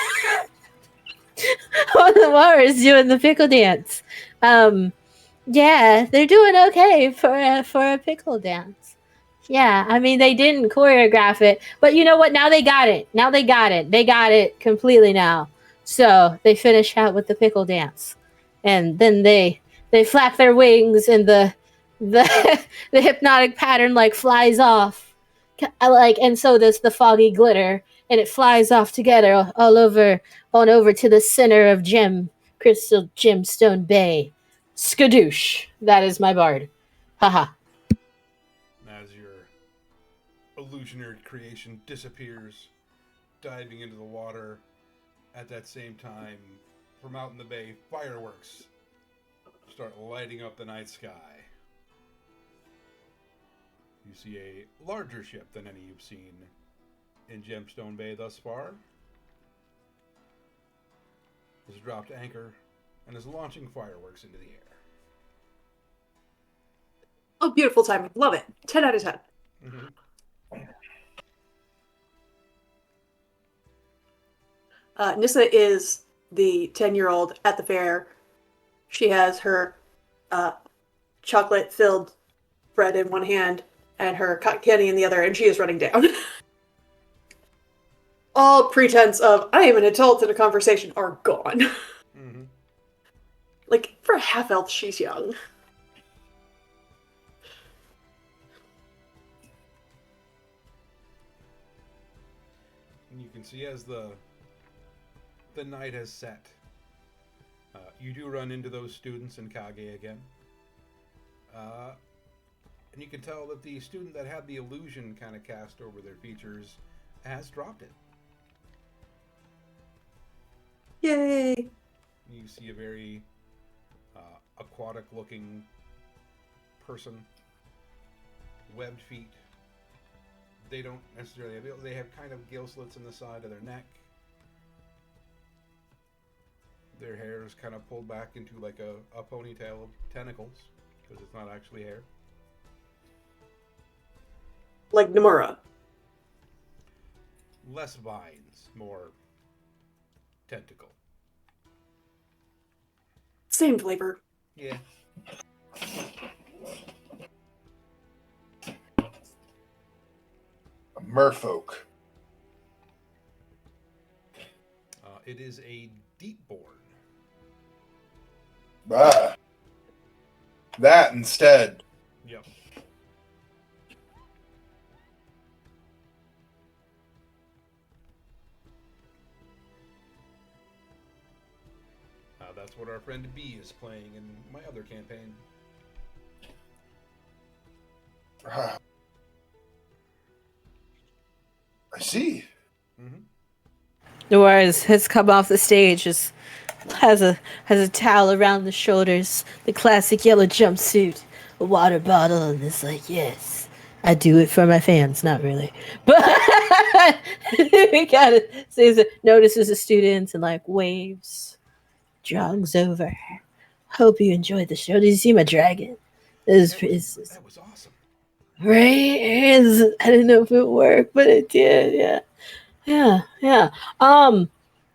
bar is doing the pickle dance. Yeah, they're doing okay for a pickle dance. Yeah, I mean, they didn't choreograph it, but you know what? Now they got it. They got it completely now. So they finish out with the pickle dance, and then they flap their wings, and the the hypnotic pattern like flies off, and so does the foggy glitter, and it flies off together all over to the center of Crystal Gemstone Bay. Skadoosh. That is my bard. Haha. As your illusionary creation disappears, diving into the water, at that same time, from out in the bay, fireworks start lighting up the night sky. You see a larger ship than any you've seen in Gemstone Bay thus far. Has dropped anchor and is launching fireworks into the air. Oh, beautiful timing. Love it. 10 out of 10. Mm-hmm. Nissa is the 10-year-old at the fair. She has her chocolate-filled bread in one hand and her cotton candy in the other, and she is running down. All pretense of, I am an adult in a conversation, are gone. Mm-hmm. Like, for a half-elf, she's young. And you can see as the night has set, you do run into those students in Kage again. And you can tell that the student that had the illusion kind of cast over their features has dropped it. Yay! You see a very aquatic-looking person, webbed feet. They don't necessarily have, they have kind of gill slits in the side of their neck. Their hair is kind of pulled back into like a ponytail of tentacles, because it's not actually hair. Like Nomura. Less vines, more tentacle. Same flavor. Yeah. A merfolk. It is a deepborn. Ah. That instead. Yep. That's what our friend B is playing in my other campaign. Ah. I see. Mm-hmm. Noir has come off the stage, has a towel around the shoulders, the classic yellow jumpsuit, a water bottle, and it's like, yes, I do it for my fans, not really. But we gotta notices the students and like waves, jogs over. Hope you enjoyed the show. Did you see my dragon? That was awesome. Right? I didn't know if it worked, but it did. Yeah.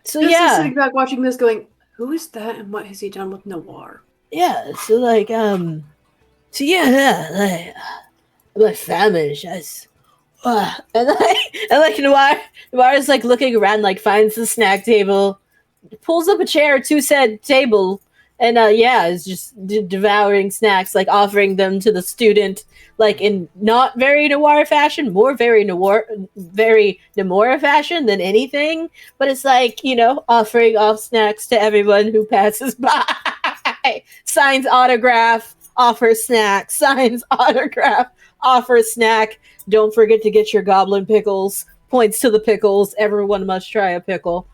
So Just yeah, sitting back watching this, going, "Who is that, and what has he done with Noir?" yeah. So like, like, I'm like famished. And Noir is like looking around, like finds the snack table, pulls up a chair to said table, and is just devouring snacks, like offering them to the student, like in not very Noir fashion, more very Nomura fashion than anything. But it's like, offering off snacks to everyone who passes by. Signs autograph, offers snack. Signs autograph, offers snack. Don't forget to get your goblin pickles. Points to the pickles. Everyone must try a pickle.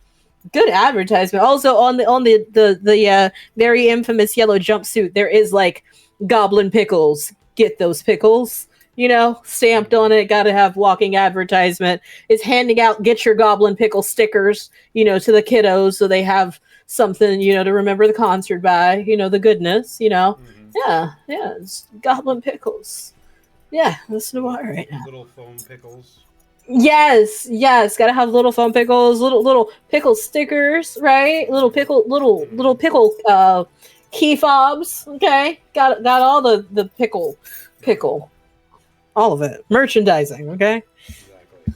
Good advertisement. Also on the very infamous yellow jumpsuit, there is like goblin pickles. Get those pickles. Stamped on it. Got to have walking advertisement. Is handing out get your goblin pickle stickers. To the kiddos so they have something to remember the concert by. The goodness. Mm-hmm. Yeah. It's goblin pickles. Yeah, that's Noir right now. Little foam pickles. Yes, gotta have little foam pickles, little pickle stickers, right? Little pickle key fobs. Okay, got all the pickle, all of it, merchandising. Okay. Exactly.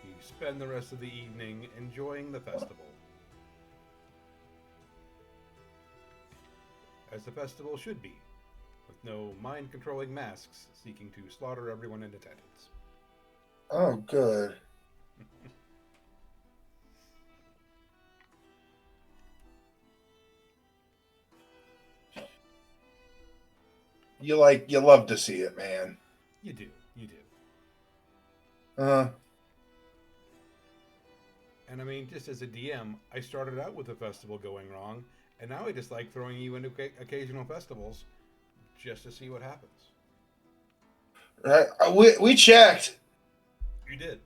You spend the rest of the evening enjoying the festival. As the festival should be, with no mind-controlling masks seeking to slaughter everyone in attendance. Oh, good. You love to see it, man. You do. And I mean, just as a DM, I started out with the festival going wrong, and now I just like throwing you into occasional festivals just to see what happens. We checked. You did.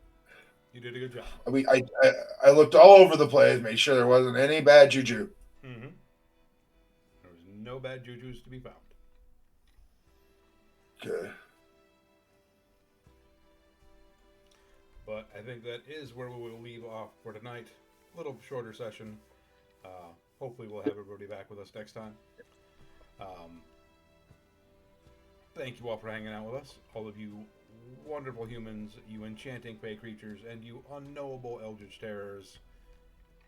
You did a good job. I looked all over the place, made sure there wasn't any bad juju. Mm-hmm. There was no bad jujus to be found. Good. But I think that is where we will leave off for tonight. A little shorter session. Hopefully we'll have everybody back with us next time. Thank you all for hanging out with us. All of you wonderful humans, you enchanting fey creatures, and you unknowable eldritch terrors.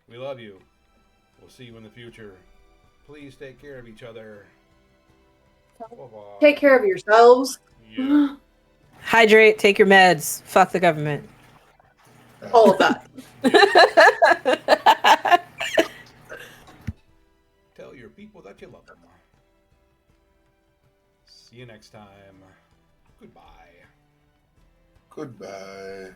We love you. We'll see you in the future. Please take care of each other. Bye-bye. Take care of yourselves. Yeah. Hydrate, take your meds. Fuck the government. All of that. Tell your people that you love them. See you next time. Goodbye. Goodbye.